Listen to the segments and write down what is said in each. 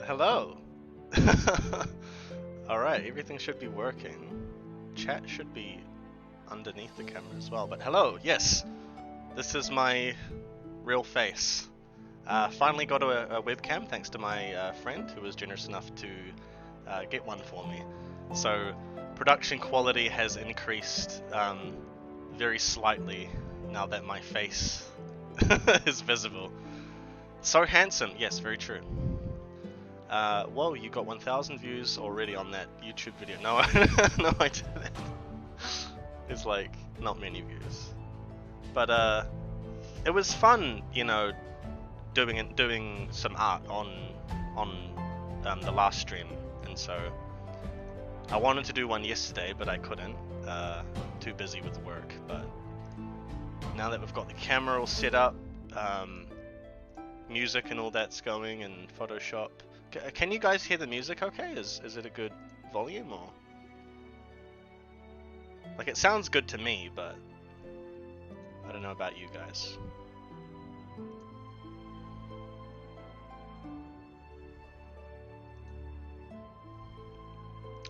Hello. Alright, everything should be working. Chat should be underneath the camera as well. But hello, yes, this is my real face. Finally got a webcam thanks to my friend who was generous enough to get one for me. So production quality has increased very slightly now that my face is visible. So handsome, yes, very true. Whoa, you got 1,000 views already on that YouTube video. No, no, I didn't. It's like not many views, but it was fun, you know, doing some art on the last stream, and so I wanted to do one yesterday, but I couldn't. Too busy with work. But now that we've got the camera all set up, music and all that's going, and Photoshop. Can you guys hear the music okay? Is it a good volume, or? Like, it sounds good to me, but I don't know about you guys.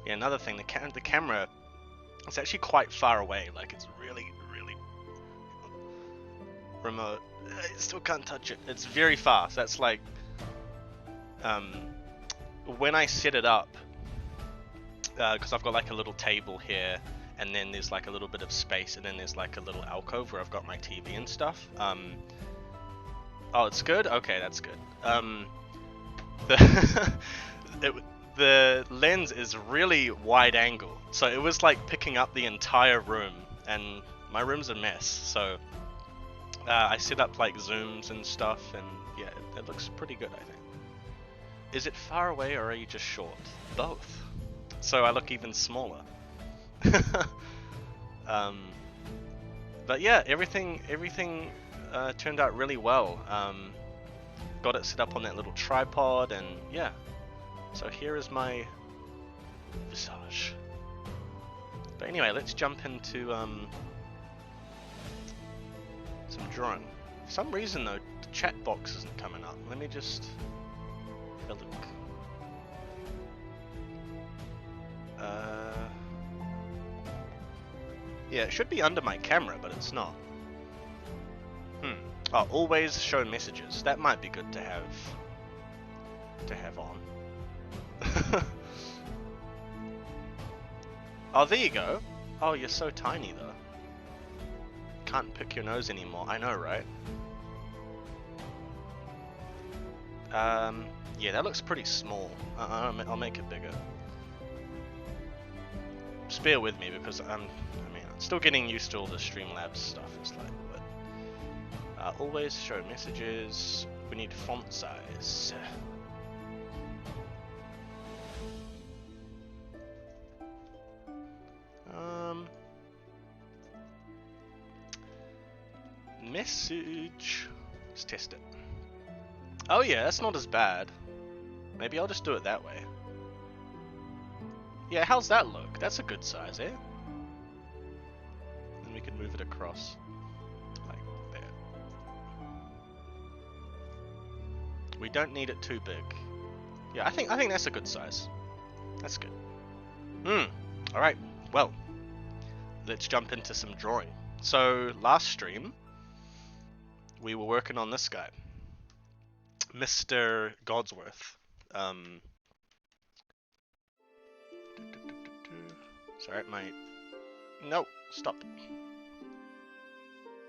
Yeah, another thing, the camera, it's actually quite far away. Like, it's really, really remote. I still can't touch it. It's very fast. That's like, when I set it up, because I've got like a little table here, and then there's like a little bit of space, and then there's like a little alcove where I've got my TV and stuff. Oh, it's good? Okay, that's good. The the lens is really wide angle, so it was like picking up the entire room, and my room's a mess, so I set up like zooms and stuff, and yeah, it looks pretty good, I think. Is it far away, or are you just short? Both. So I look even smaller. But yeah, everything turned out really well. Got it set up on that little tripod, and yeah. So here is my visage. But anyway, let's jump into some drawing. For some reason though, the chat box isn't coming up. Let me just have a look. Yeah, it should be under my camera, but it's not. Oh, always show messages. That might be good to have on. Oh, there you go. Oh, you're so tiny though. Can't pick your nose anymore. I know, right? Yeah, that looks pretty small. I'll make it bigger. Just bear with me because I'm still getting used to all the Streamlabs stuff. It's like, but always show messages. We need font size. Message. Let's test it. Oh yeah, that's not as bad. Maybe I'll just do it that way. Yeah, how's that look? That's a good size, eh? And we can move it across. Like there. We don't need it too big. Yeah, I think that's a good size. That's good. Alright, well. Let's jump into some drawing. So, last stream, we were working on this guy. Mr. Godsworth. Sorry, no, stop.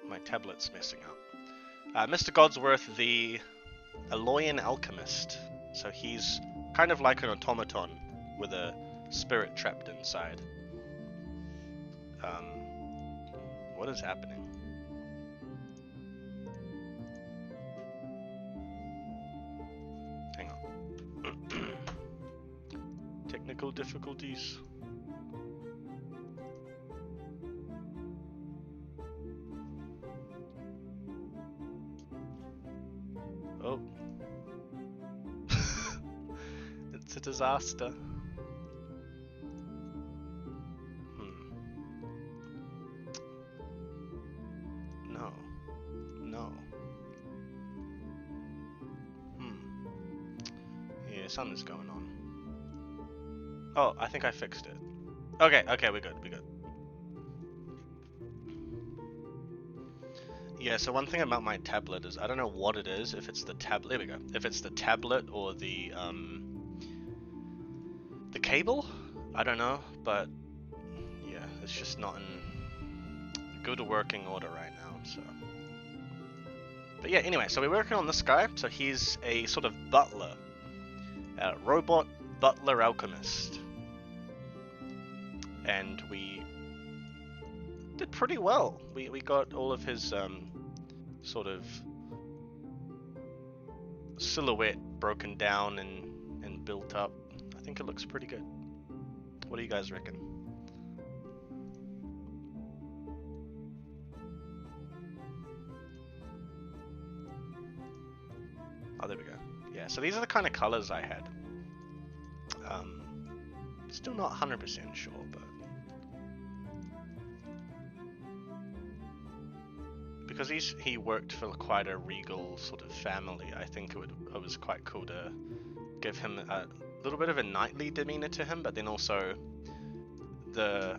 My tablet's messing up. Mr. Godsworth, the Aloyan alchemist. So he's kind of like an automaton with a spirit trapped inside. What is happening? Hang on. Technical difficulties. Oh. It's a disaster. No. Yeah. Yeah, something's going on. Oh, I think I fixed it. Okay, we're good, Yeah, so one thing about my tablet is I don't know what it is, if it's the tablet, there we go. If it's the tablet or the cable, I don't know, but yeah, it's just not in good working order right now, so. But yeah, anyway, so we're working on this guy, so he's a sort of butler, a robot butler alchemist. And we did pretty well. We got all of his sort of silhouette broken down and built up. I think it looks pretty good. What do you guys reckon? Oh, there we go. Yeah, so these are the kind of colors I had. Still not 100% sure, but because he worked for quite a regal sort of family, I think it was quite cool to give him a little bit of a knightly demeanor to him, but then also the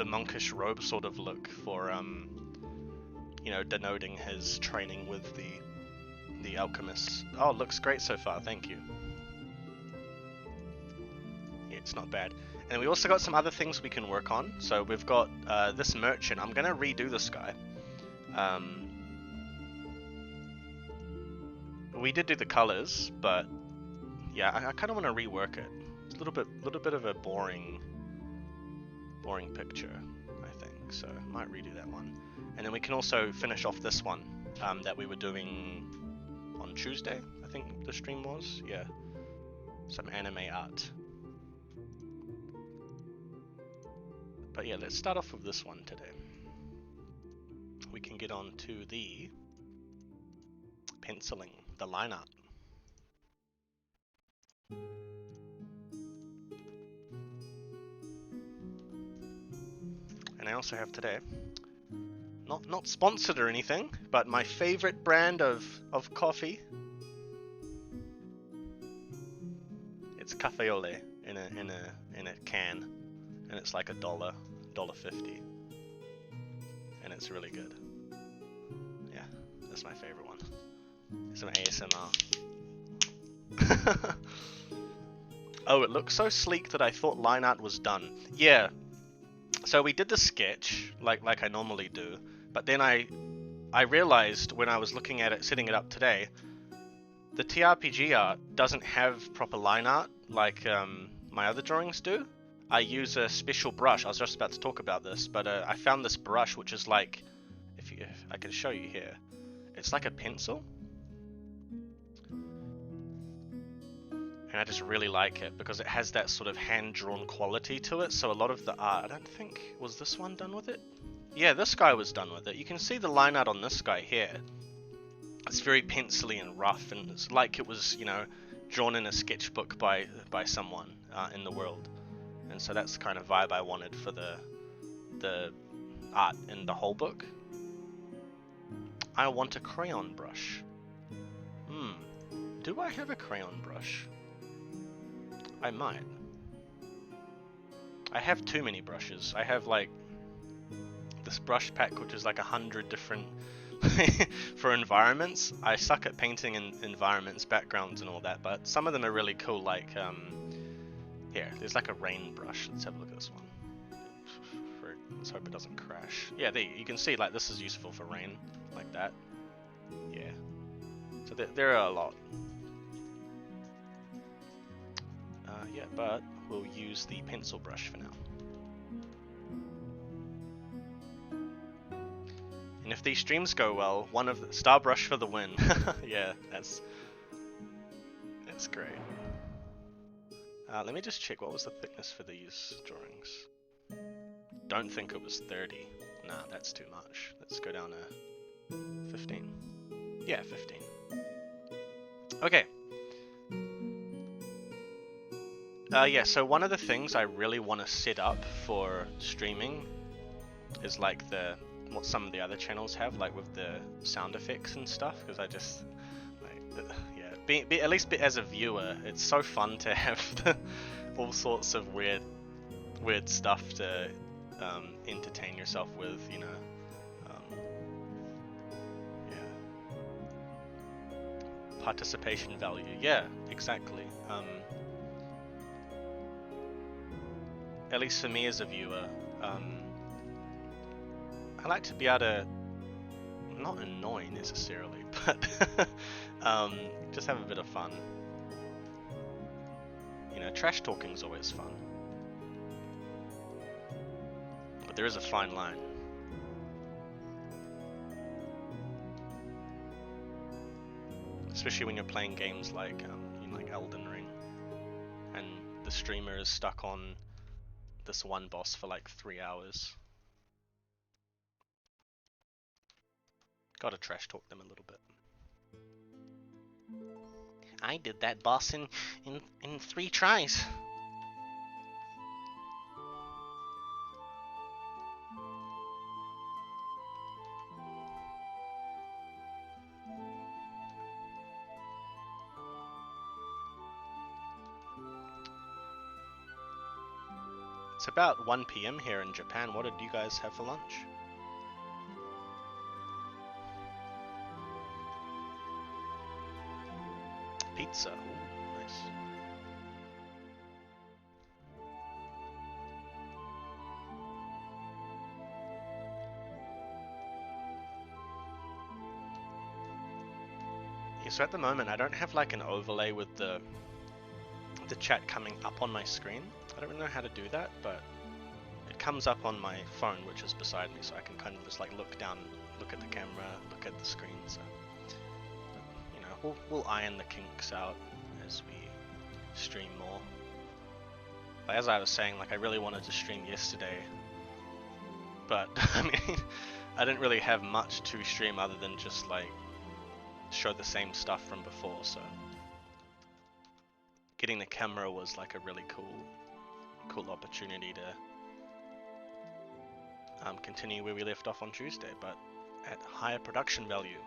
monkish robe sort of look for you know, denoting his training with the alchemists. Oh, it looks great so far, thank you. Yeah, it's not bad. And we also got some other things we can work on. So we've got this merchant. I'm gonna redo this guy. We did do the colors, but yeah, I kind of want to rework it. It's a little bit of a boring picture, I think. So I might redo that one. And then we can also finish off this one that we were doing on Tuesday, I think the stream was. Yeah, some anime art. But yeah, let's start off with this one today. We can get on to the penciling, the line art. And I also have today, not sponsored or anything, but my favorite brand of coffee. It's Cafe Ole in a can. And it's like $1.50, and it's really good. Yeah, that's my favorite one. Some ASMR. Oh, it looks so sleek that I thought line art was done. Yeah, so we did the sketch like I normally do, but then I realized when I was looking at it, setting it up today, the TRPG art doesn't have proper line art like my other drawings do. I use a special brush. I was just about to talk about this, but I found this brush which is like, if I can show you here, it's like a pencil, and I just really like it because it has that sort of hand-drawn quality to it. So a lot of the art, I don't think, was this one done with it? Yeah, this guy was done with it. You can see the line art on this guy here. It's very pencily and rough, and it's like it was, you know, drawn in a sketchbook by someone in the world. And so that's the kind of vibe I wanted for the art in the whole book. I want a crayon brush. Do I have a crayon brush? I might. I have too many brushes. I have like this brush pack which is like 100 different for environments. I suck at painting in environments, backgrounds and all that, but some of them are really cool, like here, there's like a rain brush. Let's have a look at this one. Let's hope it doesn't crash. Yeah, there you can see, like, this is useful for rain, like that. Yeah. So there are a lot. Yeah, but we'll use the pencil brush for now. And if these streams go well, one of the star brush for the win. Yeah, that's great. Let me just check, what was the thickness for these drawings? Don't think it was 30. Nah, that's too much. Let's go down to 15. Yeah, 15. Okay. Yeah, so one of the things I really want to set up for streaming is like what some of the other channels have, like with the sound effects and stuff, because I just, like, yeah, at least as a viewer, it's so fun to have all sorts of weird stuff to entertain yourself with, you know. Yeah. Participation value. Yeah, exactly. At least for me as a viewer, I like to be able to not annoy necessarily, but just have a bit of fun. You know, trash talking is always fun, but there is a fine line. Especially when you're playing games like you know, like Elden Ring, and the streamer is stuck on this one boss for like 3 hours. Gotta trash talk them a little bit. I did that boss in 3 tries. It's about 1 PM here in Japan. What did you guys have for lunch? Pizza. Ooh, nice. Yeah, so at the moment I don't have like an overlay with the chat coming up on my screen. I don't really know how to do that, but it comes up on my phone, which is beside me, so I can kind of just like look down, look at the camera, look at the screen. So you know, we'll iron the kinks out as we stream more. But as I was saying, like I really wanted to stream yesterday, but I mean, I didn't really have much to stream other than just like show the same stuff from before. So getting the camera was like a really cool opportunity to continue where we left off on Tuesday, but at higher production value.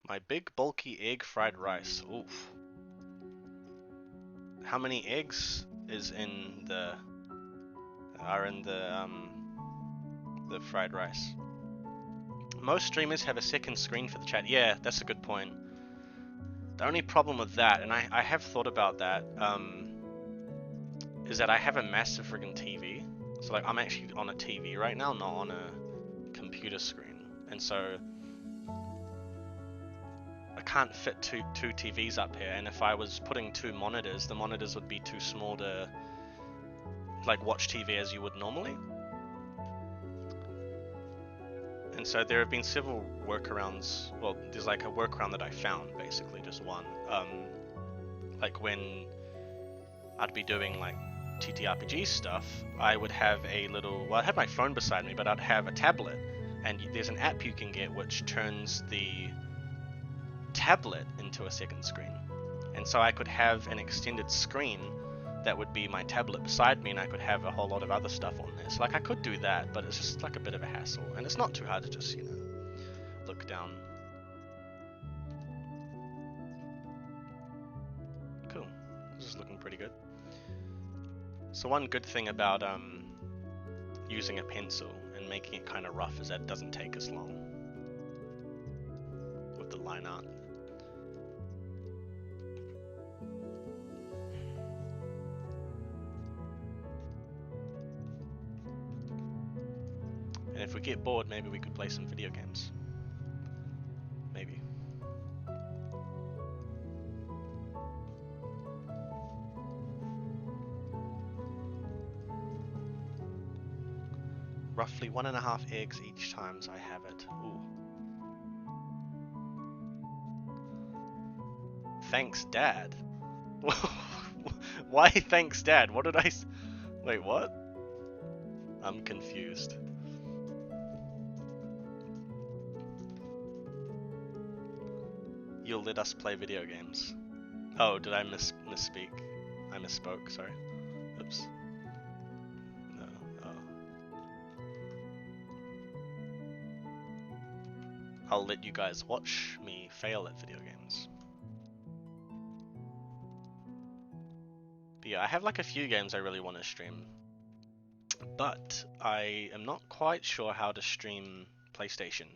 My big bulky egg fried rice. Oof. How many eggs is are in the fried rice? Most streamers have a second screen for the chat. Yeah, that's a good point. The only problem with that, and I have thought about that, is that I have a massive friggin' TV. So like I'm actually on a TV right now, not on a computer screen. And so I can't fit two TVs up here, and if I was putting 2 monitors, the monitors would be too small to like watch TV as you would normally. And so there have been several workarounds. Well, there's like a workaround that I found, basically just one. Like when I'd be doing like TTRPG stuff, I would have a little, well, I had my phone beside me, but I'd have a tablet, and there's an app you can get which turns the tablet into a second screen. And so I could have an extended screen that would be my tablet beside me, and I could have a whole lot of other stuff on there. So like I could do that, but it's just like a bit of a hassle, and it's not too hard to just, you know, look down. Cool. This is looking pretty good. So one good thing about using a pencil and making it kind of rough is that it doesn't take as long with the line art. And if we get bored, maybe we could play some video games. Maybe. Roughly 1.5 eggs each time I have it. Ooh. Thanks, Dad. Why thanks, Dad? What did I wait, what? I'm confused. You'll let us play video games. Oh, did I misspeak? I misspoke, sorry. Oops. No, oh. I'll let you guys watch me fail at video games. But yeah, I have like a few games I really want to stream, but I am not quite sure how to stream PlayStation.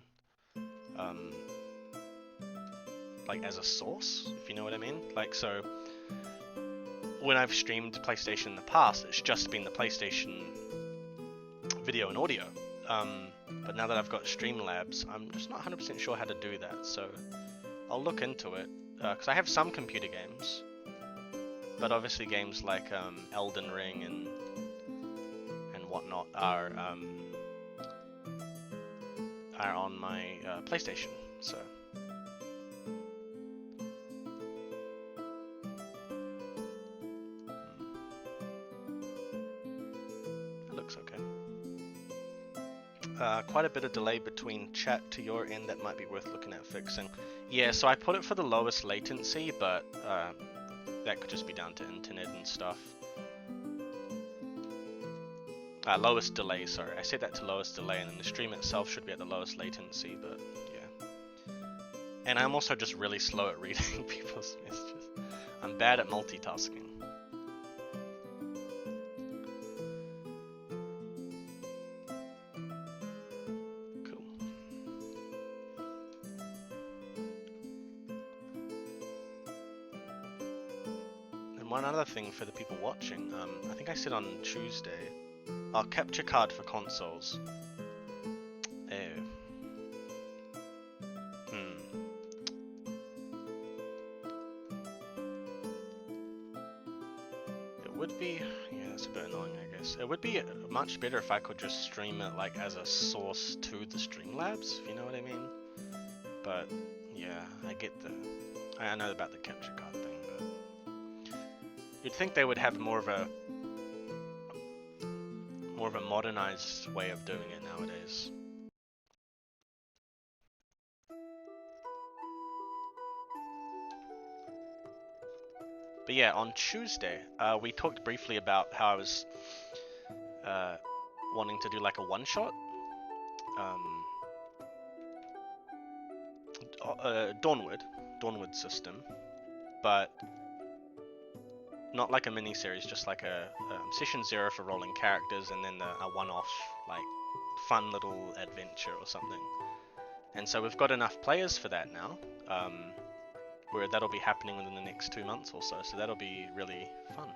Like as a source, if you know what I mean. Like, so when I've streamed PlayStation in the past, it's just been the PlayStation video and audio. But now that I've got Streamlabs, I'm just not 100% sure how to do that. So I'll look into it, because I have some computer games, but obviously games like Elden Ring and whatnot are on my PlayStation. So. Looks okay. Quite a bit of delay between chat to your end, that might be worth looking at fixing. Yeah, so I put it for the lowest latency, but that could just be down to internet and stuff. Lowest delay, sorry. I set that to lowest delay, and then the stream itself should be at the lowest latency, but yeah. And I'm also just really slow at reading people's messages. I'm bad at multitasking. One other thing for the people watching, I think I said on Tuesday, our capture card for consoles. It would be, yeah, that's a bit annoying, I guess. It would be much better if I could just stream it like as a source to the Streamlabs, if you know what I mean. But yeah, I know about the capture card thing. You'd think they would have more of a modernized way of doing it nowadays. But yeah, on Tuesday, we talked briefly about how I was wanting to do like a one-shot. Dawnward system, but not like a mini-series, just like a session 0 for rolling characters, and then a one-off, like, fun little adventure or something. And so we've got enough players for that now, where that'll be happening within the next 2 months or so, so that'll be really fun.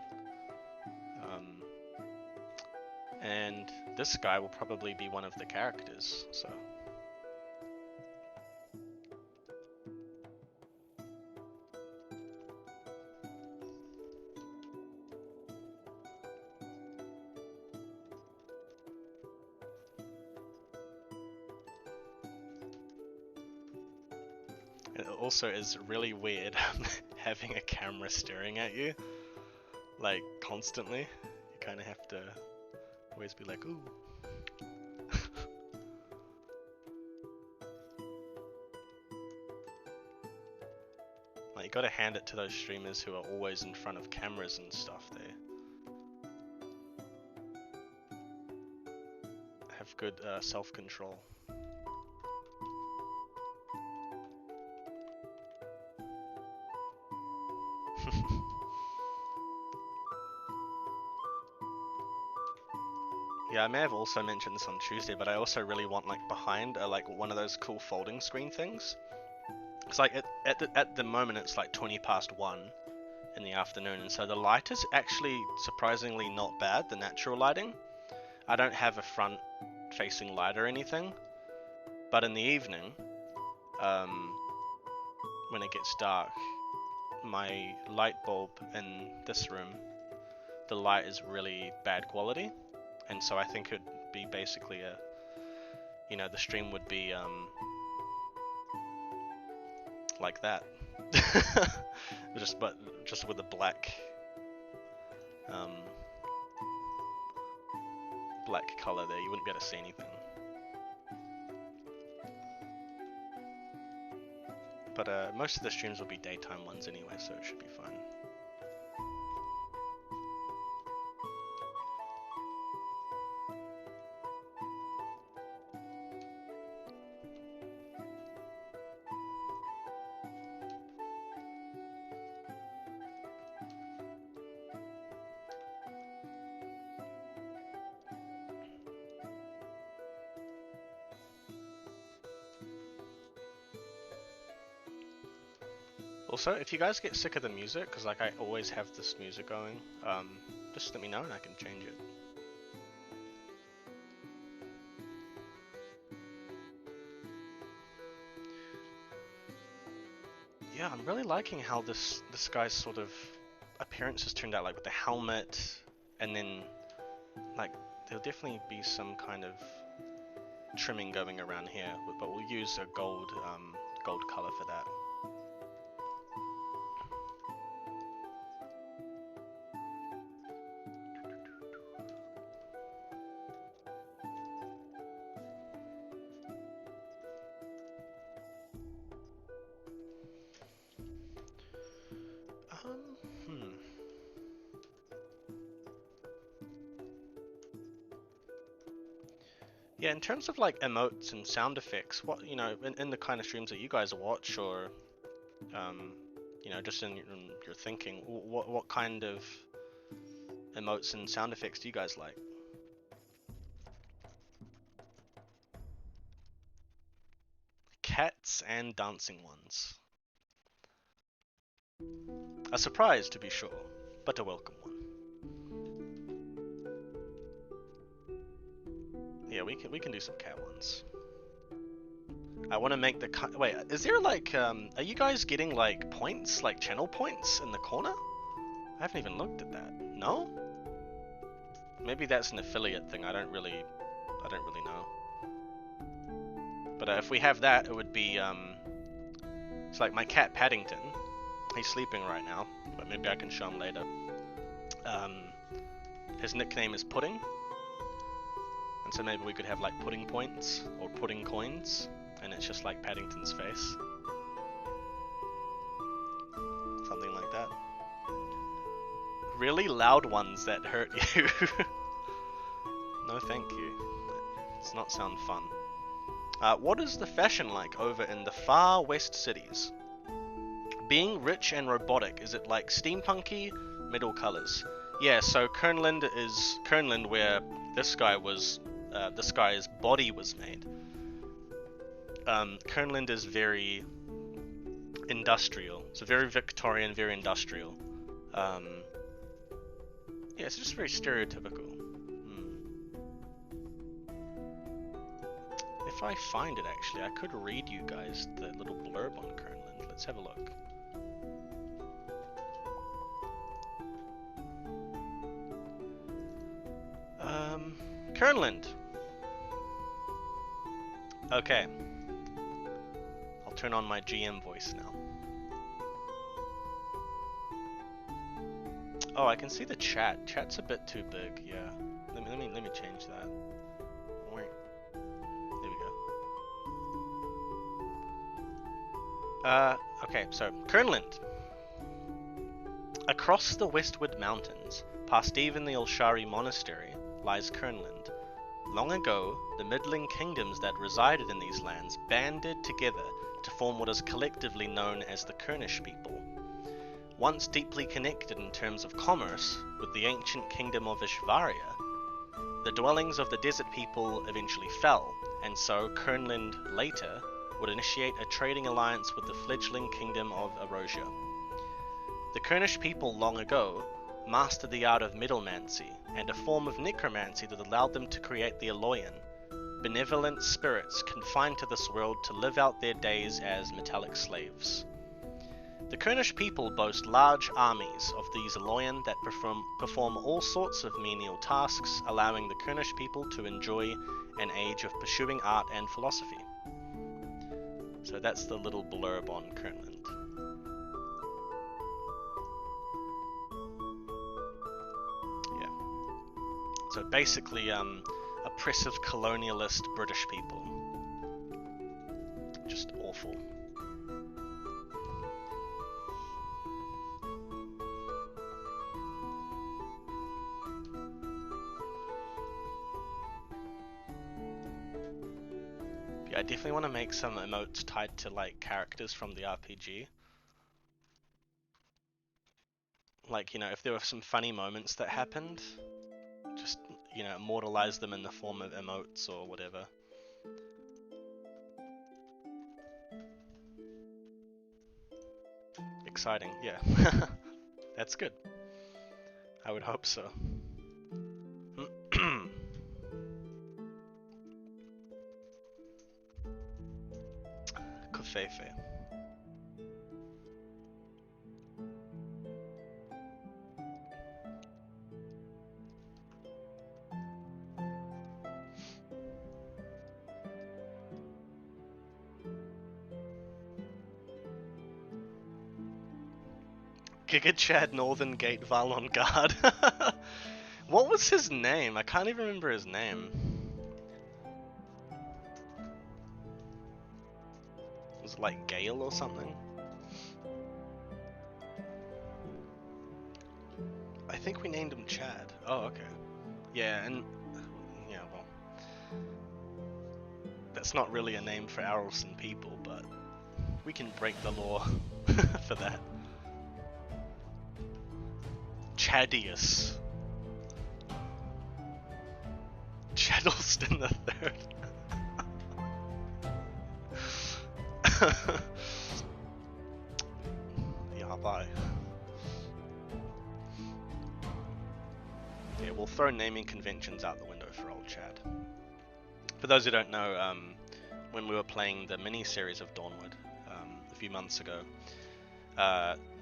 And this guy will probably be one of the characters, so... It also is really weird having a camera staring at you, like, constantly. You kind of have to always be like, ooh. Like, you gotta hand it to those streamers who are always in front of cameras and stuff. They have good self-control. Yeah, I may have also mentioned this on Tuesday, but I also really want like behind like one of those cool folding screen things. It's like at the moment it's like 20 past 1 in the afternoon, and so the light is actually surprisingly not bad, the natural lighting. I don't have a front facing light or anything, but in the evening, when it gets dark, my light bulb in this room, the light is really bad quality. And so I think it would be basically the stream would be like that, just with a black color there. You wouldn't be able to see anything. But most of the streams will be daytime ones anyway, so it should be fine. Also, if you guys get sick of the music, because like I always have this music going, just let me know and I can change it. Yeah, I'm really liking how this guy's sort of appearance has turned out, like with the helmet, and then like there'll definitely be some kind of trimming going around here, but we'll use a gold color for that. Hmm. Yeah, in terms of like emotes and sound effects, what, you know, in the kind of streams that you guys watch, or you know, just in your thinking, what kind of emotes and sound effects do you guys like? Cats and dancing ones. A surprise, to be sure, but a welcome one. Yeah, we can do some cat ones. I want to make the wait. Is there like are you guys getting like points, like channel points in the corner? I haven't even looked at that. No? Maybe that's an affiliate thing. I don't really know. But if we have that, it would be it's like my cat Paddington. He's sleeping right now, but maybe I can show him later. His nickname is Pudding, and so maybe we could have like pudding points or pudding coins, and it's just like Paddington's face. Something like that. Really loud ones that hurt you. No thank you. Does not sound fun. What is the fashion like over in the far west cities? Being rich and robotic, is it like steampunky, middle colors? Yeah, so Kernland is Kernland, where this guy's body was made. Kernland is very industrial. It's very Victorian, very industrial. Yeah, it's just very stereotypical. If I find it, actually, I could read you guys the little blurb on Kernland. Let's have a look. Kernland. Okay. I'll turn on my GM voice now. Oh, I can see the chat. Chat's a bit too big. Yeah. Let me change that. There we go. Okay, so Kernland. Across the westward mountains, past even the Ulshari Monastery, lies Kernland. Long ago, the middling kingdoms that resided in these lands banded together to form what is collectively known as the Kurnish people. Once deeply connected in terms of commerce with the ancient kingdom of Ishvaria, the dwellings of the desert people eventually fell, and so Kernland later would initiate a trading alliance with the fledgling kingdom of Erosia. The Kurnish people long ago mastered the art of metalmancy and a form of necromancy that allowed them to create the Aloyan, benevolent spirits confined to this world to live out their days as metallic slaves. The Kurnish people boast large armies of these Aloyan that perform all sorts of menial tasks, allowing the Kurnish people to enjoy an age of pursuing art and philosophy. So that's the little blurb on Kernland. So basically, oppressive colonialist British people. Just awful. Yeah, I definitely want to make some emotes tied to like characters from the RPG. Like, you know, if there were some funny moments that happened, just, you know, immortalize them in the form of emotes or whatever. exciting. Yeah. That's good. I would hope so. Kufefe. Giga Chad Northern Gate Valon Guard. What was his name? I can't even remember his name. Was it like Gale or something? I think we named him Chad. Oh, okay. Yeah, and yeah, well, that's not really a name for Arelson people, but we can break the law for that. Chadius. Chaddleston the Third. Yeah, bye. Yeah, we'll throw naming conventions out the window for old Chad. For those who don't know, when we were playing the mini-series of Dawnward a few months ago,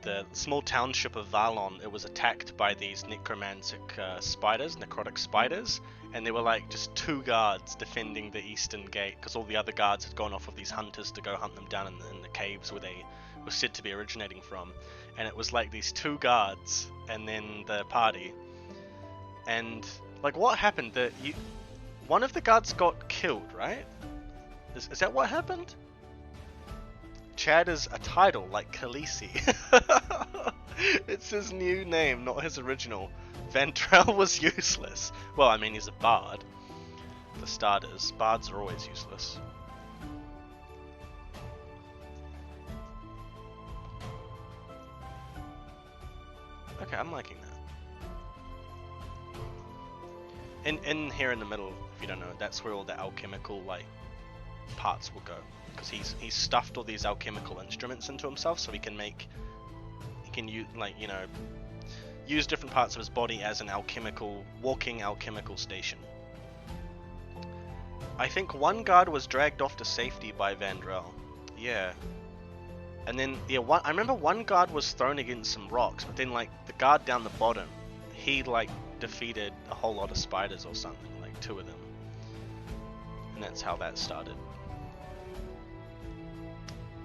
the small township of Valon, it was attacked by these necromantic spiders, necrotic spiders, and there were like just 2 guards defending the eastern gate because all the other guards had gone off with these hunters to go hunt them down in the caves where they were said to be originating from. And it was like these 2 guards and then the party. And like, what happened? One of the guards got killed, right? Is that what happened? Chad is a title, like Khaleesi. It's his new name, not his original. Ventrell was useless. Well, I mean, he's a bard. For starters, bards are always useless. Okay, I'm liking that. In here in the middle, if you don't know, that's where all the alchemical like parts will go. Because he's stuffed all these alchemical instruments into himself, so he can use, like, you know, use different parts of his body as an walking alchemical station. I think one guard was dragged off to safety by Vandrel. Yeah. And then, yeah, I remember one guard was thrown against some rocks, but then, like, the guard down the bottom, he, like, defeated a whole lot of spiders or something, like 2 of them. And that's how that started.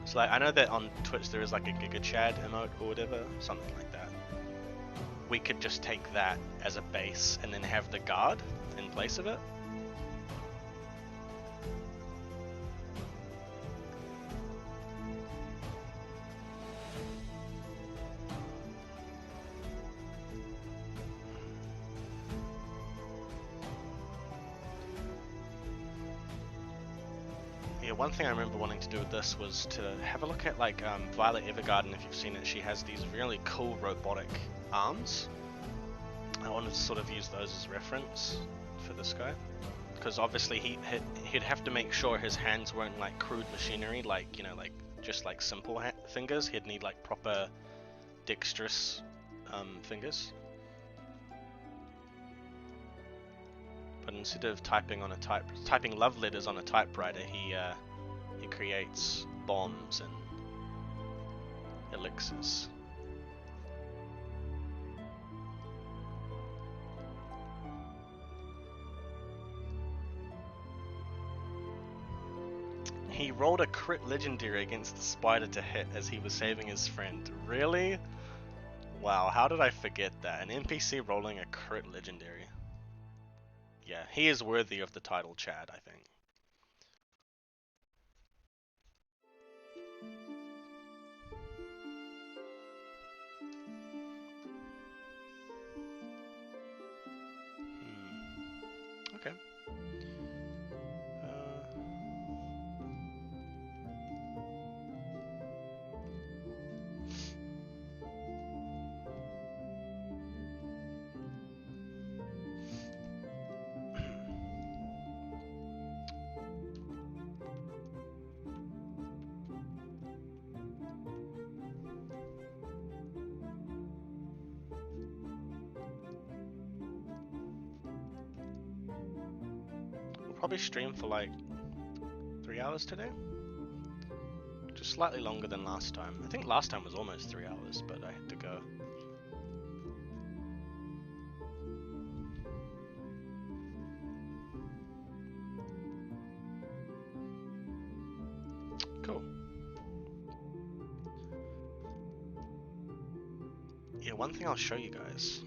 So like, I know that on Twitch there is like a Giga Chad emote or whatever, something like that. We could just take that as a base and then have the guard in place of it. One thing I remember wanting to do with this was to have a look at like Violet Evergarden. If you've seen it, she has these really cool robotic arms. I wanted to sort of use those as reference for this guy, because obviously he'd have to make sure his hands weren't like crude machinery, like, you know, like just like simple fingers. He'd need like proper dexterous fingers. But instead of typing love letters on a typewriter, he creates bombs and elixirs. He rolled a crit legendary against the spider to hit as he was saving his friend. Really? Wow, how did I forget that? An NPC rolling a crit legendary. Yeah, he is worthy of the title Chad, I think. Okay. probably stream for like 3 hours today. Just slightly longer than last time. I think last time was almost 3 hours, but I had to go. Cool. Yeah, one thing I'll show you guys.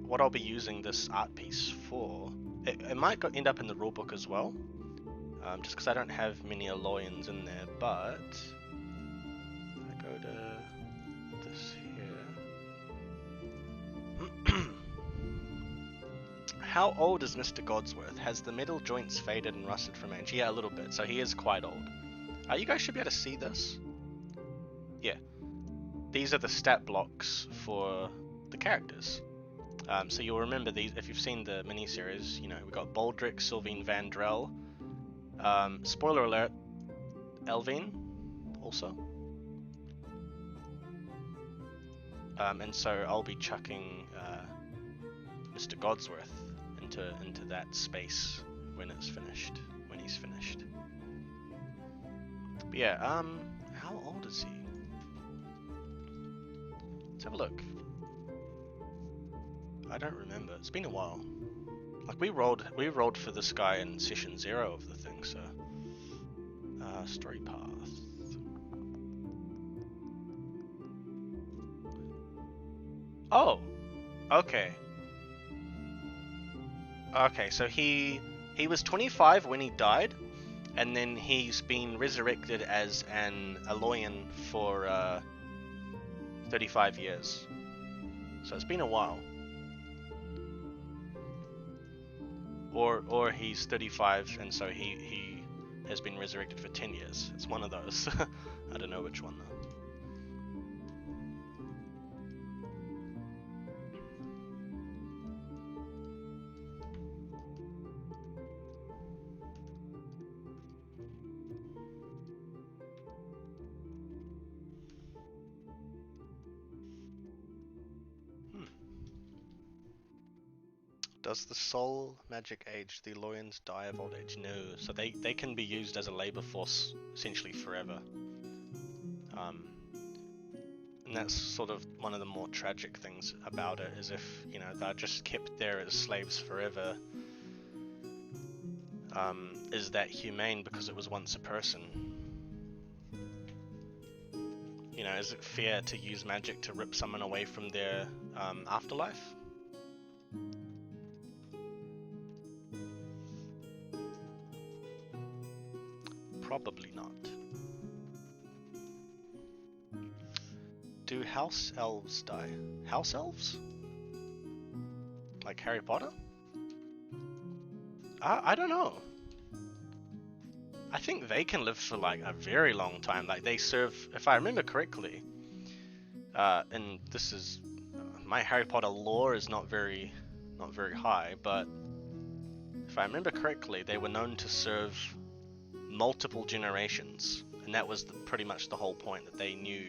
What I'll be using this art piece for. It might end up in the rulebook as well. Just because I don't have many Aloyans in there, but I go to this here. How old is Mr. Godsworth? Has the metal joints faded and rusted from age? Yeah, a little bit, so he is quite old. You guys should be able to see this. Yeah. These are the stat blocks for the characters. So you'll remember these, if you've seen the miniseries, you know, we've got Baldric, Sylvain Vandrel, spoiler alert, Elvine, also. And so I'll be chucking Mr. Godsworth into that space when it's finished, when he's finished. But yeah, how old is he? Let's have a look. I don't remember. It's been a while. Like we rolled for this guy in session 0 of the thing, so story path. Oh, okay. Okay, so he was 25 when he died, and then he's been resurrected as an Aloyan for 35 years. So it's been a while. Or he's 35 and so he has been resurrected for 10 years. It's one of those. I don't know which one though. Does the soul magic age? The Aloyans die of old age? No. So they can be used as a labor force essentially forever. And that's sort of one of the more tragic things about it, is if, you know, they're just kept there as slaves forever. Is that humane because it was once a person? You know, is it fair to use magic to rip someone away from their afterlife? Probably not. Do house elves die? House elves? Like Harry Potter? I don't know. I think they can live for like a very long time. Like they serve, if I remember correctly, and this is my Harry Potter lore is not very high, but if I remember correctly, they were known to serve multiple generations, and that was pretty much the whole point, that they knew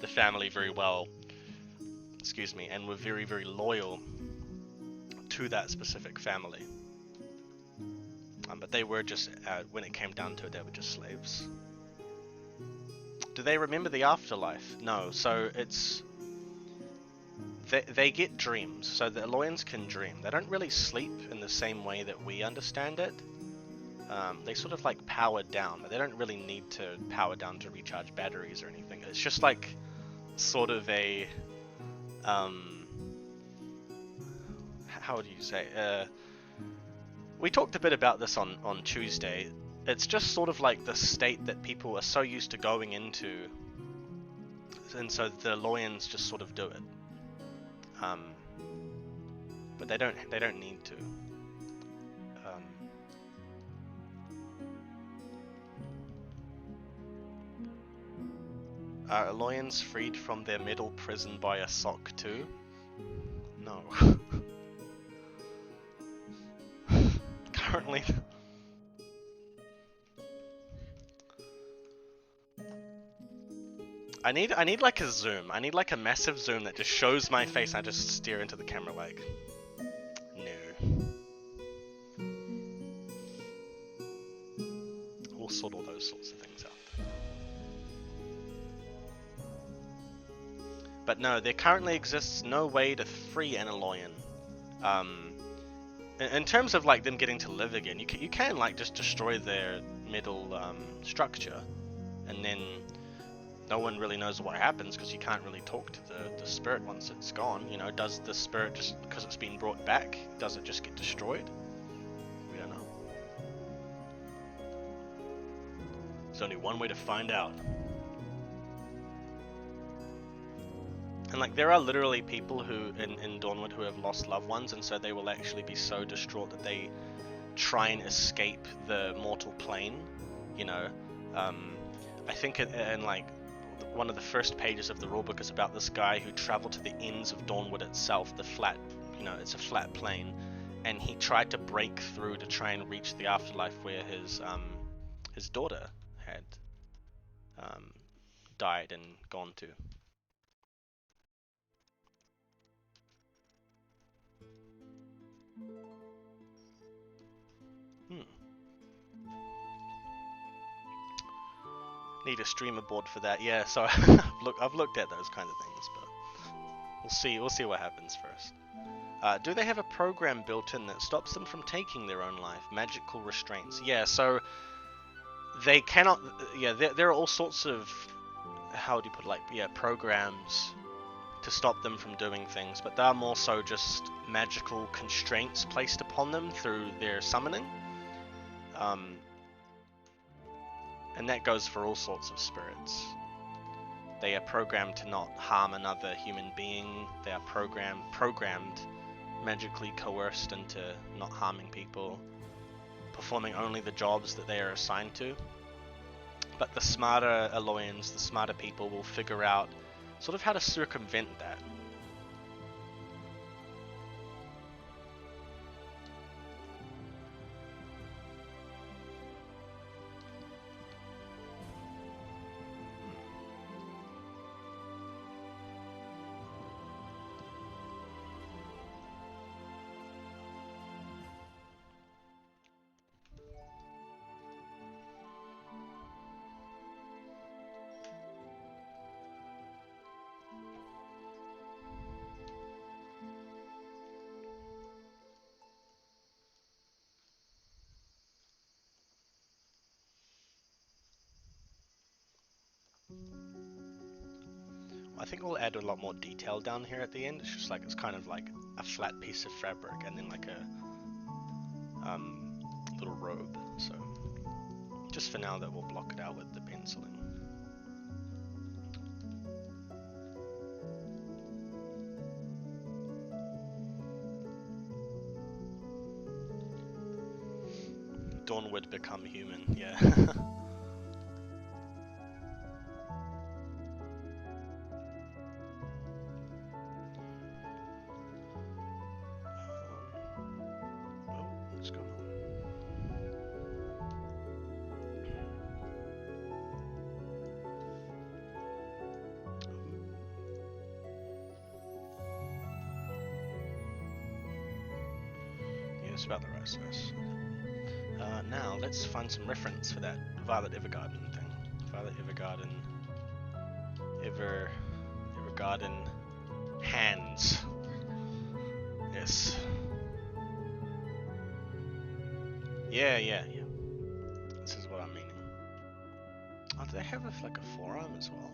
the family very well, excuse me, and were very, very loyal to that specific family. But they were just, when it came down to it, they were just slaves. Do they remember the afterlife? No, so it's... They get dreams, so the Aloyans can dream. They don't really sleep in the same way that we understand it. They sort of like power down, but they don't really need to power down to recharge batteries or anything. It's just like sort of a... how do you say? We talked a bit about this on Tuesday. It's just sort of like the state that people are so used to going into, and so the Aloyans just sort of do it. But they don't need to. Are Aloyans freed from their metal prison by a sock too? No. Currently. I need like a zoom. I need like a massive zoom that just shows my face and I just stare into the camera like. sort all those sorts of things out there. But no, there currently exists no way to free an Aloyan. In terms of like them getting to live again, you can like just destroy their metal structure, and then no one really knows what happens because you can't really talk to the spirit once it's gone. You know, does the spirit just because it's been brought back, does it just get destroyed? We don't know. There's only one way to find out. And like there are literally people who in Dawnward who have lost loved ones, and so they will actually be so distraught that they try and escape the mortal plane. You know, I think in like one of the first pages of the rulebook is about this guy who traveled to the ends of Dawnward itself, the flat, you know, it's a flat plane, and he tried to break through to try and reach the afterlife where his daughter had died and gone to. Need a streamer board for that. Yeah, so I've looked at those kind of things, but we'll see what happens first. Do they have a program built in that stops them from taking their own life? Magical restraints. Yeah, so they cannot. Yeah, there are all sorts of, how do you put it, like, yeah, programs to stop them from doing things, but they are more so just magical constraints placed upon them through their summoning. And that goes for all sorts of spirits. They are programmed to not harm another human being. They are programmed, magically coerced into not harming people, performing only the jobs that they are assigned to. But the smarter Aloyans, the smarter people will figure out sort of how to circumvent that. I think we'll add a lot more detail down here at the end. It's just like, it's kind of like a flat piece of fabric and then like a little robe. So just for now that we'll block it out with the penciling. Dawnward become human, yeah. What's going on? Yeah, it's about the right size. Now let's find some reference for that Violet Evergarden thing. Violet Evergarden, Evergarden hands. Yes. Yeah. This is what I'm meaning. Oh, do they have like a forearm as well?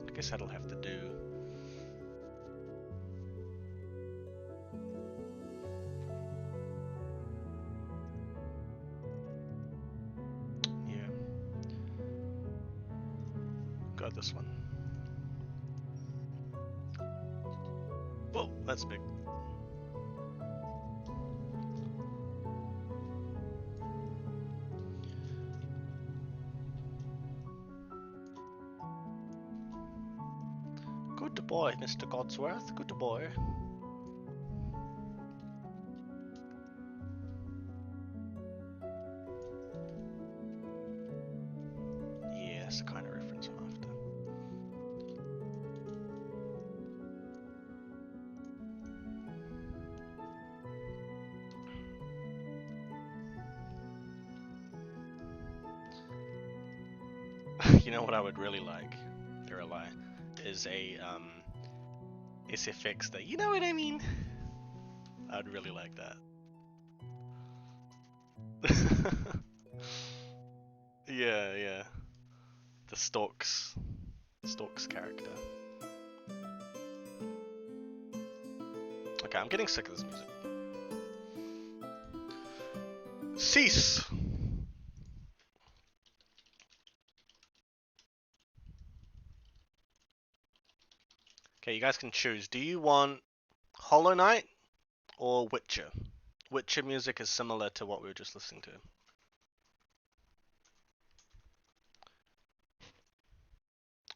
I guess that'll have to do. Yeah. Got this one. Whoa, that's big. Good boy, Mr. Godsworth. Good boy. Yeah, that's the kind of reference I'm after. You know what I would really like? They're a lie. Is a SFX that, you know what I mean? I'd really like that. Yeah. The Storks character. Okay, I'm getting sick of this music. Cease! Okay, you guys can choose. Do you want Hollow Knight or Witcher? Witcher music is similar to what we were just listening to.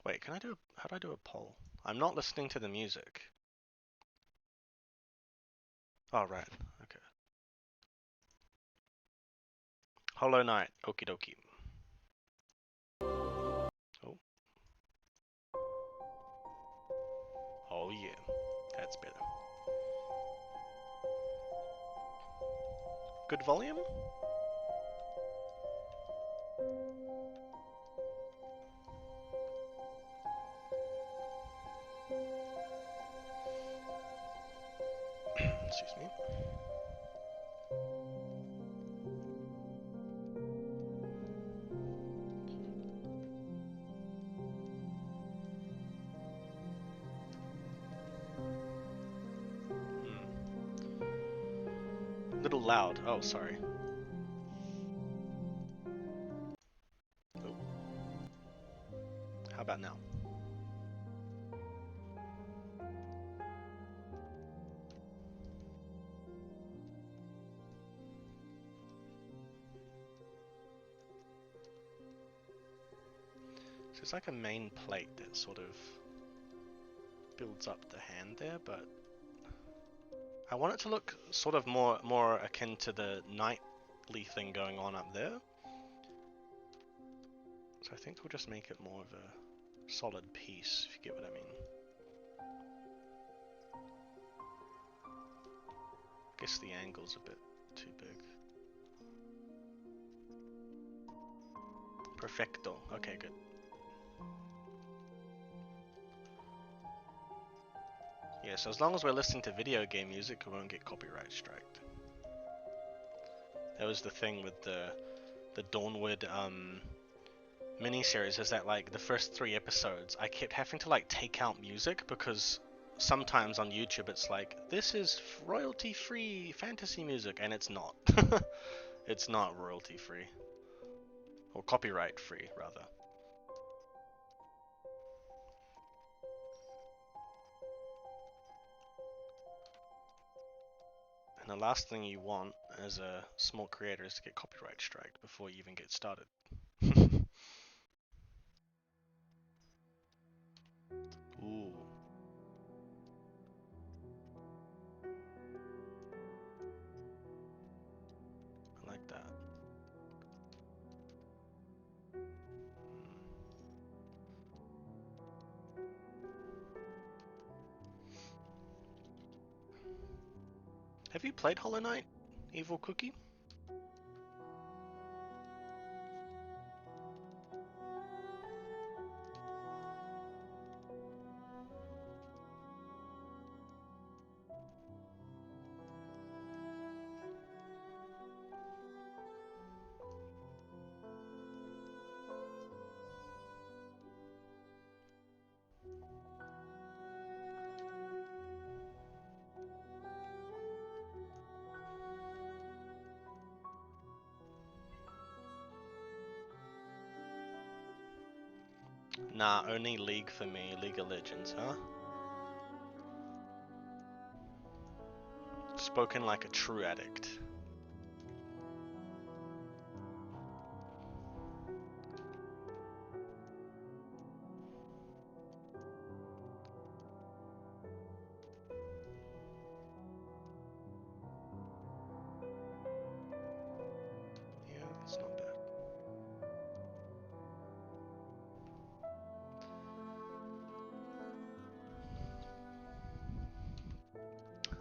Wait, how do I do a poll? I'm not listening to the music. Oh, right. Okay. Hollow Knight. Okie dokie. Oh. Oh, yeah. That's better. Good volume? Excuse me. Little loud. Oh, sorry. Oh. How about now? So it's like a main plate that sort of builds up the hand there, but I want it to look sort of more akin to the knightly thing going on up there. So I think we'll just make it more of a solid piece, if you get what I mean. I guess the angle's a bit too big. Perfecto. Okay, good. Yeah, so as long as we're listening to video game music, we won't get copyright striked. That was the thing with the Dawnward miniseries, is that like the first 3 episodes, I kept having to like take out music because sometimes on YouTube it's like, this is royalty-free fantasy music, and it's not. It's not royalty-free. Or copyright-free, rather. And the last thing you want as a small creator is to get copyright striked before you even get started. Ooh. I like that. Have you played Hollow Knight, Evil Cookie? Nah, only League for me, League of Legends, huh? Spoken like a true addict. Yeah, that's not bad.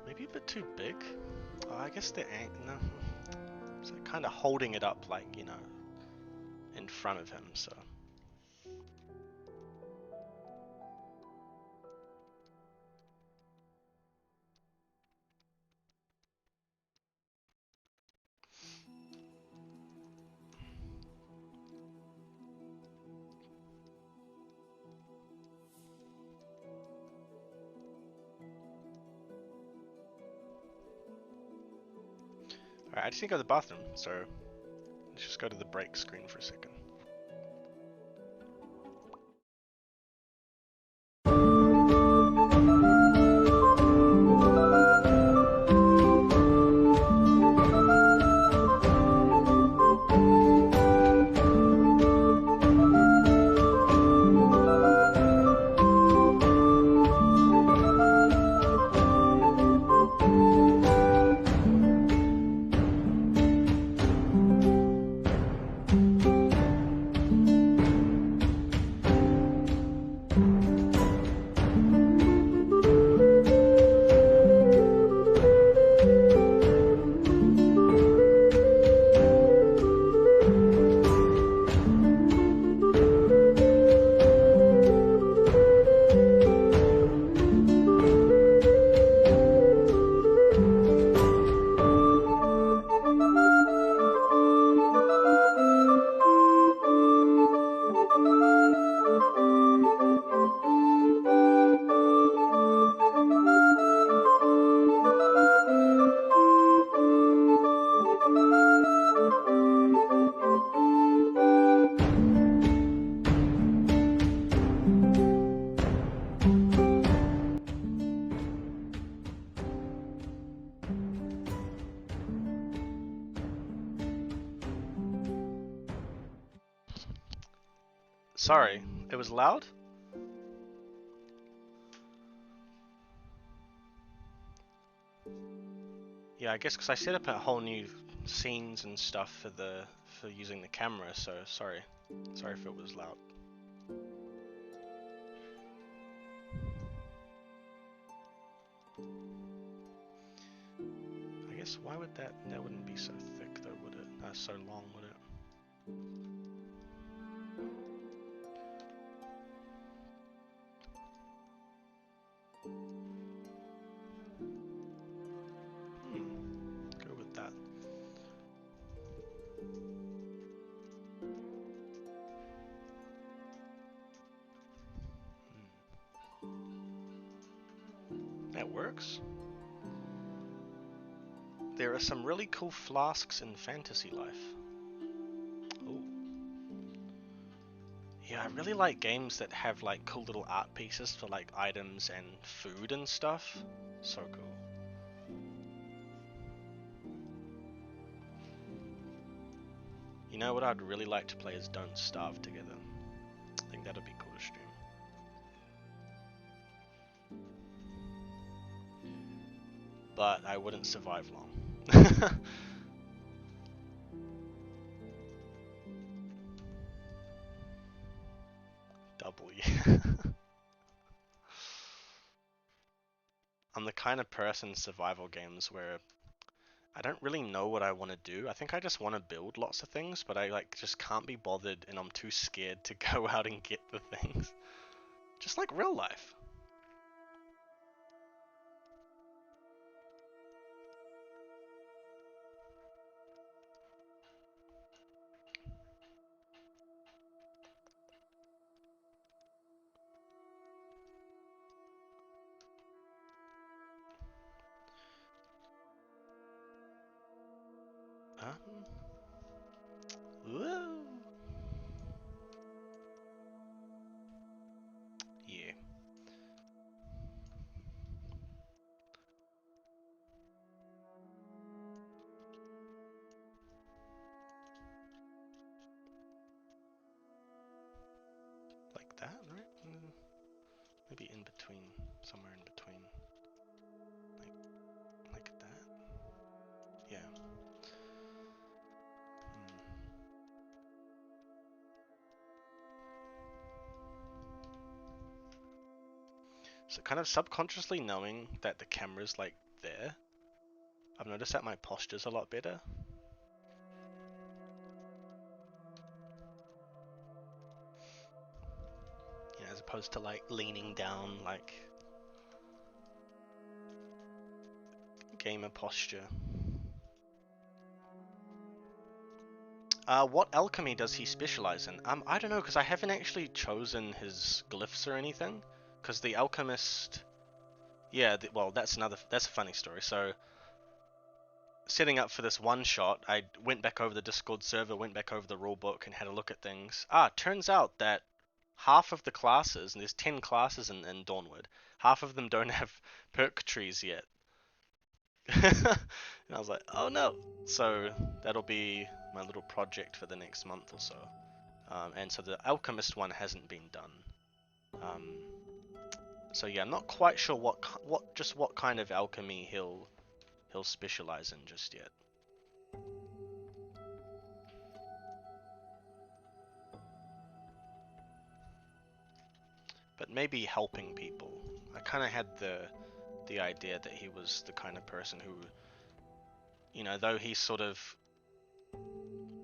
Maybe a bit too big? Oh, I guess the no. It's like kind of holding it up like, you know, in front of him, so. Alright, I just need to go to the bathroom, so let's just go to the break screen for a second. Sorry, it was loud? Yeah, I guess because I set up a whole new scenes and stuff for using the camera, so sorry. Sorry if it was loud. I guess why would that wouldn't be so thick though, would it? So long, would it? Go with that. That works. There are some really cool flasks in Fantasy Life. Ooh. Yeah, I really like games that have like cool little art pieces for like items and food and stuff. So cool. You know what I'd really like to play is Don't Starve together. I think that'd be cool to stream. But I wouldn't survive long. Double, yeah. I'm the kind of person in survival games where I don't really know what I want to do. I think I just want to build lots of things, but I like just can't be bothered and I'm too scared to go out and get the things. Just like real life. Woo. Yeah. Like that, right? Maybe in between, somewhere in between. Like that. Yeah. So kind of subconsciously knowing that the camera's like there, I've noticed that my posture's a lot better. You know, as opposed to like leaning down like gamer posture. What alchemy does he specialize in? I don't know, because I haven't actually chosen his glyphs or anything. Because the alchemist, yeah, well, that's a funny story. So setting up for this one shot, I went back over the Discord server, went back over the rulebook, and had a look at things. Turns out that half of the classes, and there's 10 classes in Dawnward, half of them don't have perk trees yet. And I was like, oh no. So that'll be my little project for the next month or so. And so the alchemist one hasn't been done. So yeah, I'm not quite sure what kind of alchemy he'll specialize in just yet. But maybe helping people. I kind of had the idea that he was the kind of person who, you know, though he's sort of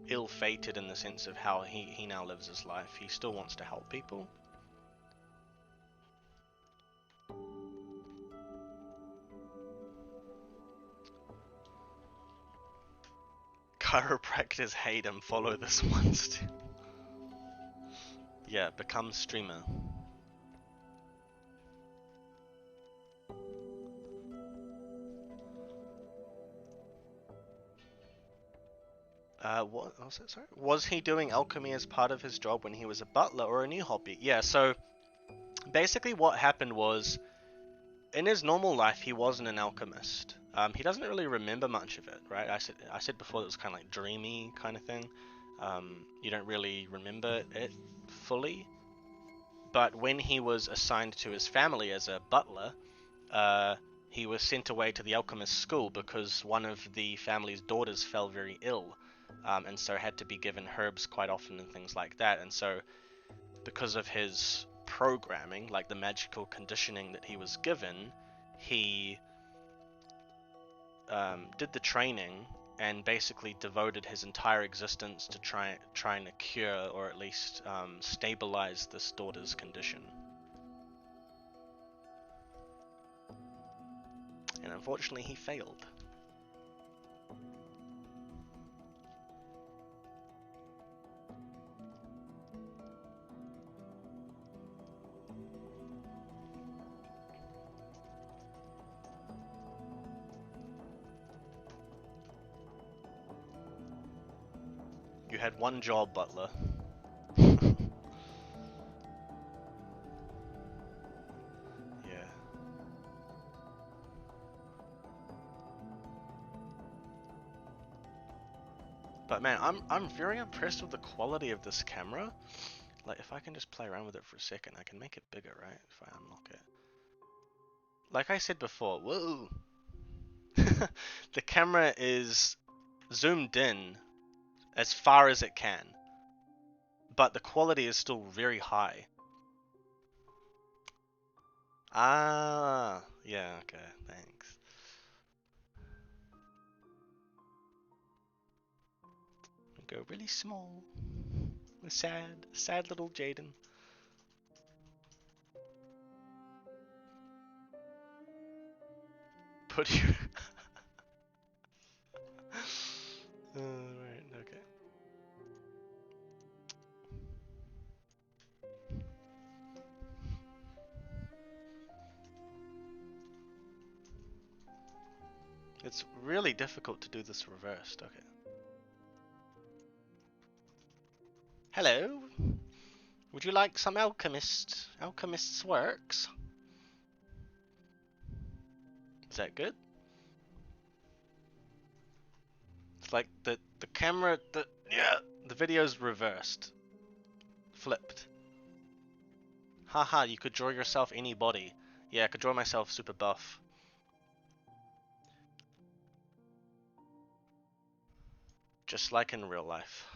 ill-fated in the sense of how he now lives his life, he still wants to help people. Chiropractors hate him, follow this one step. Yeah, become streamer. What was it? Sorry, was he doing alchemy as part of his job when he was a butler or a new hobby? Yeah, so basically what happened was, in his normal life, he wasn't an alchemist. He doesn't really remember much of it, right? I said before it was kind of like dreamy kind of thing. You don't really remember it fully. But when he was assigned to his family as a butler, he was sent away to the alchemist school because one of the family's daughters fell very ill, and so had to be given herbs quite often and things like that. And so because of his programming, like the magical conditioning that he was given, he did the training and basically devoted his entire existence to trying to cure or at least stabilize this daughter's condition. And unfortunately he failed. You had one job, butler. Yeah. But man, I'm very impressed with the quality of this camera. Like, if I can just play around with it for a second, I can make it bigger, right? If I unlock it. Like I said before, whoa! The camera is zoomed in as far as it can, but the quality is still very high. Ah, yeah, okay, thanks. Go really small. A sad little Jaden. Put you. Right, okay. It's really difficult to do this reversed. Okay. Hello. Would you like some alchemist's works? Is that good? It's like the camera, the video's reversed. Flipped. Haha, you could draw yourself any body. Yeah, I could draw myself super buff. Just like in real life.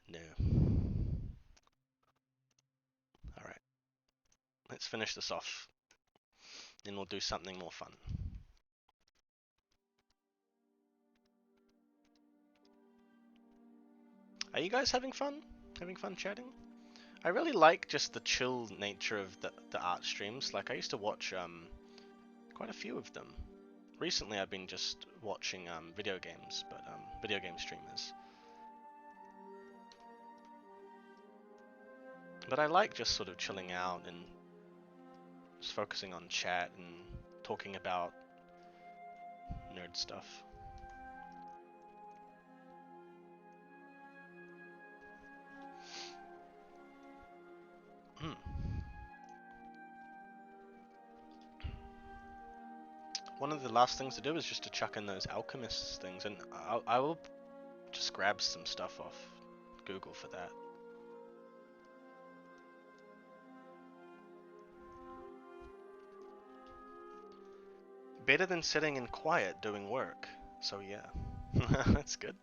No. Alright. Let's finish this off. Then we'll do something more fun. Are you guys having fun? Having fun chatting? I really like just the chill nature of the art streams. Like, I used to watch quite a few of them. Recently I've been just watching video games, but video game streamers. But I like just sort of chilling out and just focusing on chat and talking about nerd stuff. One of the last things to do is just to chuck in those alchemists things, and I will just grab some stuff off Google for that. Better than sitting in quiet doing work, so yeah. That's good.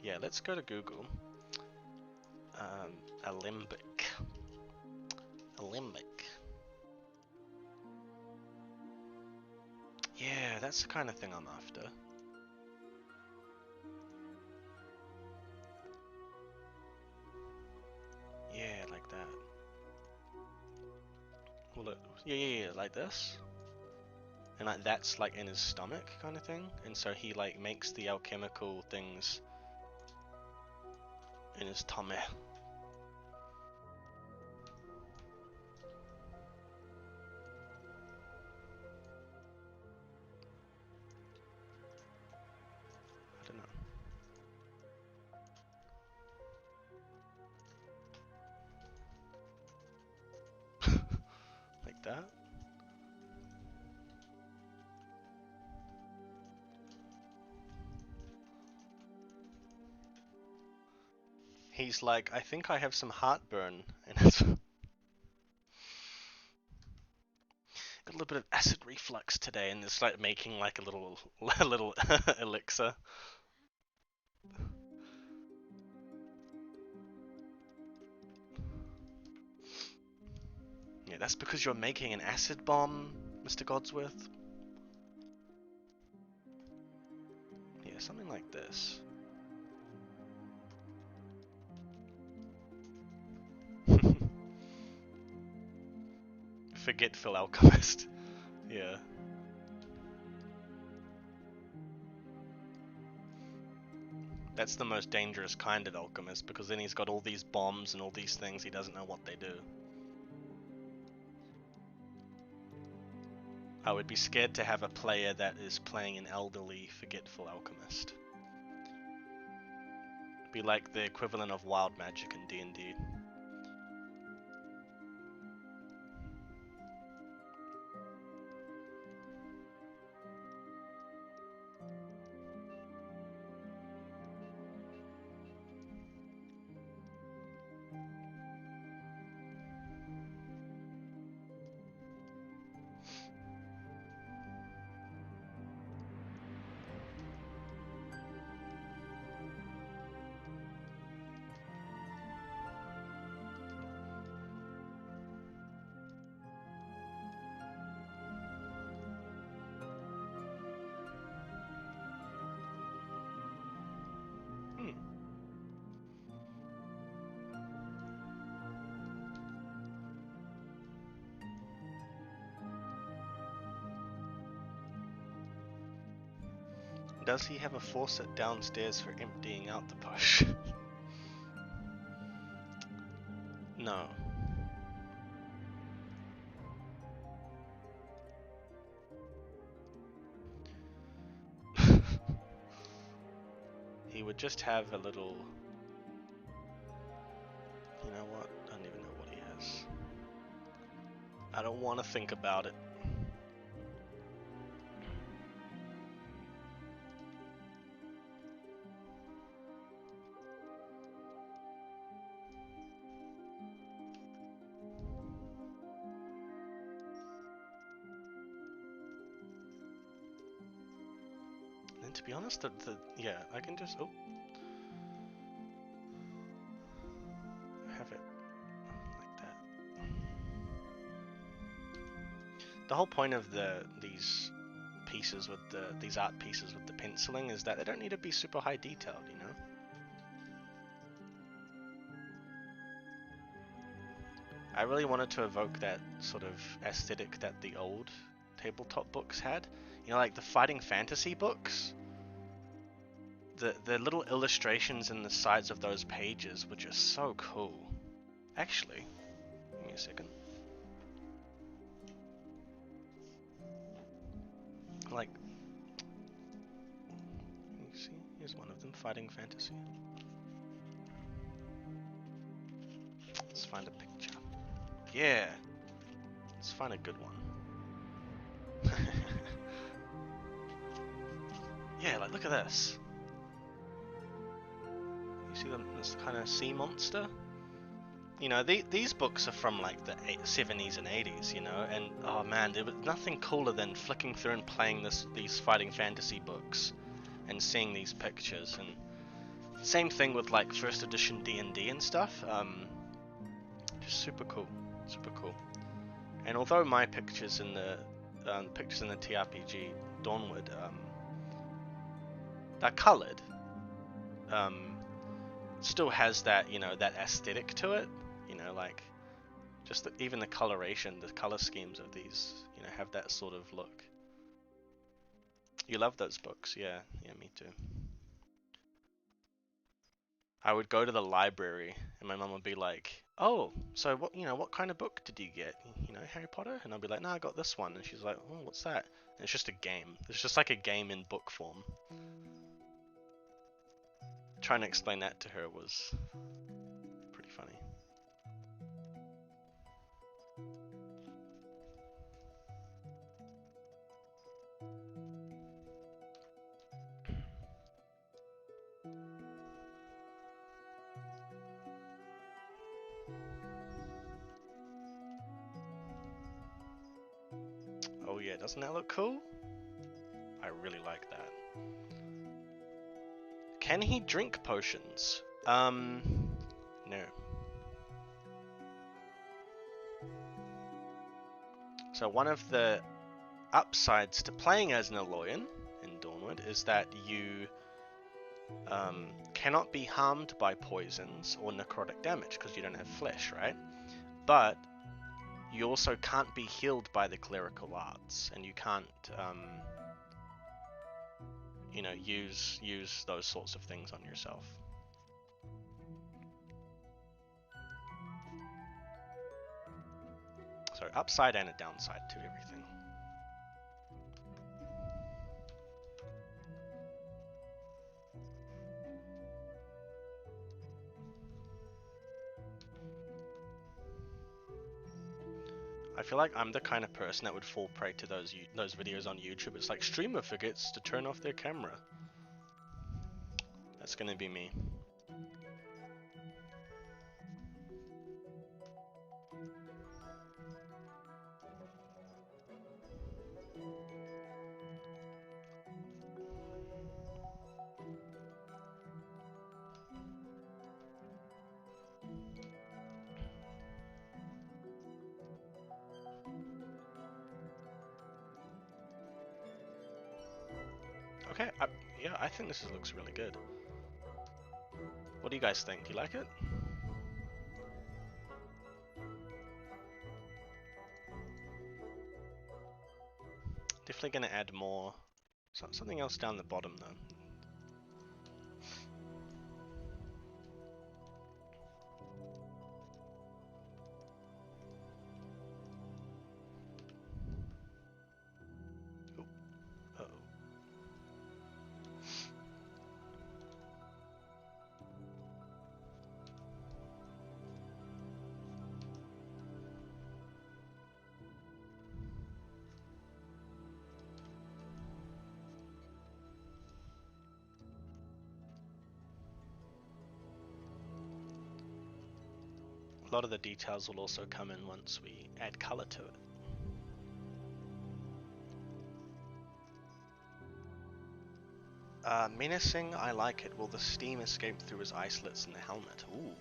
Yeah, let's go to Google. Alembic. Alembic. Yeah, that's the kind of thing I'm after. Yeah, like that. Well, yeah, like this. And like that's like in his stomach kind of thing. And so he like makes the alchemical things in his tummy. I don't know. Like that. He's like, I think I have some heartburn, and it's got a little bit of acid reflux today, and it's like making like a little elixir. Yeah, that's because you're making an acid bomb, Mr. Godsworth. Yeah, something like this. Forgetful alchemist. Yeah. That's the most dangerous kind of alchemist, because then he's got all these bombs and all these things, he doesn't know what they do. I would be scared to have a player that is playing an elderly, forgetful alchemist. Be like the equivalent of wild magic in D&D. Does he have a faucet downstairs for emptying out the push? No. He would just have a little... You know what? I don't even know what he has. I don't want to think about it. And to be honest, yeah, I can just... Oh. Have it like that. The whole point of these pieces with these art pieces with the penciling is that they don't need to be super high detailed, you know? I really wanted to evoke that sort of aesthetic that the old tabletop books had. You know, like the fighting fantasy books? The little illustrations in the sides of those pages were just so cool. Actually, give me a second. like... You see, here's one of them, fighting fantasy. Let's find a picture. Yeah! Let's find a good one. Yeah, like, look at this. You see this kind of sea monster? You know, these books are from like the 70s and 80s, you know, and oh man, there was nothing cooler than flicking through and playing these fighting fantasy books and seeing these pictures. And same thing with like first edition D&D and stuff. Just super cool, super cool. And although my pictures in the TRPG Dawnward, they're colored, still has that, you know, that aesthetic to it. You know, like just even the coloration, the color schemes of these, you know, have that sort of look. You love those books, yeah, me too. I would go to the library and my mum would be like, "Oh, so what kind of book did you get? You know, Harry Potter?" And I'd be like, "No, I got this one." And she's like, "Oh, what's that?" And it's just a game. It's just like a game in book form. Trying to explain that to her was pretty funny. Oh yeah, doesn't that look cool? I really like that. Can he drink potions? No. So one of the upsides to playing as an Aloyan in Dawnward is that you cannot be harmed by poisons or necrotic damage because you don't have flesh, right? But you also can't be healed by the clerical arts, and you can't, you know, use those sorts of things on yourself. So upside and a downside to everything. I feel like I'm the kind of person that would fall prey to those videos on YouTube. It's like, streamer forgets to turn off their camera. That's gonna be me. Okay, yeah, I think this looks really good. What do you guys think? Do you like it? Definitely gonna add more. Something else down the bottom though. Uh-oh. A lot of the details will also come in once we add color to it. Menacing, I like it. Will the steam escape through his eye slits in the helmet? Ooh.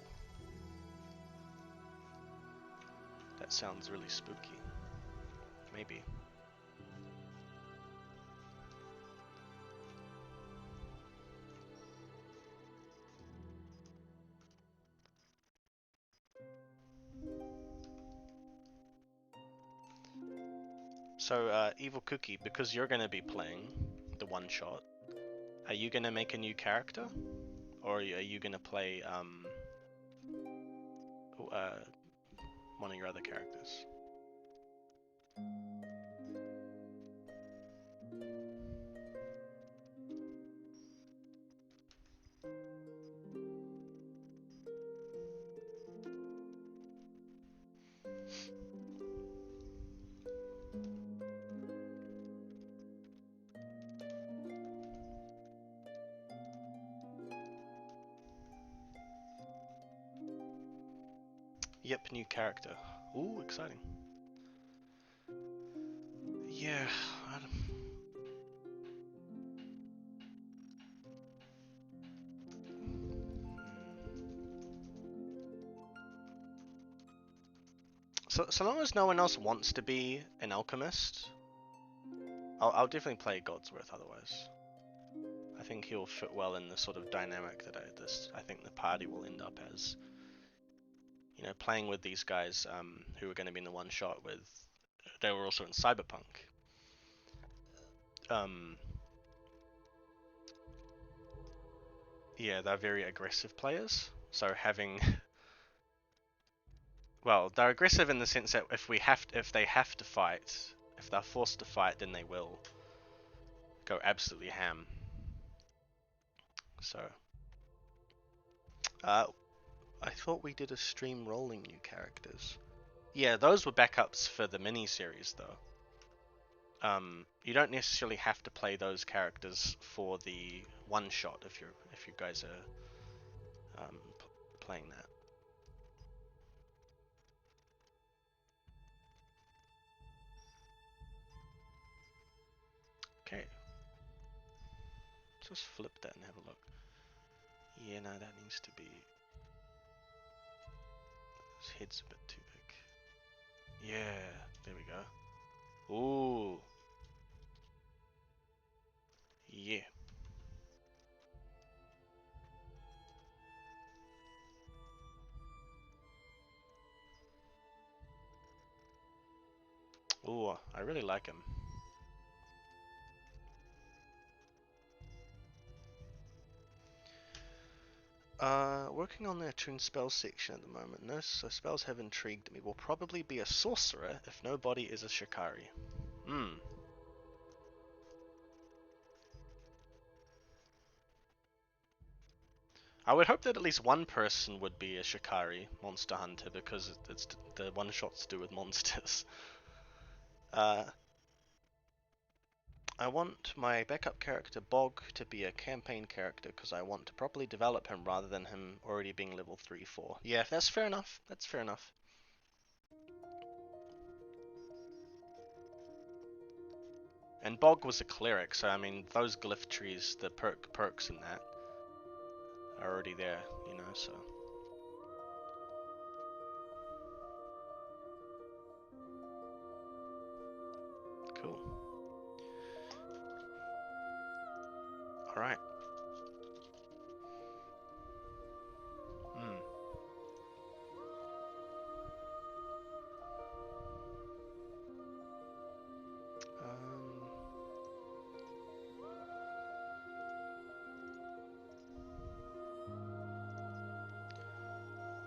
That sounds really spooky. Maybe. So, Evil Cookie, because you're going to be playing the one-shot, are you going to make a new character? Or are you going to play one of your other characters? Yep, new character. Ooh, exciting. Yeah, I don't... So long as no one else wants to be an alchemist, I'll definitely play Godsworth otherwise. I think he'll fit well in the sort of dynamic that I think the party will end up as. You know, playing with these guys who were going to be in the one shot with, they were also in Cyberpunk. Yeah, they're very aggressive players. So having, well, they're aggressive in the sense that if they have to fight, if they're forced to fight, then they will go absolutely ham. So, I thought we did a stream rolling new characters. Yeah, those were backups for the mini-series though. You don't necessarily have to play those characters for the one shot if you guys are playing that. Okay, let's just flip that and have a look. Yeah, no, that needs to be. His head's a bit too big. Yeah, there we go. Ooh, yeah. Ooh, I really like him. Working on the attuned spells section at the moment. No spells have intrigued me. Will probably be a sorcerer if nobody is a Shikari. Hmm. I would hope that at least one person would be a Shikari monster hunter because it's the one shots to do with monsters. I want my backup character Bog to be a campaign character because I want to properly develop him rather than him already being level 3-4. Yeah, that's fair enough. That's fair enough. And Bog was a cleric, so I mean those glyph trees, the perks in that are already there, you know, so. Cool. Alright. Hmm.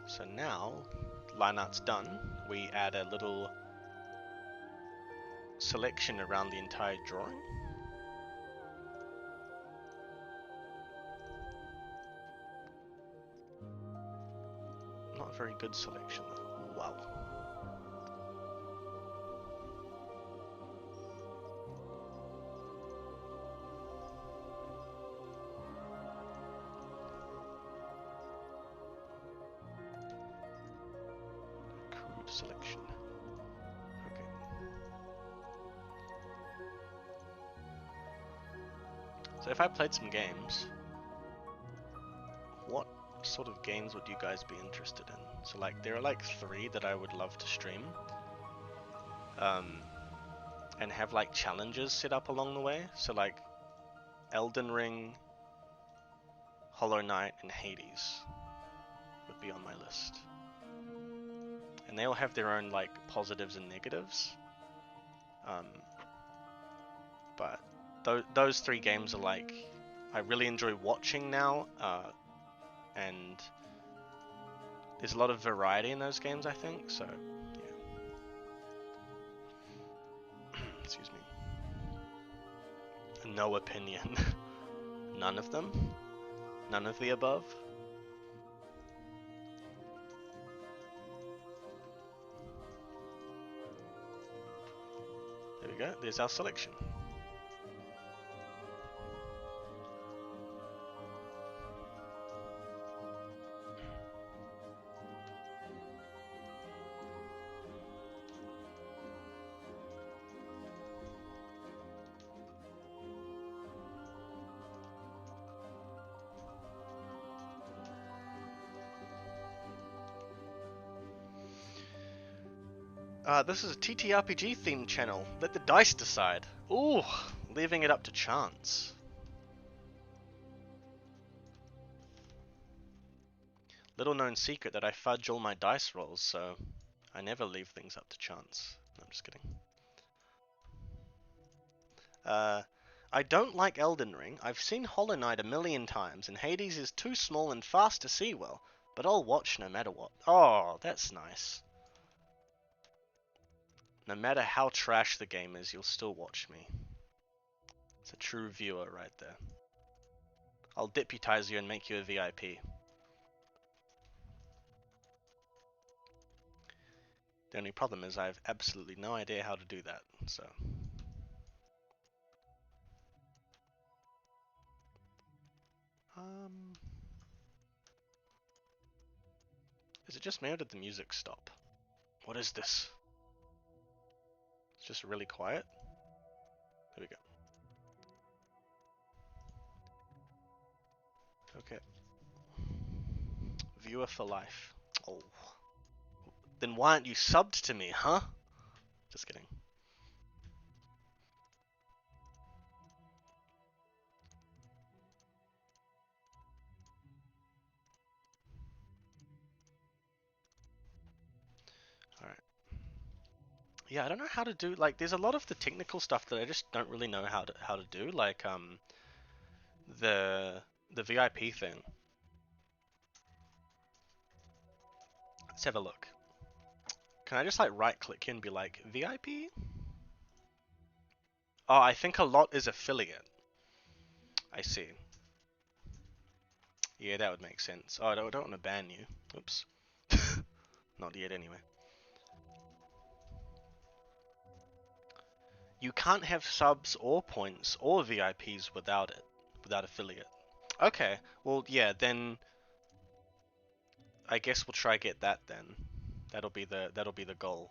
So now, line art's done. We add a little selection around the entire drawing. Not a very good selection though. Wow. Crude selection. Okay. So if I played some games, what sort of games would you guys be interested in? So like there are like 3 that I would love to stream. And have like challenges set up along the way. So like Elden Ring, Hollow Knight, and Hades would be on my list. And they all have their own like positives and negatives. But those 3 games are like I really enjoy watching now, and there's a lot of variety in those games, I think. So yeah. Excuse me. No opinion. None of them. None of the above. There we go. There's our selection. This is a TTRPG themed channel. Let the dice decide. Ooh, leaving it up to chance. Little known secret that I fudge all my dice rolls, so I never leave things up to chance. No, I'm just kidding. I don't like Elden Ring. I've seen Hollow Knight a million times, and Hades is too small and fast to see well, but I'll watch no matter what. Oh, that's nice. No matter how trash the game is, you'll still watch me. It's a true viewer right there. I'll deputize you and make you a VIP. The only problem is I have absolutely no idea how to do that, so... Is it just me or did the music stop? What is this? It's just really quiet. There we go. Okay. Viewer for life. Oh. Then why aren't you subbed to me, huh? Just kidding. Alright. Yeah, I don't know how to do, like, there's a lot of the technical stuff that I just don't really know how to do, like, the VIP thing. Let's have a look. Can I just, like, right-click and be like, VIP? Oh, I think a lot is affiliate. I see. Yeah, that would make sense. Oh, I don't want to ban you. Oops. Not yet, anyway. You can't have subs or points or VIPs without it, without affiliate. Okay, well, yeah, then I guess we'll try get that then. That'll be the goal.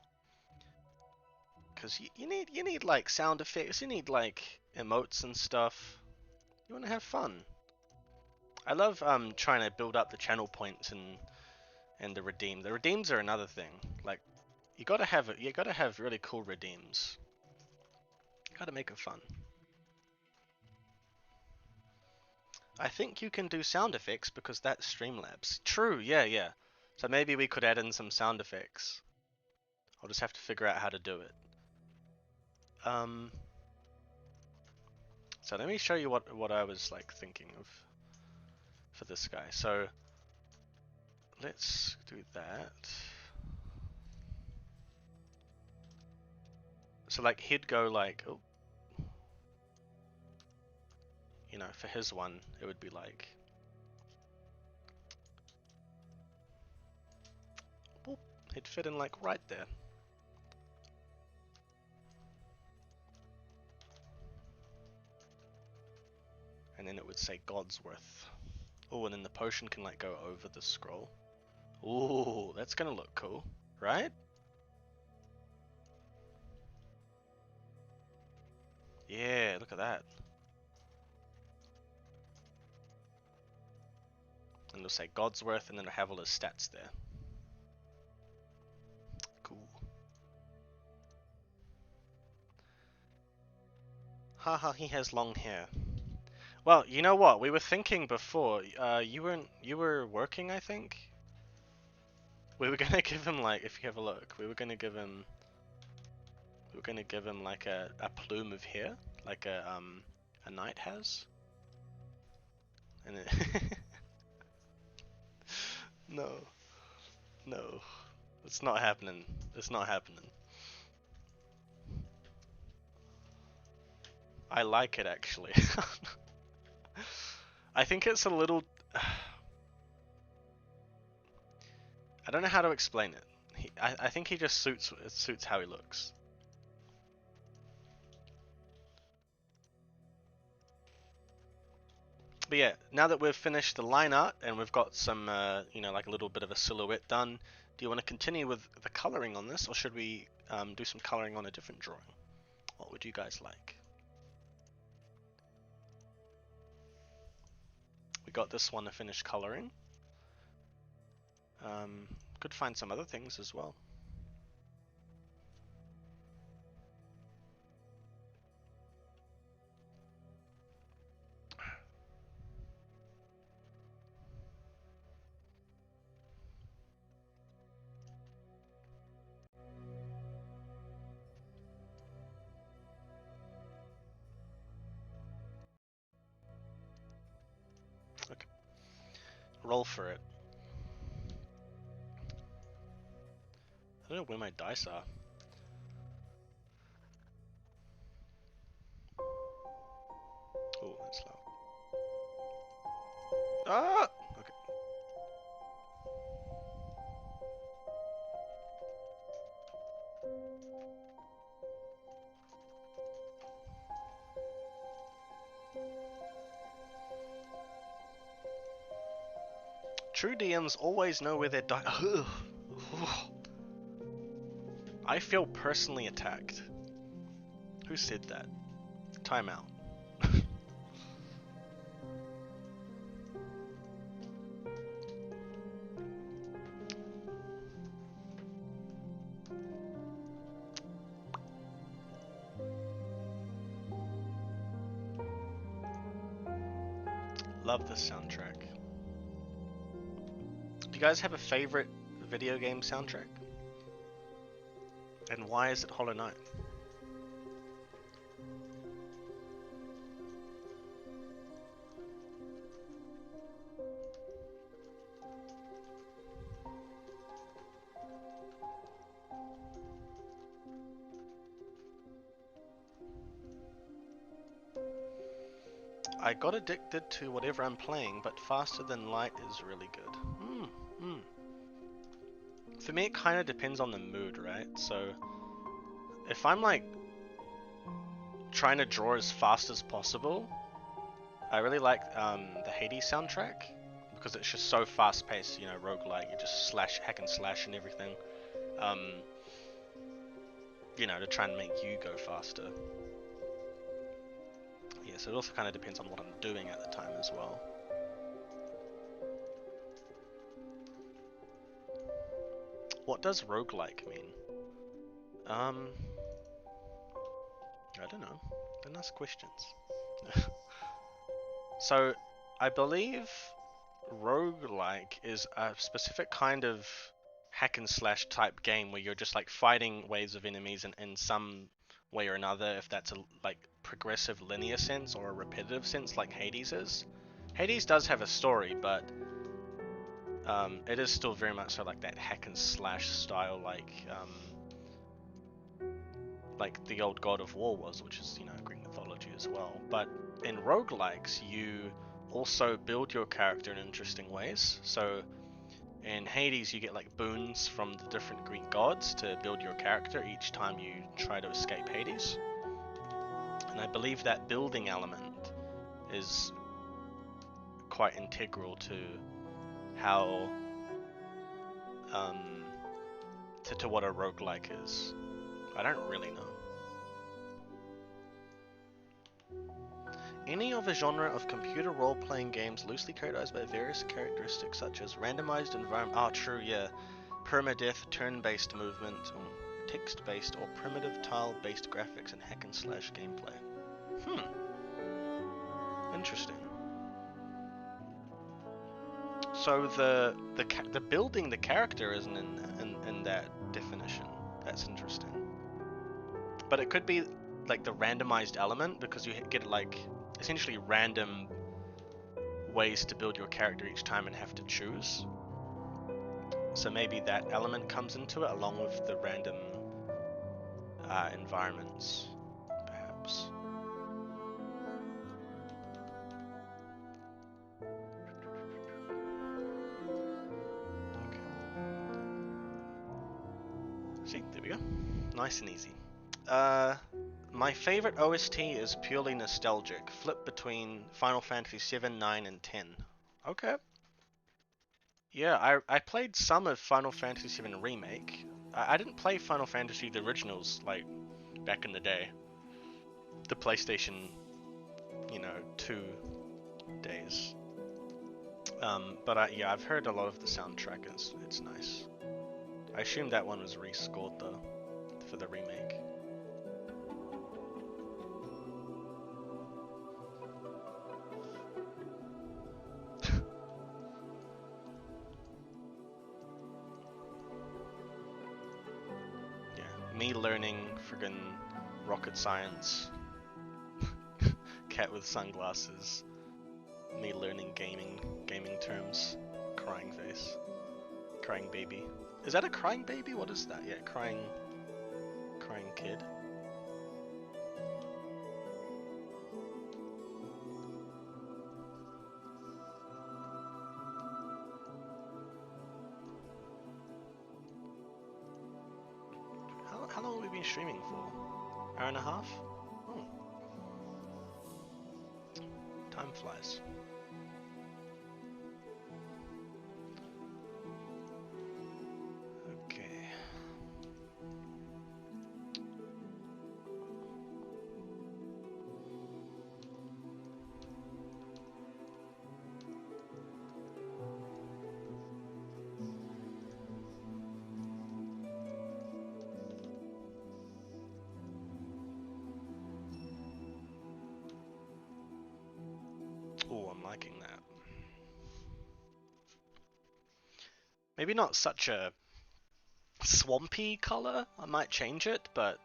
Cause you need like sound effects, you need like emotes and stuff. You want to have fun. I love trying to build up the channel points and the redeem. The redeems are another thing. Like you gotta have really cool redeems. Gotta make it fun. I think you can do sound effects because that's Streamlabs. True, yeah. So maybe we could add in some sound effects. I'll just have to figure out how to do it. So let me show you what I was like thinking of for this guy. So let's do that. So like he'd go like, oh, you know, for his one it would be like, boop, he'd fit in like right there. And then it would say God's worth. Oh, and then the potion can like go over the scroll. Ooh, that's gonna look cool, right? Yeah, look at that. And it'll say God's worth, and then it'll have all his stats there. Cool. Haha, he has long hair. Well, you know what? We were thinking before. You were working, I think. We were gonna give him like, if you have a look, we were gonna give him like a plume of hair, like a knight has. And it no, it's not happening. It's not happening. I like it actually. I think it's a little. I don't know how to explain it. I think he just suits how he looks. But yeah, now that we've finished the line art and we've got some, you know, like a little bit of a silhouette done, do you want to continue with the coloring on this, or should we do some coloring on a different drawing? What would you guys like? We got this one to finish coloring. Could find some other things as well. roll for it. I don't know where my dice are. Oh, that's loud. Ah! Okay. True DMs always know where their dice. I feel personally attacked. Who said that? Timeout. Love this soundtrack. Do you guys have a favorite video game soundtrack? And why is it Hollow Knight? I got addicted to whatever I'm playing, but Faster Than Light is really good. For me, it kind of depends on the mood, right? So, if I'm like trying to draw as fast as possible, I really like the Hades soundtrack because it's just so fast-paced. You know, roguelike, you just hack and slash and everything. You know, to try and make you go faster. Yeah, so it also kind of depends on what I'm doing at the time as well. What does roguelike mean? I don't know. Don't ask questions. So, I believe roguelike is a specific kind of hack and slash type game where you're just like fighting waves of enemies in some way or another, if that's a like progressive linear sense or a repetitive sense like Hades is. Hades does have a story, but it is still very much so like that hack and slash style, like the old God of War was, which is, you know, Greek mythology as well. But in roguelikes, you also build your character in interesting ways. So in Hades, you get like boons from the different Greek gods to build your character each time you try to escape Hades. And I believe that building element is quite integral to how to what a roguelike is. I don't really know. Any of a genre of computer role-playing games loosely characterized by various characteristics such as randomized environment. Oh, true, yeah. Permadeath, turn-based movement, or text-based, or primitive tile-based graphics and hack and slash gameplay. Interesting. So the building the character isn't in that definition. That's interesting. But it could be like the randomized element because you get like essentially random ways to build your character each time and have to choose. So maybe that element comes into it along with the random environments, perhaps. Okay. See, there we go. Nice and easy. My favorite OST is purely nostalgic. Flip between Final Fantasy 7, 9, and 10. Okay. Yeah, I played some of Final Fantasy 7 Remake. I didn't play Final Fantasy the originals, like, back in the day. The PlayStation, 2 days. But yeah, I've heard a lot of the soundtrack. It's nice. I assume that one was rescored, though, for the remake. Me learning friggin' rocket science. Cat with sunglasses. Me learning gaming terms. face. Crying baby. Is that a crying baby? What is that? Yeah, crying kid. How long have we been streaming for? Hour and a half? Oh. Time flies. Okay. Oh, I'm liking that. Maybe not such a swampy color. I might change it, but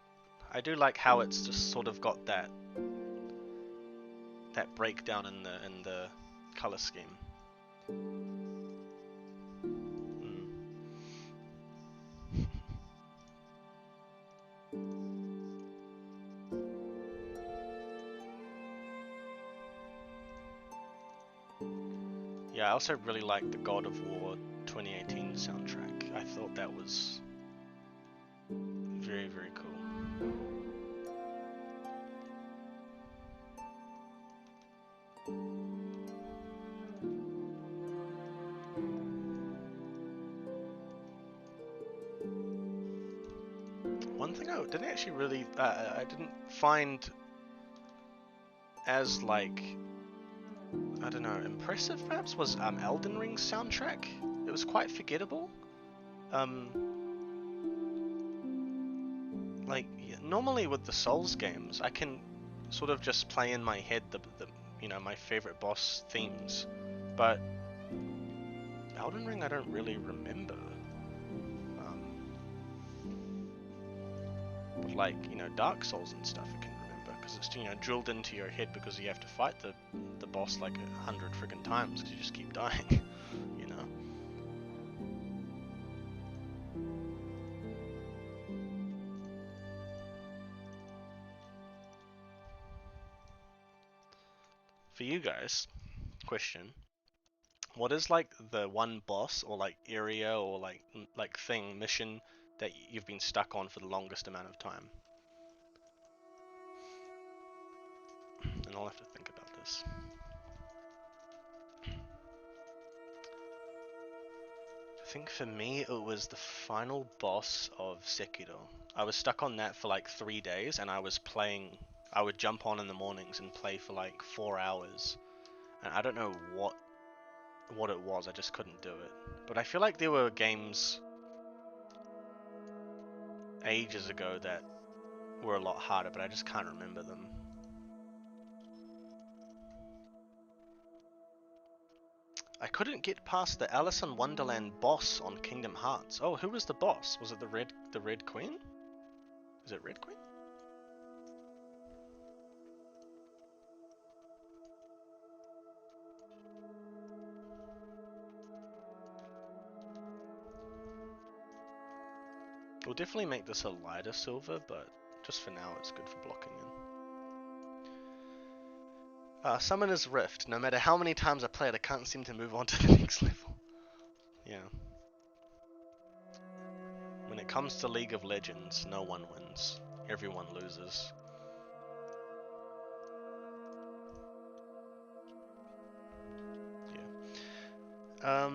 I do like how it's just sort of got that breakdown in the color scheme. Yeah, I also really like the God of War 2018 soundtrack. I thought that was very, very cool. One thing I didn't actually really, I didn't find as like, I don't know, impressive perhaps was Elden Ring's soundtrack. It was quite forgettable. Like normally with the Souls games, I can sort of just play in my head the you know, my favorite boss themes, but Elden Ring I don't really remember. But like, you know, Dark Souls and stuff I can remember because it's, you know, drilled into your head because you have to fight the boss like 100 friggin' times because you just keep dying, you know. For you guys, question: what is like the one boss or like area or like thing mission that you've been stuck on for the longest amount of time? And I'll have to think about this. I think for me it was the final boss of Sekiro. I was stuck on that for like 3 days and I was playing, I would jump on in the mornings and play for like 4 hours. And I don't know what it was, I just couldn't do it. But I feel like there were games ages ago that were a lot harder, but I just can't remember them. I couldn't get past the Alice in Wonderland boss on Kingdom Hearts. Oh, who was the boss? Was it the Red Queen? Is it Red Queen? We'll definitely make this a lighter silver, but just for now it's good for blocking in. Summoner's Rift. No matter how many times I play it, I can't seem to move on to the next level. Yeah. When it comes to League of Legends, no one wins. Everyone loses. Yeah.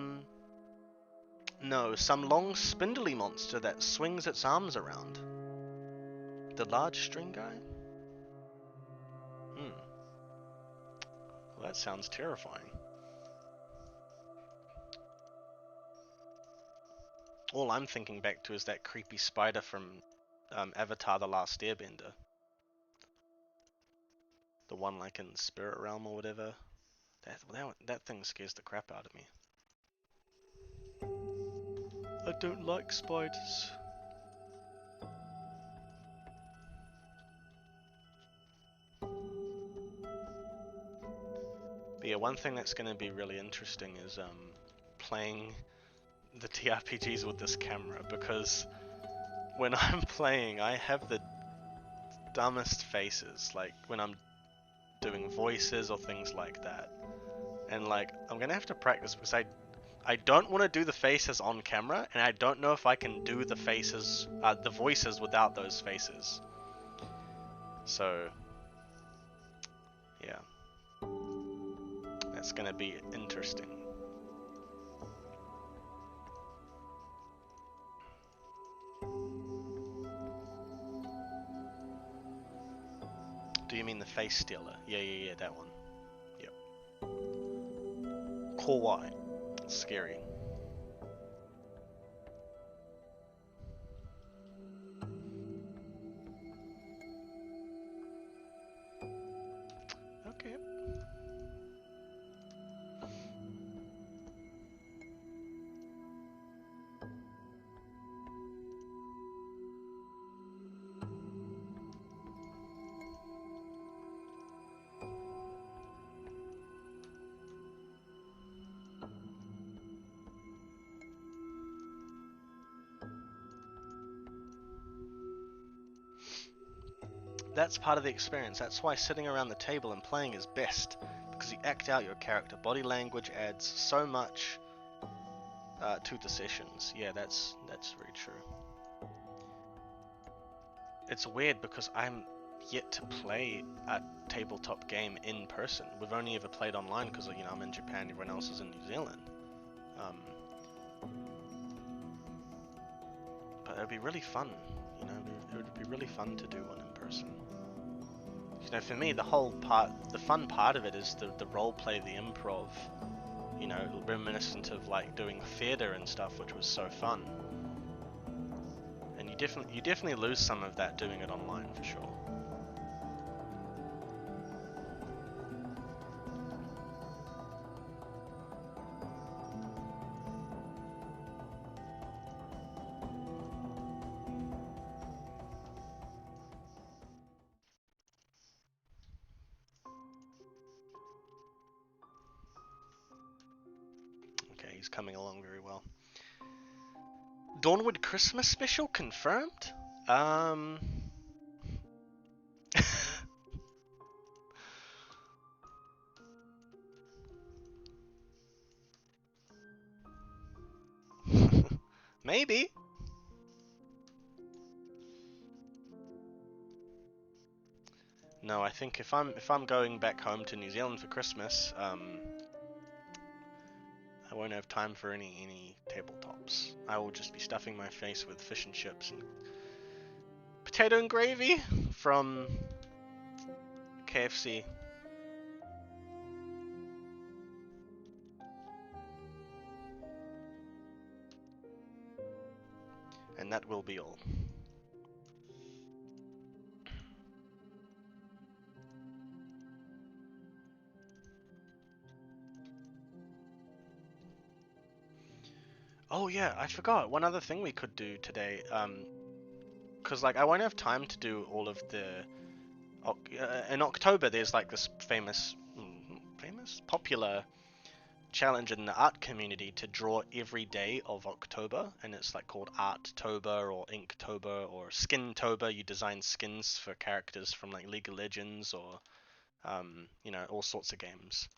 No, some long spindly monster that swings its arms around. The large string guy? Well, that sounds terrifying. All I'm thinking back to is that creepy spider from Avatar The Last Airbender. The one like in the spirit realm or whatever. That thing scares the crap out of me. I don't like spiders. But yeah, one thing that's going to be really interesting is playing the TRPGs with this camera, because when I'm playing, I have the dumbest faces, like when I'm doing voices or things like that. And like, I'm gonna have to practice because I don't want to do the faces on camera, and I don't know if I can do the faces, the voices without those faces. So, yeah. That's gonna be interesting. Do you mean the face stealer? Yeah, that one. Yep. Kawaii. Scary. Okay. That's part of the experience. That's why sitting around the table and playing is best, because you act out your character. Body language adds so much to the sessions. Yeah, that's very true. It's weird because I'm yet to play a tabletop game in person. We've only ever played online because, you know, I'm in Japan, everyone else is in New Zealand. But it'd be really fun, you know, it would be really fun to do one in person. You know, for me, the fun part of it is the role play, the improv, you know, reminiscent of like doing theater and stuff, which was so fun. And you definitely lose some of that doing it online, for sure. Okay, he's coming along very well. Dawnward Christmas special confirmed? Maybe. No, I think if I'm going back home to New Zealand for Christmas, I won't have time for any tabletops. I will just be stuffing my face with fish and chips and potato and gravy from KFC. And that will be all. Oh yeah, I forgot. One other thing we could do today, because like I won't have time to do all of the. In October, there's like this popular challenge in the art community to draw every day of October, and it's like called Arttober or Inktober or Skintober. You design skins for characters from like League of Legends or you know, all sorts of games.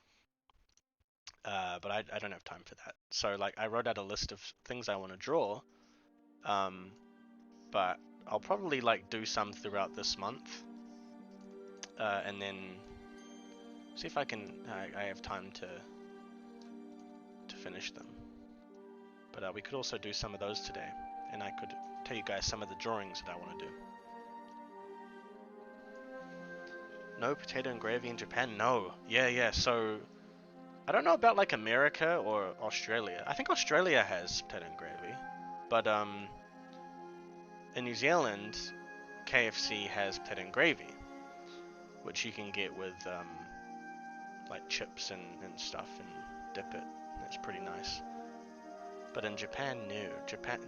But I don't have time for that. So like I wrote out a list of things I want to draw, but I'll probably like do some throughout this month, and then see if I have time to finish them. But we could also do some of those today, and I could tell you guys some of the drawings that I want to do. No potato and gravy in Japan? No. Yeah. So I don't know about like America or Australia. I think Australia has potato and gravy, but in New Zealand, KFC has potato and gravy, which you can get with like chips and stuff and dip it. That's pretty nice. But in Japan, no.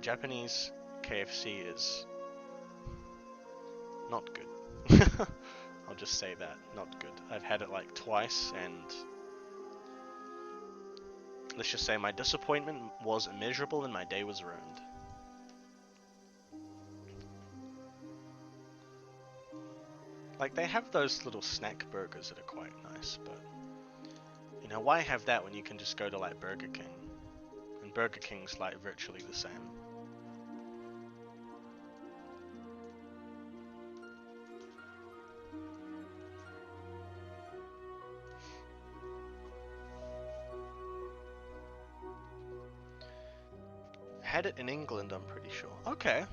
Japanese KFC is not good. I'll just say that, not good. I've had it like twice, and let's just say my disappointment was immeasurable and my day was ruined. Like, they have those little snack burgers that are quite nice, but you know, why have that when you can just go to like Burger King? And Burger King's like virtually the same. Had it in England, I'm pretty sure. Okay,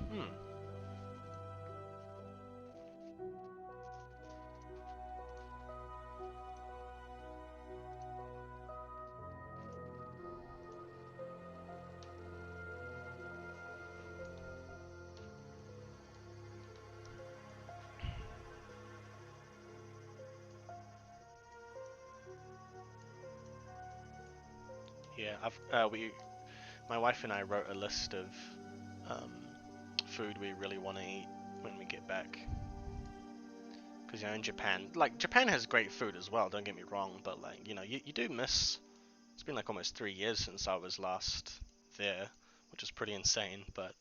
Yeah, my wife and I wrote a list of food we really want to eat when we get back. Because, you know, in Japan, like, Japan has great food as well, don't get me wrong, but, like, you know, you do miss, it's been like almost 3 years since I was last there, which is pretty insane, but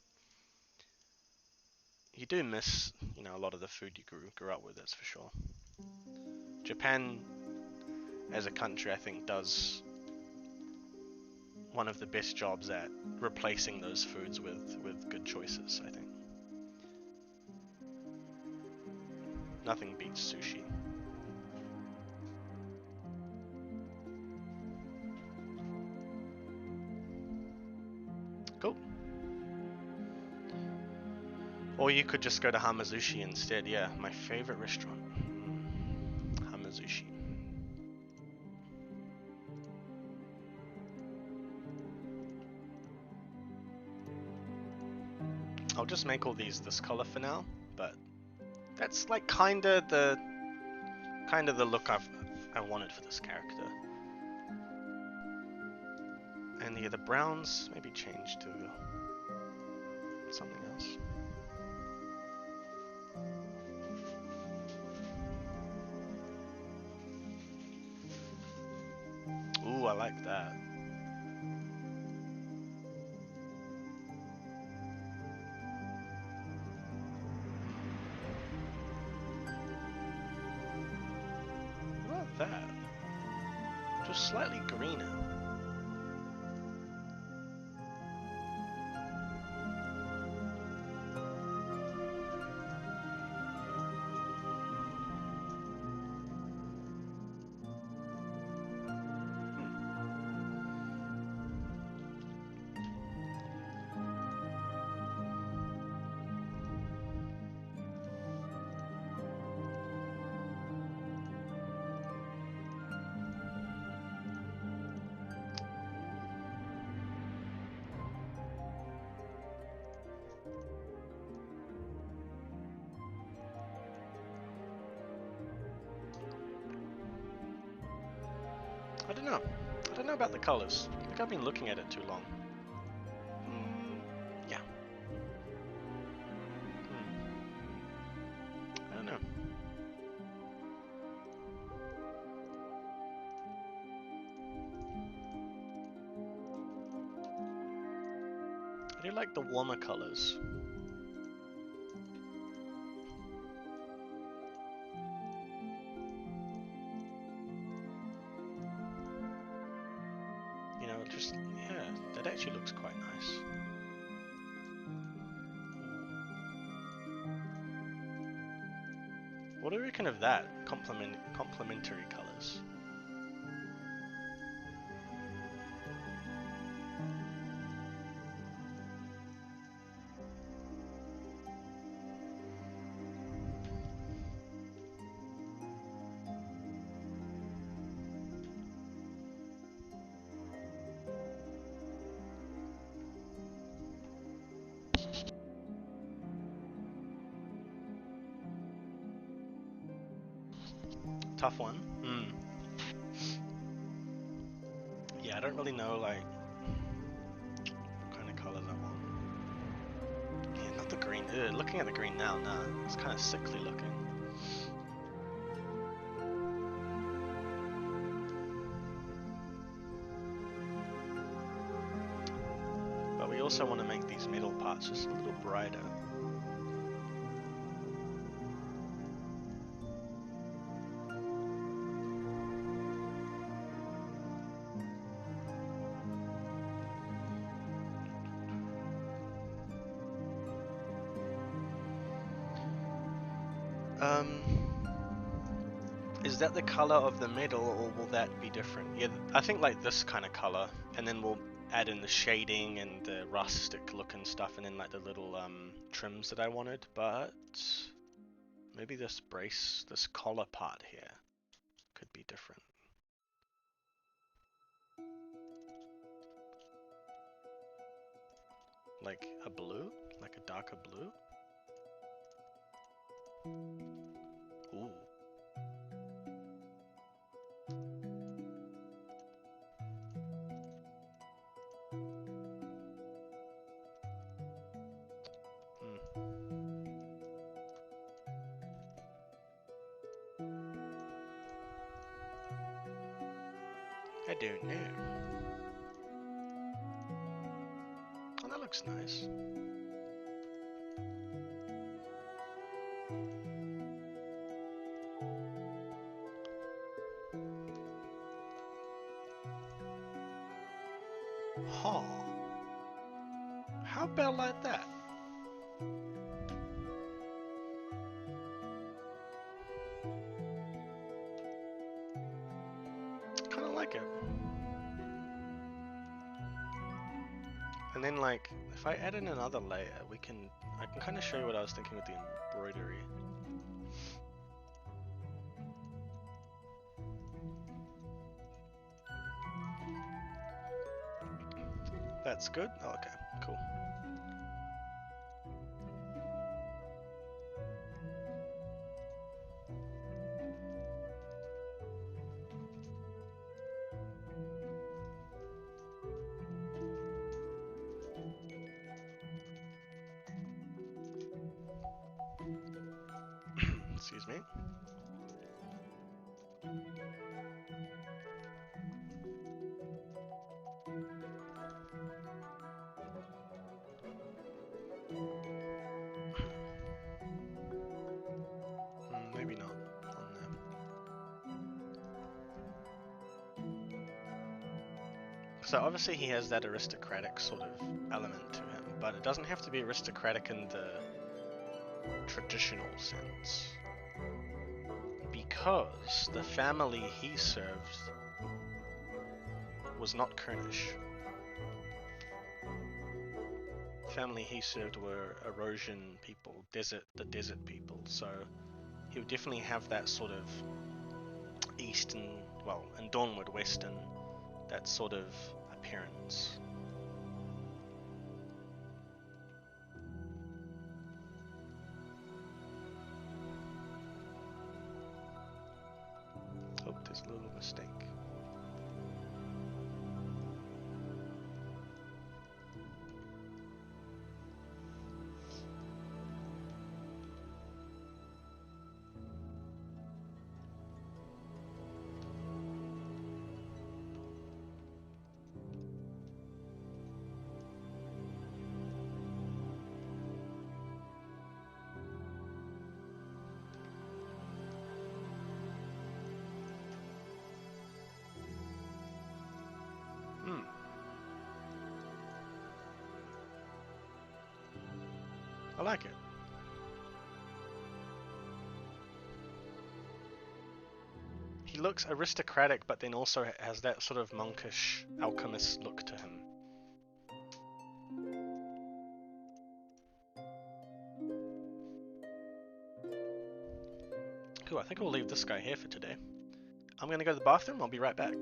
you do miss, you know, a lot of the food you grew up with, that's for sure. Japan, as a country, I think does one of the best jobs at replacing those foods with good choices, I think. Nothing beats sushi. Cool. Or you could just go to Hamazushi instead. Yeah, my favorite restaurant. Hamazushi. I'll just make all these this color for now, but that's like kinda the look I wanted for this character. And yeah, the browns maybe change to something else. Ooh, I like that. What about that? Just slightly greener. I don't know. I don't know about the colors. I think I've been looking at it too long. Yeah. I don't know. I do like the warmer colors. You know, just, yeah, that actually looks quite nice. What do you reckon of that? Complementary colors. Tough one. Yeah, I don't really know, like, what kind of colors I want. Yeah, not the green. Ugh, looking at the green now, nah, it's kind of sickly looking. also want to make these middle parts just a little brighter. Is that the color of the middle, or will that be different? Yeah, I think like this kind of color, and then we'll add in the shading and the rustic look and stuff, and then like the little trims that I wanted. But maybe this collar part here could be different. Like a blue? Like a darker blue? Ooh. I don't know. Oh, that looks nice. Huh. How about like that? Kinda like it. And then like, if I add in another layer, I can kind of show you what I was thinking with the embroidery. That's good? Oh, okay, cool. Excuse me. Maybe not on there. So obviously he has that aristocratic sort of element to him, but it doesn't have to be aristocratic in the traditional sense. Because the family he served was not Kurnish. The family he served were Erosian people, the desert people, so he would definitely have that sort of eastern, well, and Dawnward western, that sort of appearance. Oh, there's a little mistake. I like it. He looks aristocratic, but then also has that sort of monkish alchemist look to him. Cool, I think we'll leave this guy here for today. I'm gonna go to the bathroom, I'll be right back.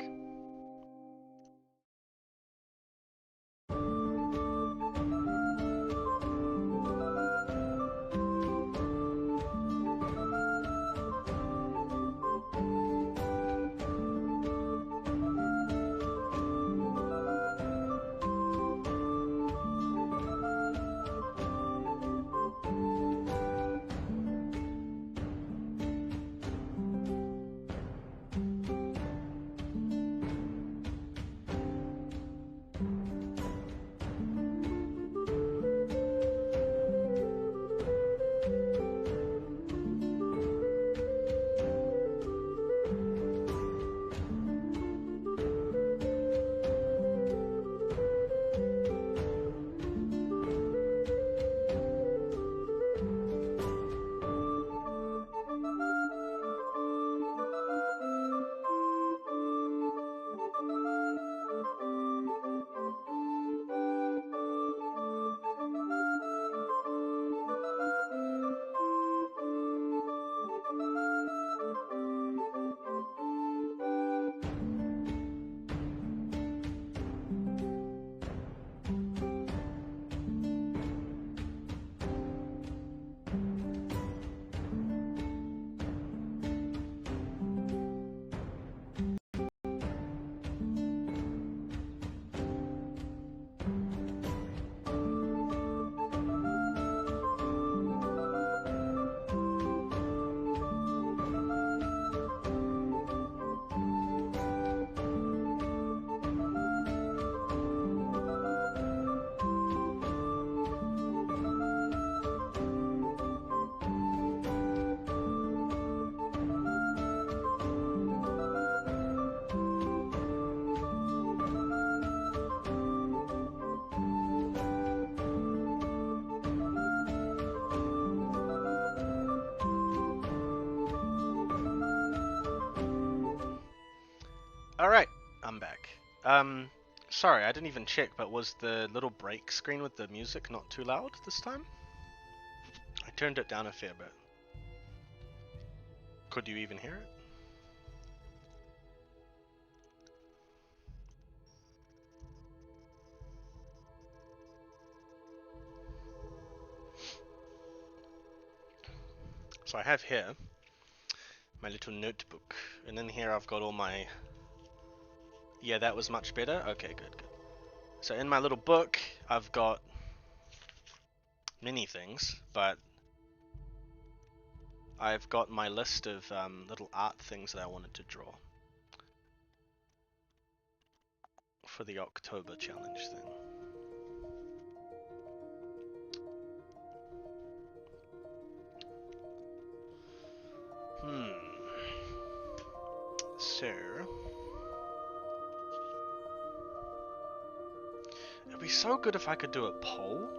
Alright, I'm back. Sorry, I didn't even check, but was the little break screen with the music not too loud this time? I turned it down a fair bit. Could you even hear it? So I have here my little notebook, and in here I've got all my... Yeah, that was much better? Okay, good. So in my little book, I've got many things, but I've got my list of little art things that I wanted to draw for the October challenge thing. So... It'd be so good if I could do a poll.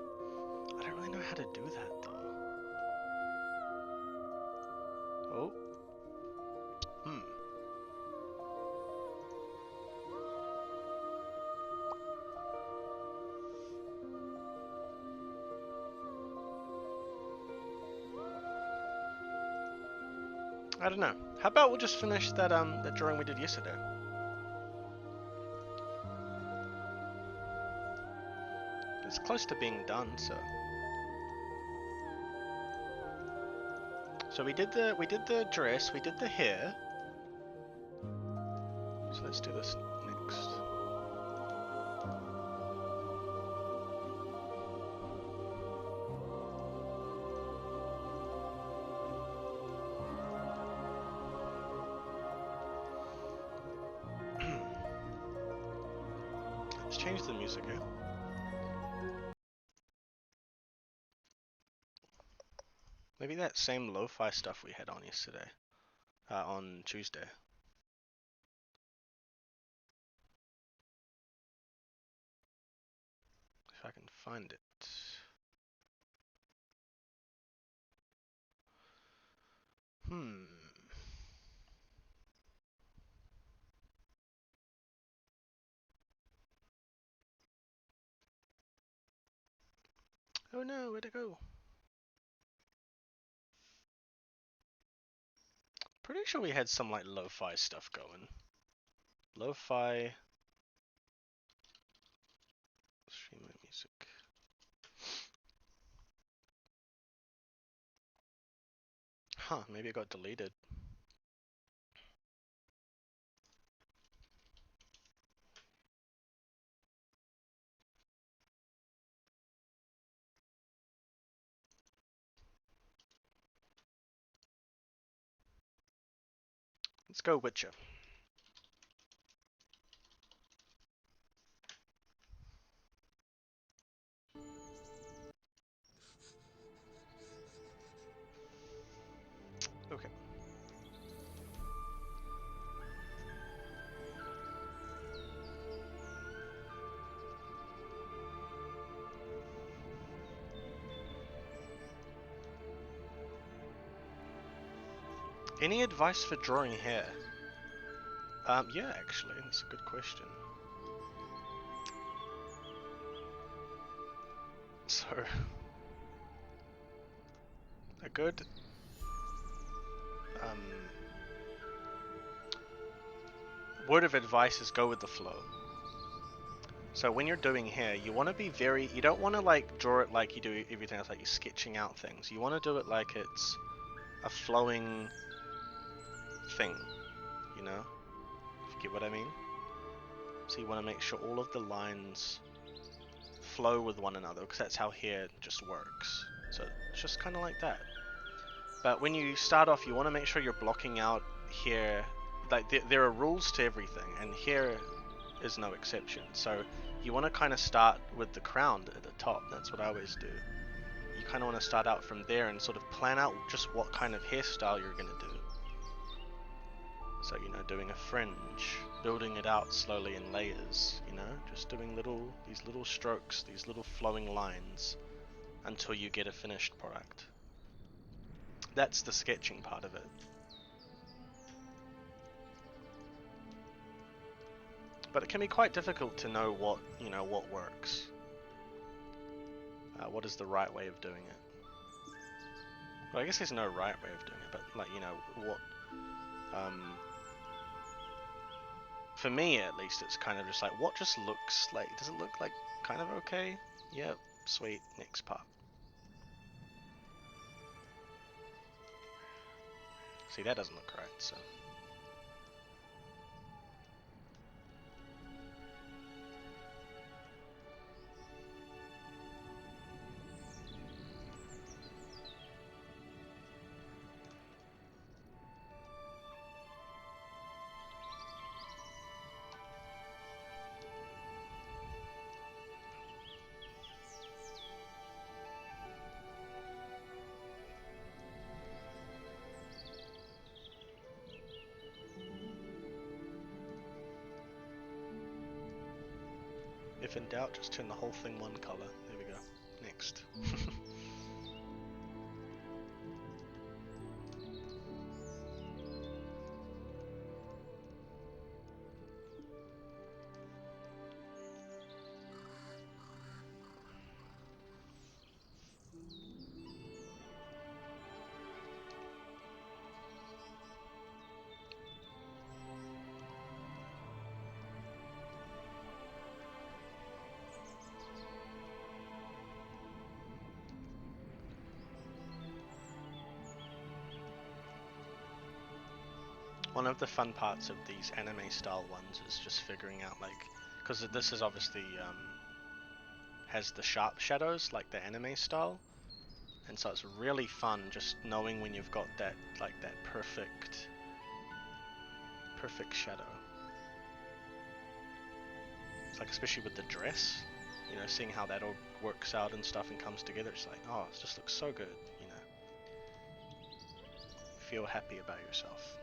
I don't really know how to do that though. Oh. I don't know. How about we'll just finish that that drawing we did yesterday? It's close to being done, so. So we did the dress, we did the hair. So let's do this next. Let's change the music here. Maybe that same lo-fi stuff we had on yesterday, on Tuesday. If I can find it. Oh no, where'd it go? Pretty sure we had some like lo-fi stuff going. Lo-fi streaming music. Huh, maybe it got deleted. Let's go Witcher. Okay. Any advice for drawing hair? Yeah, actually, that's a good question. So, a good word of advice is go with the flow. So when you're doing hair, you want to be you don't want to like draw it like you do everything else, like you're sketching out things. You want to do it like it's a flowing thing, you know? If you get what I mean? So you want to make sure all of the lines flow with one another, because that's how hair just works. So it's just kind of like that. But when you start off, you want to make sure you're blocking out hair. Like there are rules to everything, and hair is no exception. So you want to kind of start with the crown at the top. That's what I always do. You kind of want to start out from there and sort of plan out just what kind of hairstyle you're going to do. So, you know, doing a fringe, building it out slowly in layers, you know, just doing these little strokes, these little flowing lines until you get a finished product. That's the sketching part of it. But it can be quite difficult to know what, what works. What is the right way of doing it? Well, I guess there's no right way of doing it, but like, what, for me at least, it's kind of just like, what just looks like, does it look like kind of okay? Yep, sweet, next part. See, that doesn't look right, so. If in doubt, just turn the whole thing one color. There we go. Next. One of the fun parts of these anime style ones is just figuring out, like, because this is obviously has the sharp shadows like the anime style, and so it's really fun just knowing when you've got that, like, that perfect shadow. It's like, especially with the dress, seeing how that all works out and stuff and comes together, it's like, oh, it just looks so good, feel happy about yourself.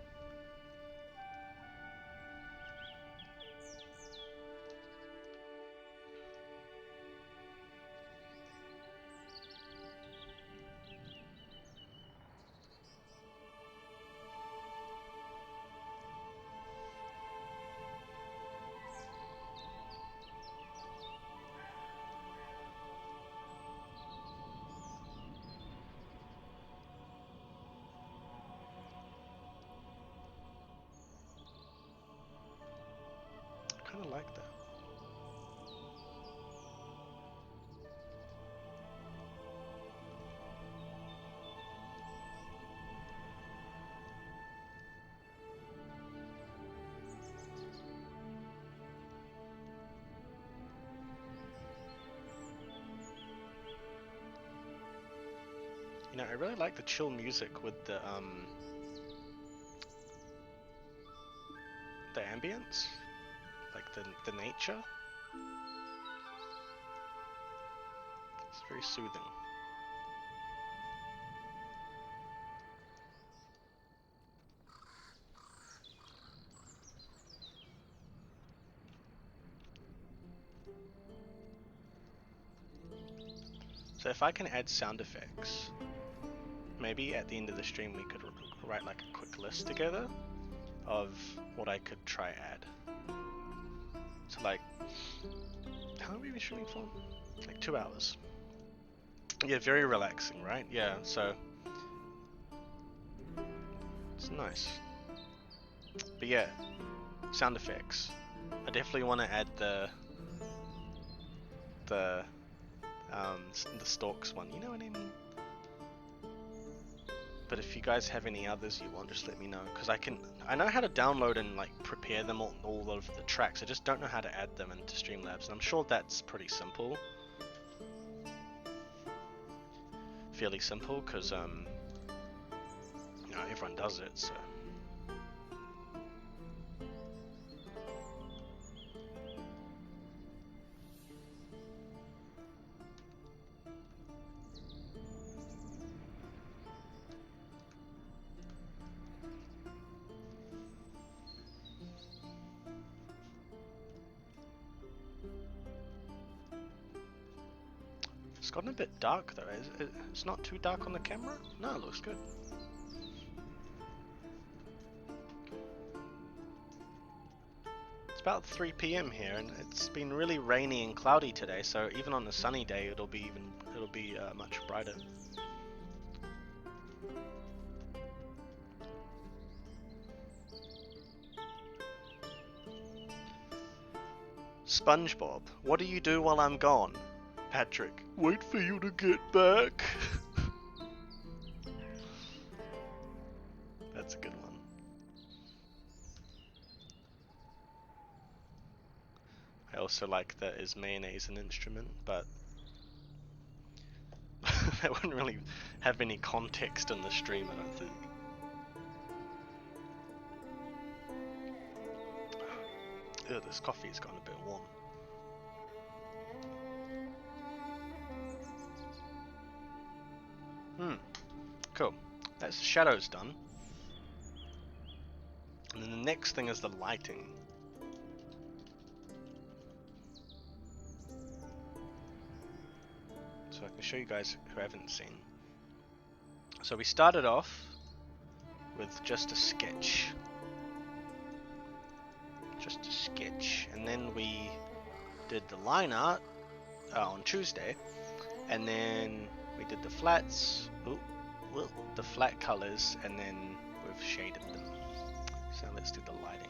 I kind of like that. I really like the chill music with the ambience, like the nature. It's very soothing. So if I can add sound effects, maybe at the end of the stream we could write like a quick list together of what I could try add. So like, how long have we been streaming for? Like 2 hours. Yeah, very relaxing, right? Yeah, so it's nice. But yeah, sound effects. I definitely want to add the Storks one, you know what I mean? But if you guys have any others you want, just let me know, because I know how to download and like prepare them all of the tracks. I just don't know how to add them into Streamlabs, and I'm sure that's pretty simple. Fairly simple, because everyone does it, so. It's gotten a bit dark though. It's not too dark on the camera? No, it looks good. about 3 p.m. here, and it's been really rainy and cloudy today. So even on a sunny day, it'll be much brighter. SpongeBob, what do you do while I'm gone? Patrick, wait for you to get back. That's a good one. I also like that is mayonnaise an instrument, but that wouldn't really have any context in the stream, I don't think. Ew, this coffee's gone a bit warm. Cool. That's the shadows done. And then the next thing is the lighting. So I can show you guys who haven't seen. So we started off with just a sketch. Just a sketch. And then we did the line art on Tuesday. And then we did the flats. The flat colors, and then we've shaded them. So let's do the lighting.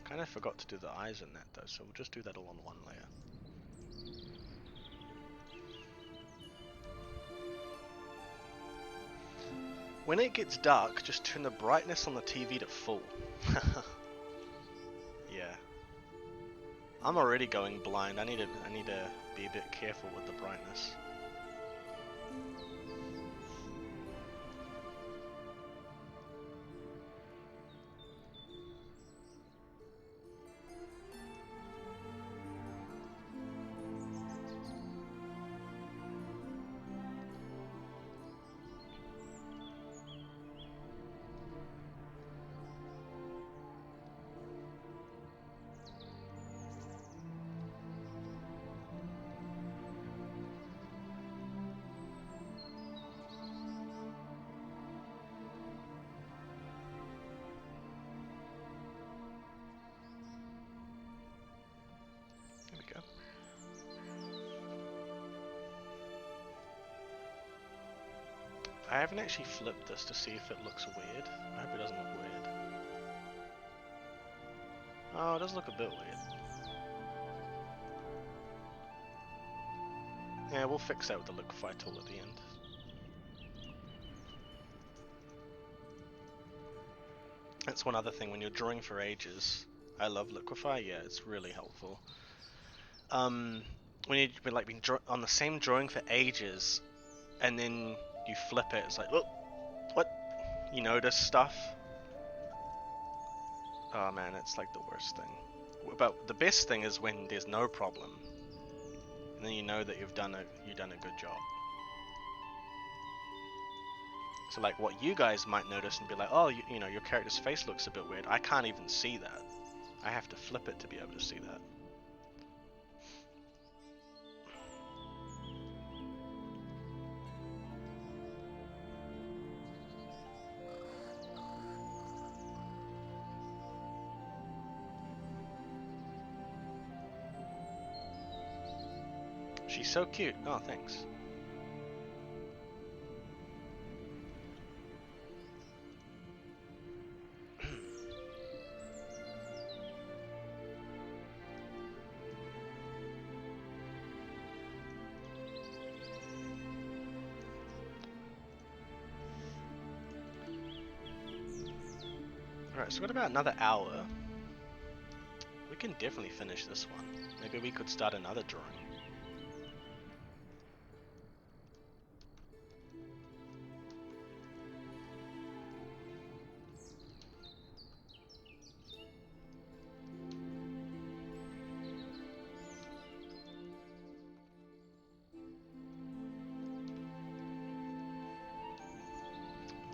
Kind of forgot to do the eyes in that though, so we'll just do that all on one layer. When it gets dark, just turn the brightness on the TV to full. Yeah. I'm already going blind. I need to be a bit careful with the brightness. I haven't actually flipped this to see if it looks weird. I hope it doesn't look weird. Oh, it does look a bit weird. Yeah, we'll fix that with the liquify tool at the end. That's one other thing, when you're drawing for ages, I love liquify, yeah, it's really helpful. When you've been on the same drawing for ages, and then you flip it, it's like, oh, what? You notice stuff. Oh man, it's like the worst thing. But the best thing is when there's no problem, and then you know that you've done a good job. So like what you guys might notice and be like, oh, you know, your character's face looks a bit weird. I can't even see that. I have to flip it to be able to see that. She's so cute. Oh, thanks. Alright, so what about another hour? We can definitely finish this one. Maybe we could start another drawing.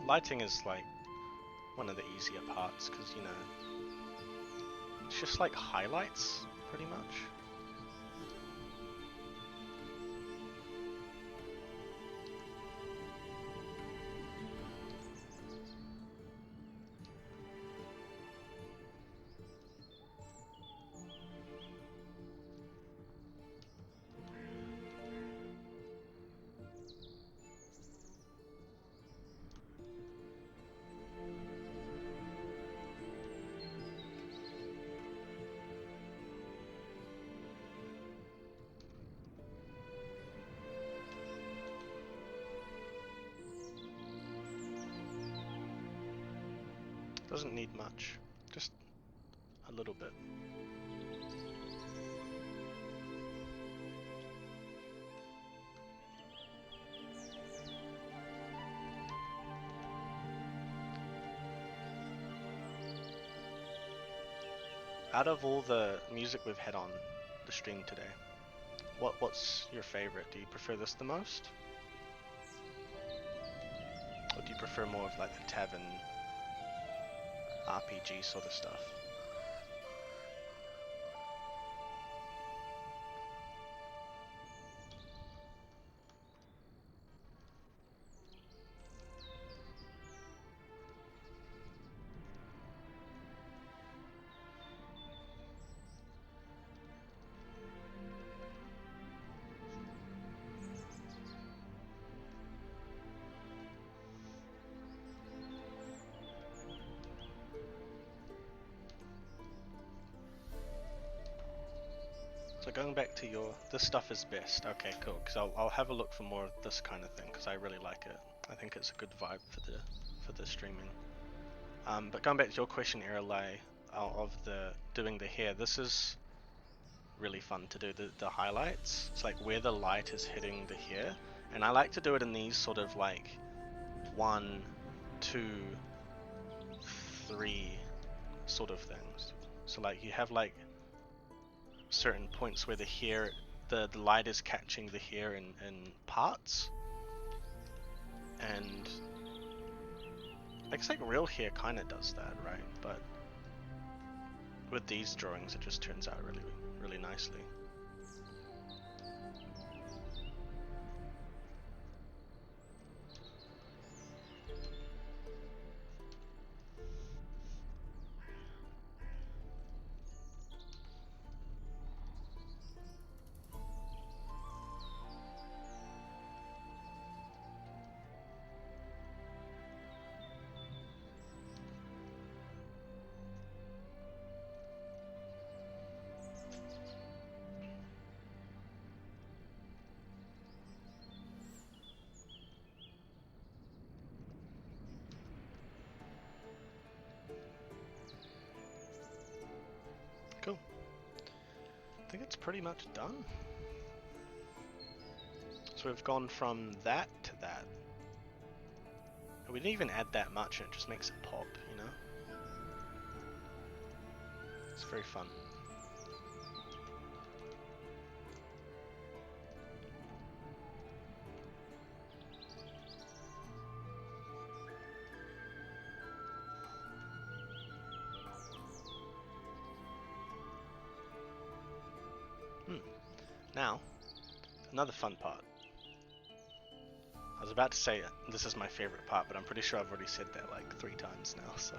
Lighting is like one of the easier parts because, you know, it's just like highlights pretty much. Doesn't need much, just a little bit. Out of all the music we've had on the stream today, what's your favorite? Do you prefer this the most? Or do you prefer more of like the tavern RPG sort of stuff? So going back to your, this stuff is best. Okay, cool. Because I'll have a look for more of this kind of thing because I really like it. I think it's a good vibe for the streaming. But going back to your question, Erlai, of the doing the hair, this is really fun to do the highlights. It's like where the light is hitting the hair, and I like to do it in these sort of like 1, 2, 3 sort of things. So like you have like certain points where the hair, the light is catching the hair in parts, and I guess like real hair kind of does that, right? But with these drawings, it just turns out really nicely. Cool. I think it's pretty much done. So we've gone from that to that. We didn't even add that much, and it just makes it pop, you know? It's very fun. Now, another fun part. I was about to say this is my favorite part, but I'm pretty sure I've already said that like 3 times now, so...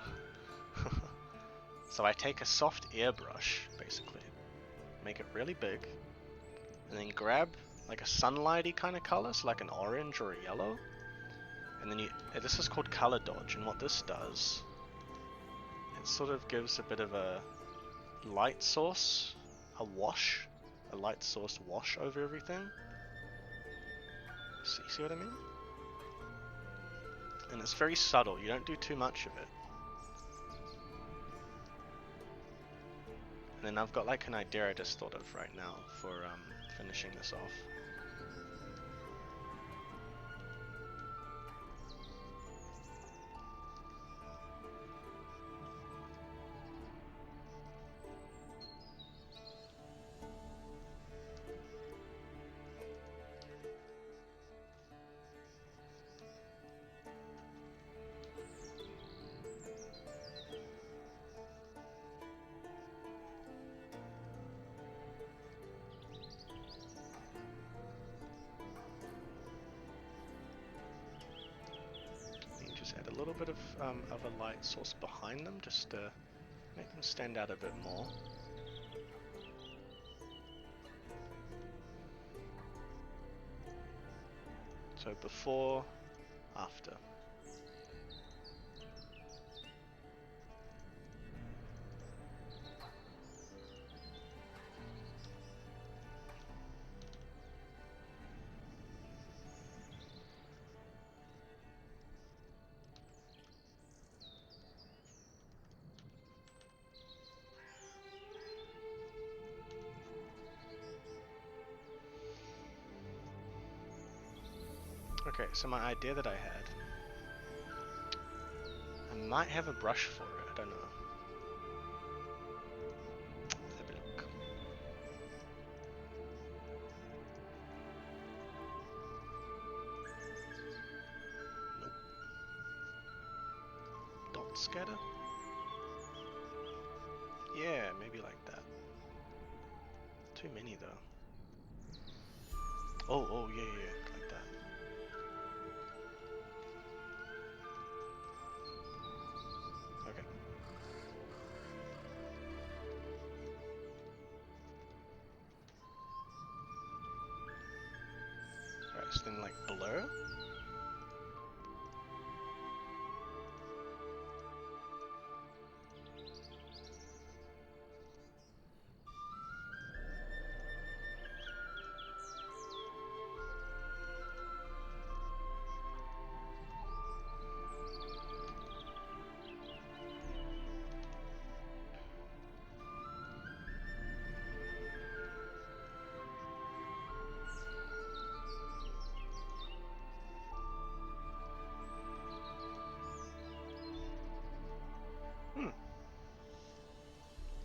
So I take a soft airbrush, basically, make it really big, and then grab like a sunlighty kind of color, so like an orange or a yellow, and then this is called color dodge, and what this does, it sort of gives a bit of a light source, a light source wash over everything. See what I mean? And it's very subtle, you don't do too much of it. And then I've got like an idea I just thought of right now for finishing this off. A little bit of a light source behind them, just to make them stand out a bit more. So before, after. Okay, so my idea that I had, I might have a brush for it, I don't know. Let's have a look. Nope. Dot scatter? Yeah, maybe like that. Too many though. Oh, yeah, like that. Okay. Alright, so then like blur?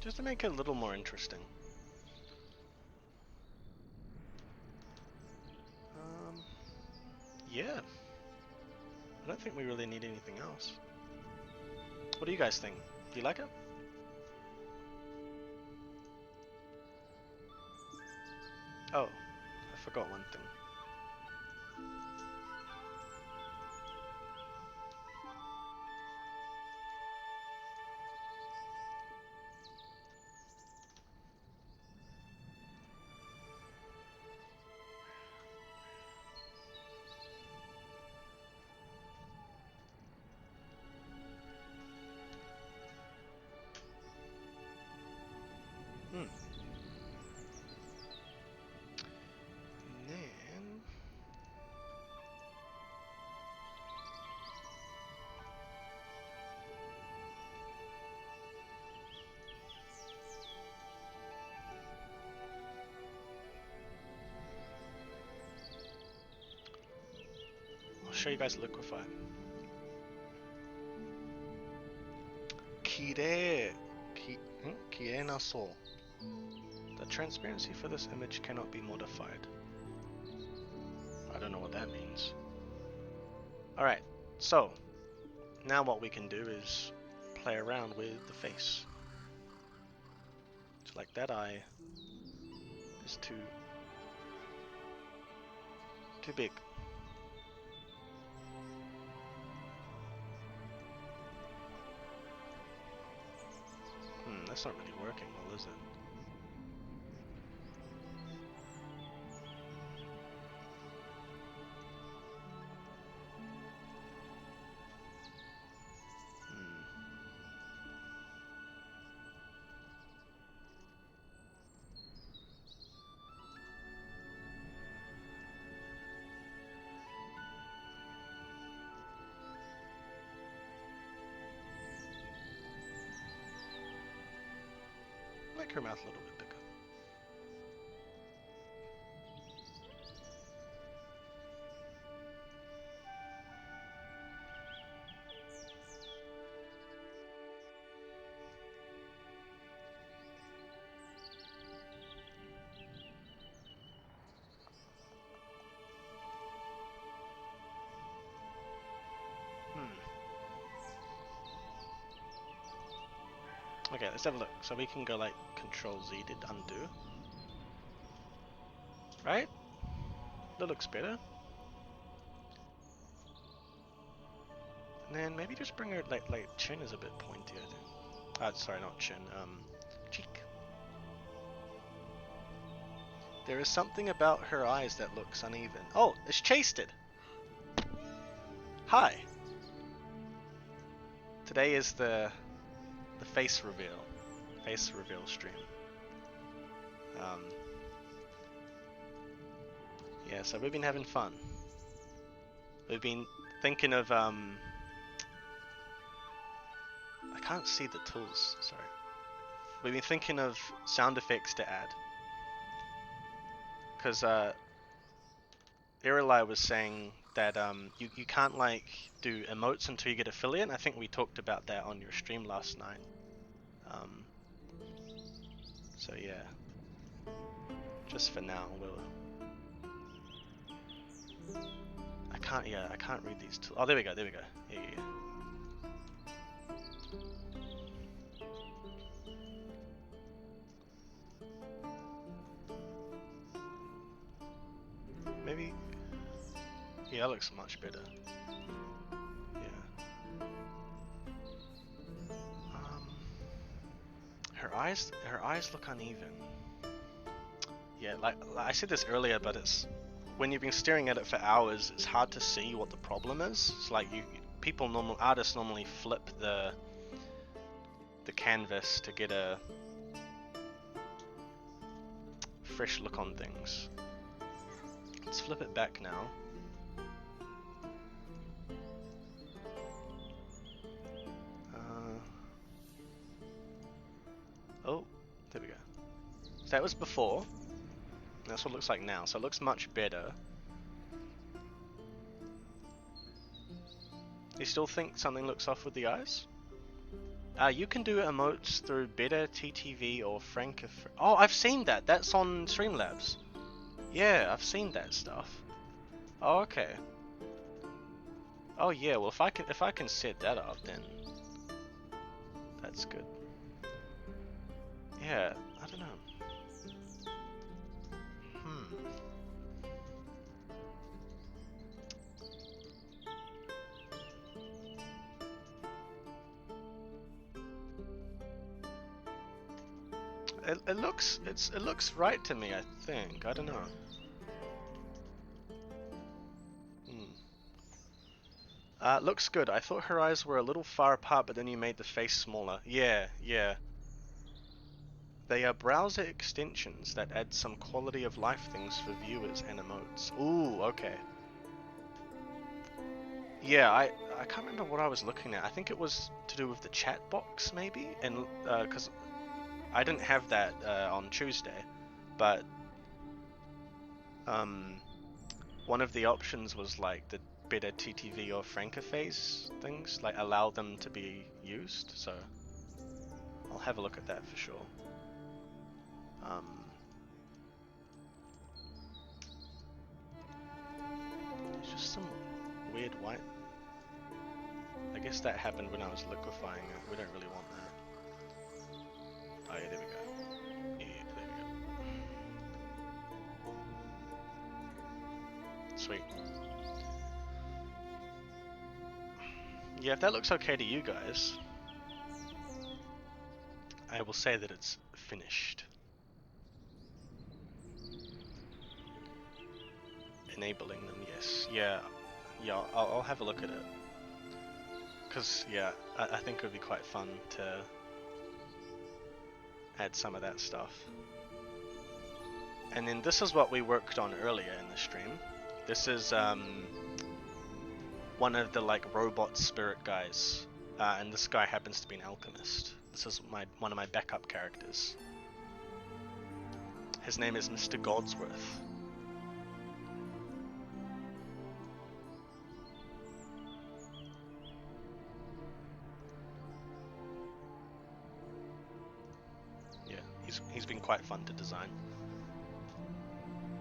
Just to make it a little more interesting. Yeah. I don't think we really need anything else. What do you guys think? Do you like it? Oh, I forgot one thing. Then I'll show you guys liquefy. Kire na so. The transparency for this image cannot be modified. I don't know what that means. Alright, so now what we can do is play around with the face. So like that eye is too big. That's not really working well, is it? Make her mouth a little bit bigger. Okay, let's have a look. So we can go like Control Z to undo. Right? That looks better. And then maybe just bring her like chin is a bit pointy, I think. Sorry, not chin, cheek. There is something about her eyes that looks uneven. Oh, it's chased it. Hi. Today is the face reveal stream. Yeah, so we've been having fun. We've been thinking of I can't see the tools, sorry. We've been thinking of sound effects to add. Because Irelai was saying that you can't like do emotes until you get affiliate. I think we talked about that on your stream last night. So yeah, just for now we'll. I can't read these tools. Oh, there we go. Yeah. Maybe. Yeah, that looks much better. Yeah. Her eyes look uneven. Yeah, like I said this earlier, but it's when you've been staring at it for hours, it's hard to see what the problem is. It's like artists normally flip the canvas to get a fresh look on things. Let's flip it back now. Oh, there we go. So that was before. That's what it looks like now. So it looks much better. You still think something looks off with the eyes? You can do emotes through Better, TTV, or Frank. Oh, I've seen that. That's on Streamlabs. Yeah, I've seen that stuff. Oh, okay. Oh yeah. Well, if I can set that up, then that's good. Yeah, I don't know. It looks right to me, I think. I don't know. Looks good. I thought her eyes were a little far apart, but then you made the face smaller. Yeah. They are browser extensions that add some quality of life things for viewers and emotes. Ooh, okay. Yeah, I can't remember what I was looking at. I think it was to do with the chat box, maybe? And, because I didn't have that on Tuesday, but one of the options was like the better TTV or Francophase things, like allow them to be used, so I'll have a look at that for sure. There's just some weird white. I guess that happened when I was liquefying it. We don't really want that. Oh yeah, there we go. Yeah, there we go. Sweet. Yeah, if that looks okay to you guys, I will say that it's finished. Enabling them, yes. Yeah, I'll have a look at it. Because, yeah, I think it would be quite fun to add some of that stuff. And then this is what we worked on earlier in the stream. This is one of the like robot spirit guys, and this guy happens to be an alchemist. This is one of my backup characters. His name is Mr. Godsworth. Yeah, he's been quite fun to design.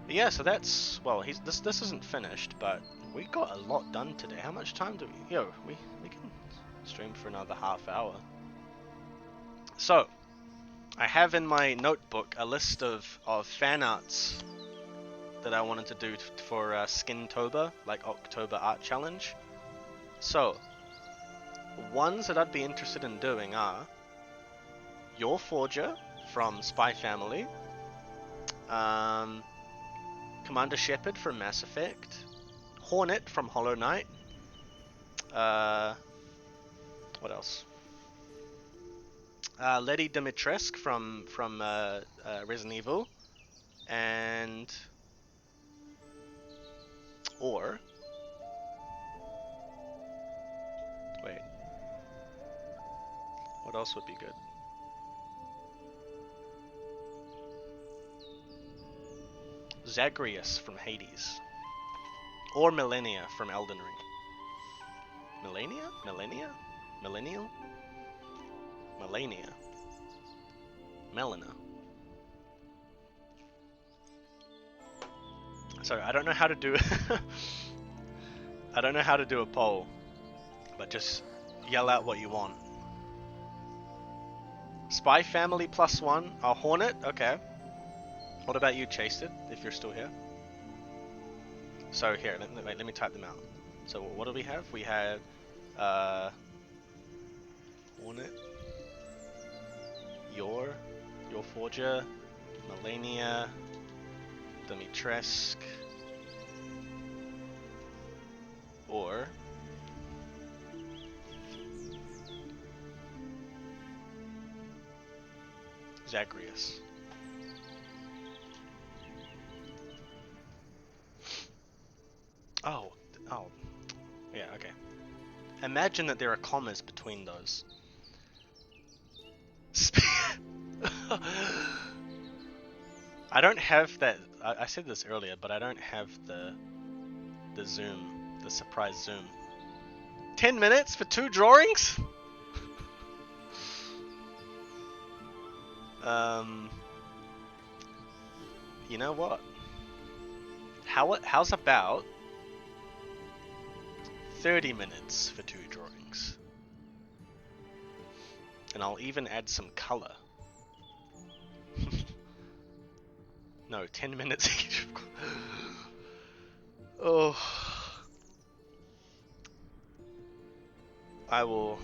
But yeah, so that's, well, this isn't finished, but we got a lot done today. How much time do we? Yo, we can stream for another half hour. So, I have in my notebook a list of fan arts that I wanted to do for Skintober, like October Art Challenge. So, ones that I'd be interested in doing are Your Forger from Spy Family, Commander Shepard from Mass Effect, Hornet from Hollow Knight, what else? Lady Dimitrescu from Resident Evil, and or wait, what else would be good? Zagreus from Hades. Or Millennia from Elden Ring. Millennia? Millennia? Millennial? Millennia. Melina. So I don't know how to do I don't know how to do a poll, but just yell out what you want. Spy Family +1. Oh, Hornet? Okay. What about you, Chased It, if you're still here? So here, let me type them out. So what do we have? We have Hornet, your Forger, Melania, Dimitrescu, or Zagreus. Oh, yeah, okay. Imagine that there are commas between those. I don't have that. I said this earlier, but I don't have the zoom, the surprise zoom. 10 minutes for 2 drawings? You know what? How's about 30 minutes for 2 drawings? And I'll even add some color. No, 10 minutes each. Oh. I will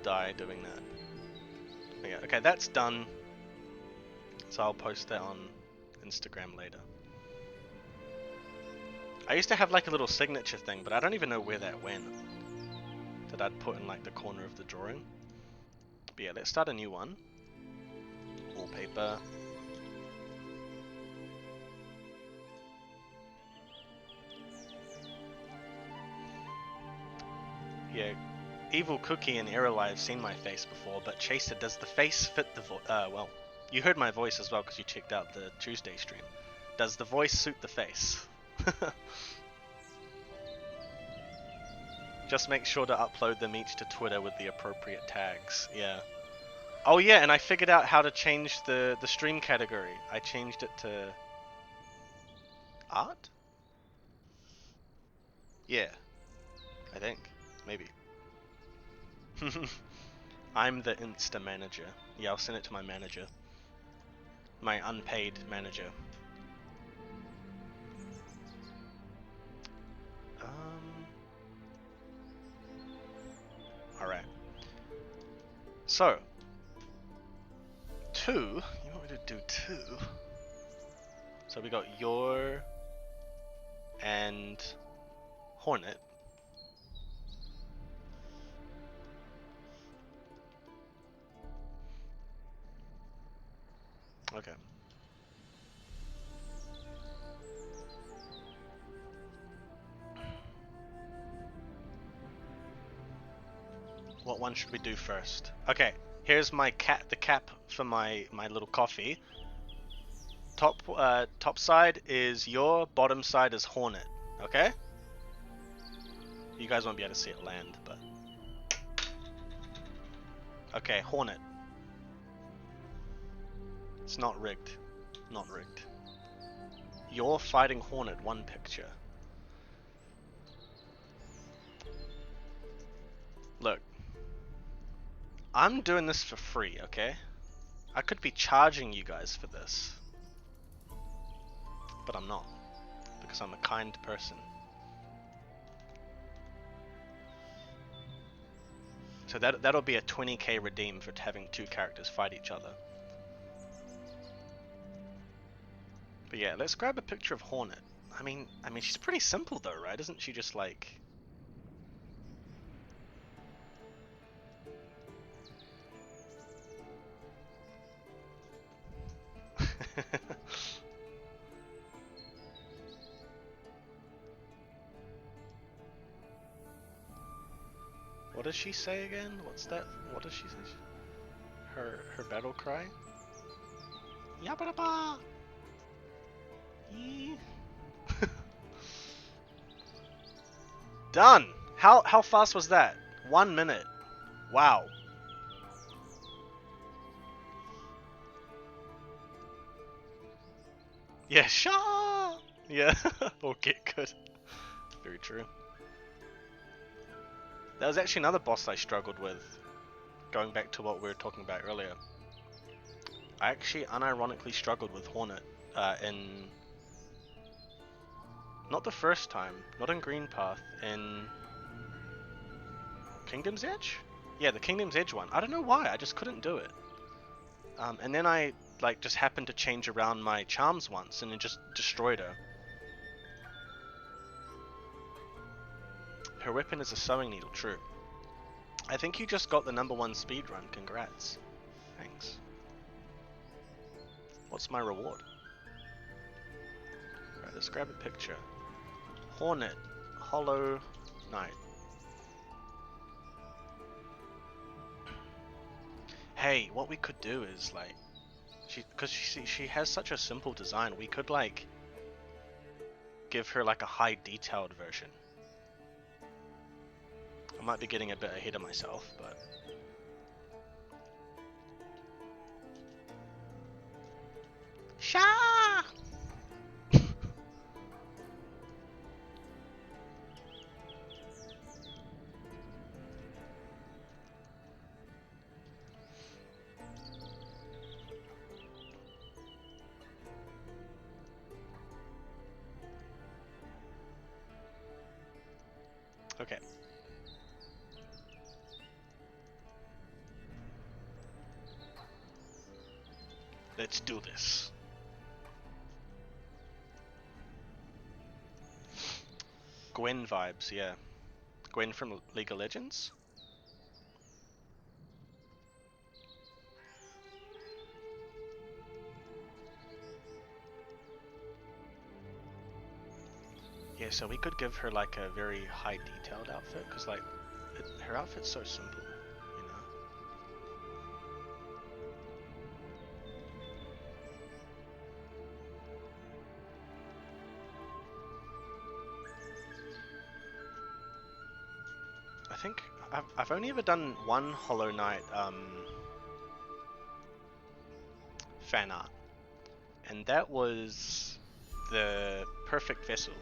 die doing that. Okay, that's done. So I'll post that on Instagram later. I used to have like a little signature thing, but I don't even know where that went. That I'd put in like the corner of the drawing. But yeah, let's start a new one. Wallpaper. Yeah, Evil Cookie and Erroli have seen my face before, but Chaser, does the face fit the voice? Well, you heard my voice as well because you checked out the Tuesday stream. Does the voice suit the face? Just make sure to upload them each to Twitter with the appropriate tags. Yeah. Oh yeah, and I figured out how to change the stream category. I changed it to art? Yeah. I think. Maybe. I'm the Insta manager. Yeah, I'll send it to my manager. My unpaid manager. Alright. So. 2. You want me to do 2? So we got your and Hornet. Okay. What one should we do first? Okay, here's my the cap for my little coffee. Top side is your, bottom side is Hornet. Okay? You guys won't be able to see it land, but okay, Hornet. It's not rigged. Not rigged. You're fighting Hornet, one picture. Look. I'm doing this for free, okay? I could be charging you guys for this. But I'm not. Because I'm a kind person. So that'll be a 20k redeem for having 2 characters fight each other. But yeah, let's grab a picture of Hornet. I mean she's pretty simple though, right? Isn't she just like... What does she say again? What's that? What does she say? Her battle cry? Yabba-dabba! Done! How fast was that? 1 minute. Wow. Yeah, Sha! Yeah, okay, good. Very true. That was actually another boss I struggled with. Going back to what we were talking about earlier. I actually unironically struggled with Hornet in... Not the first time, not in Green Path, in... Kingdom's Edge? Yeah, the Kingdom's Edge one. I don't know why, I just couldn't do it. And then I like just happened to change around my charms once and it just destroyed her. Her weapon is a sewing needle, true. I think you just got the #1 speedrun, congrats. Thanks. What's my reward? Right, let's grab a picture. Hornet, Hollow Knight. Hey, what we could do is like, because she has such a simple design, we could like give her like a high detailed version. I might be getting a bit ahead of myself, but Sha! Okay. Let's do this. Gwen vibes, yeah. Gwen from League of Legends? Yeah, so we could give her like a very high detailed outfit, because like, her outfit's so simple, you know? I think I've only ever done one Hollow Knight fan art, and that was the perfect vessel.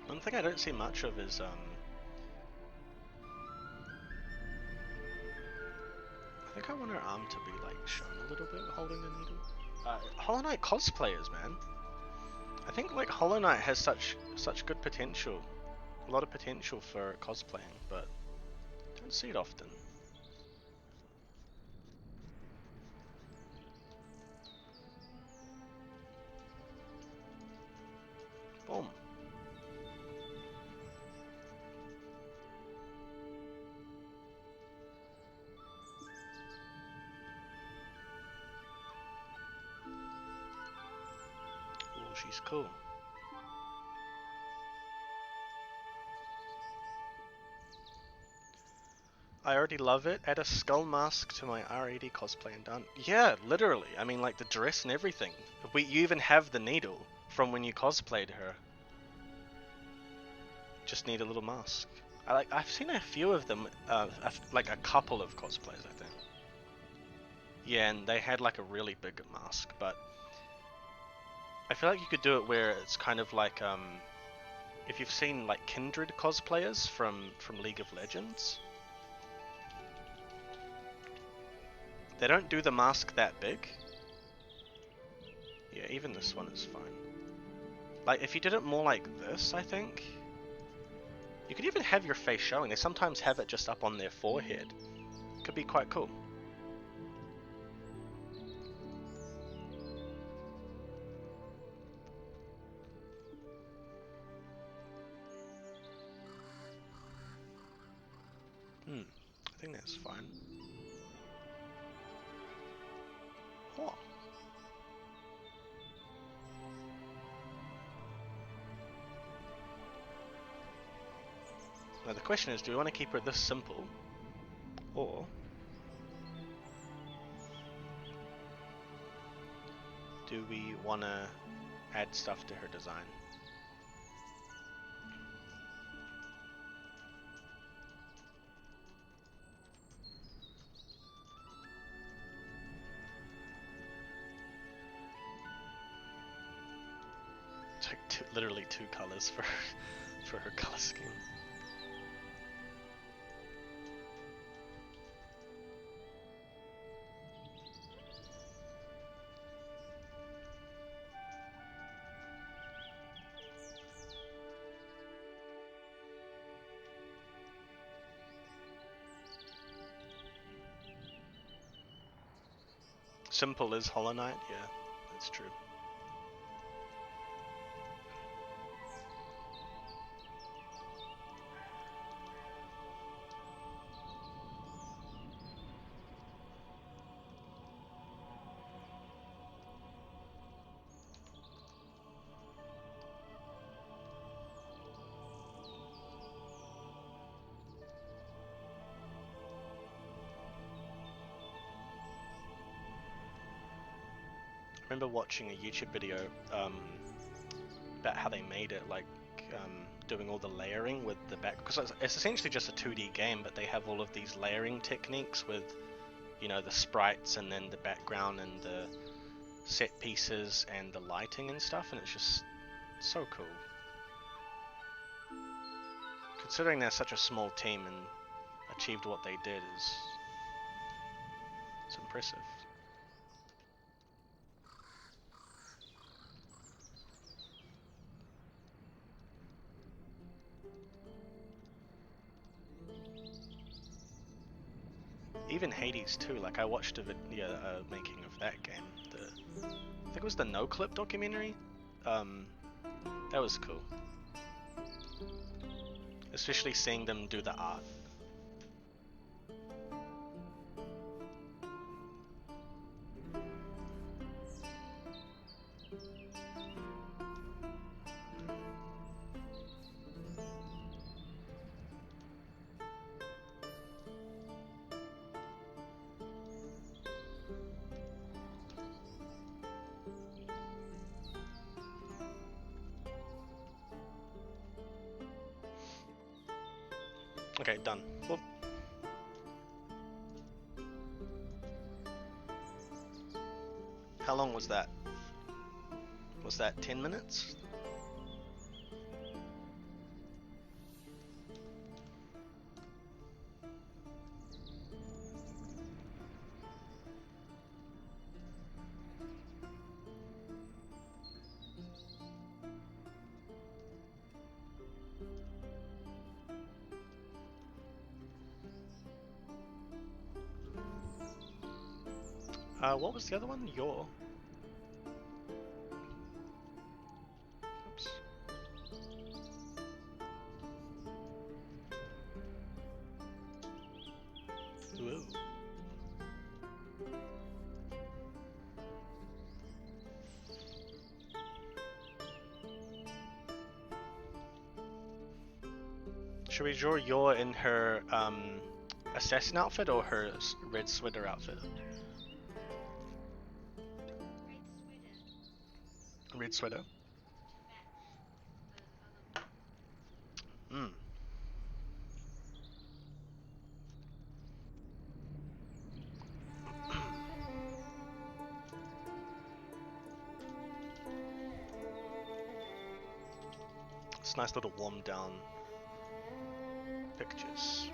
One thing I don't see much of is I think I want her arm to be like shown a little bit holding the needle. Hollow Knight cosplayers, man. I think like Hollow Knight has such good potential, a lot of potential for cosplaying, but don't see it often. Boom. Oh, she's cool. I already love it. Add a skull mask to my R80 cosplay and done. Yeah, literally. I mean, like the dress and everything. You even have the needle from when you cosplayed her. Just need a little mask. I've seen a few of them, like a couple of cosplays, I think. Yeah, and they had like a really big mask, but I feel like you could do it where it's kind of like if you've seen like Kindred cosplayers from League of Legends. They don't do the mask that big. Yeah, even this one is fine. Like, if you did it more like this, I think... You could even have your face showing. They sometimes have it just up on their forehead. Could be quite cool. I think that's fine. Oh. Now the question is, do we want to keep her this simple, or do we want to add stuff to her design? It's like literally two colors for her color scheme. Simple is Hollow Knight, yeah, that's true. I remember watching a YouTube video about how they made it, like doing all the layering with the back, because it's essentially just a 2D game, but they have all of these layering techniques with, you know, the sprites and then the background and the set pieces and the lighting and stuff, and it's just so cool. Considering they're such a small team and achieved what they did, it's impressive. Even Hades too, like I watched a video making of that game, I think it was the No Clip documentary. That was cool. Especially seeing them do the art. Okay, done. Whoop. How long was that? Was that 10 minutes? What was the other one? Your. Oops. Ooh. Should we draw Yor in her assassin outfit or her red sweater outfit? Red sweater. Hmm. It's nice little warm down pictures.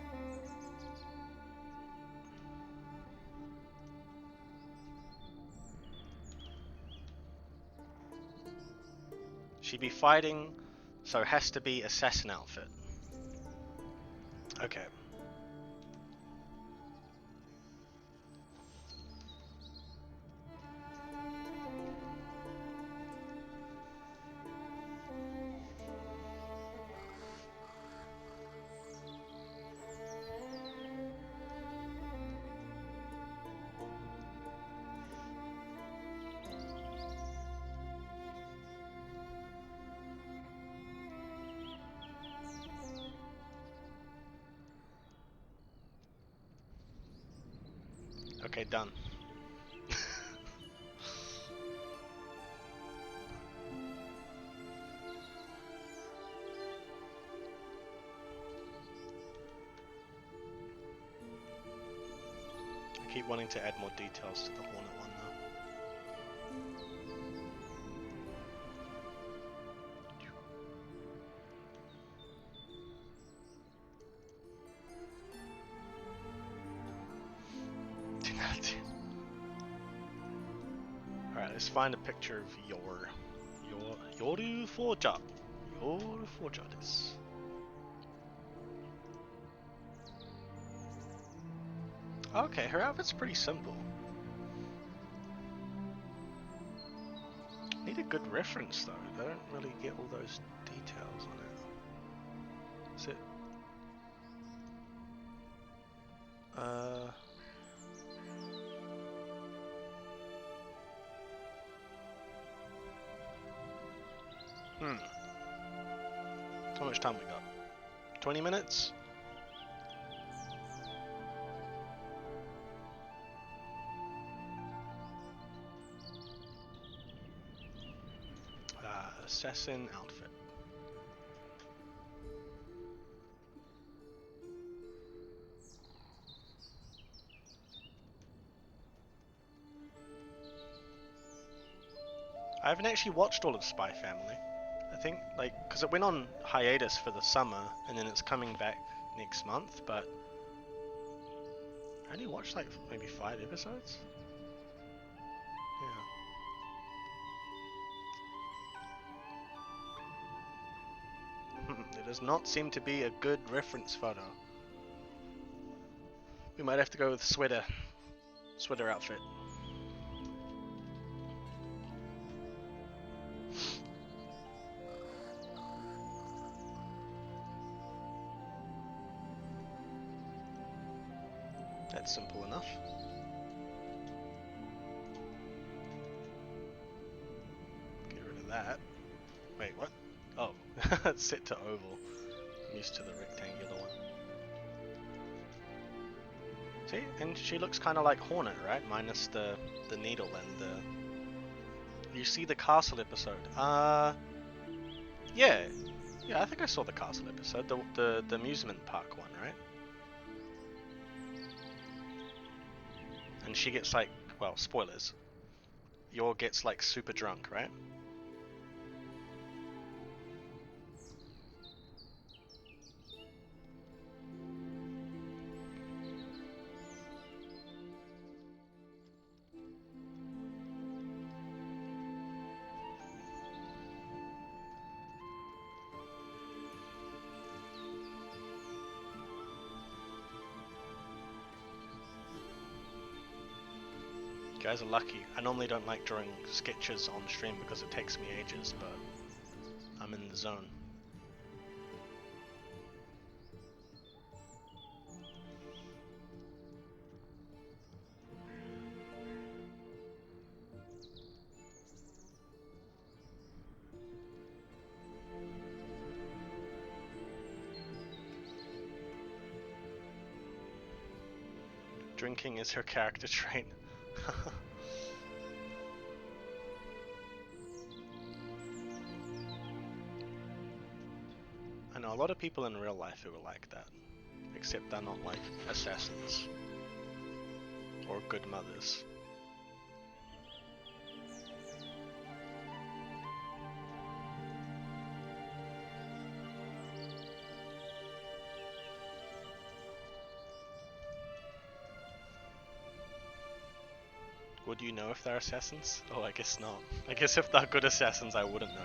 She'd be fighting, so it has to be assassin outfit. Okay. Okay, done. I keep wanting to add more details to the Hornet one though. Alright, let's find a picture of Yoru Forja. Yoru Forja this. Okay, her outfit's pretty simple. Need a good reference though. I don't really get all those details on it. Is it? How much time we got? 20 minutes? Assassin outfit. I haven't actually watched all of Spy Family. I think, like, because it went on hiatus for the summer, and then it's coming back next month, but I only watched, like, maybe 5 episodes? Yeah. There does not seem to be a good reference photo. We might have to go with sweater outfit. That's simple enough. Get rid of that. Wait, what? Oh, it's set to oval. I'm used to the rectangular one. See? And she looks kind of like Hornet, right? Minus the needle and the... You see the castle episode? Yeah. Yeah, I think I saw the castle episode. The amusement park one, right? And she gets like, well, spoilers. Yor gets like super drunk, right? You guys are lucky. I normally don't like drawing sketches on stream because it takes me ages, but I'm in the zone. Drinking is her character trait. I know a lot of people in real life who are like that, except they're not like assassins or good mothers. Would you know if they're assassins? Oh, I guess not. I guess if they're good assassins, I wouldn't know.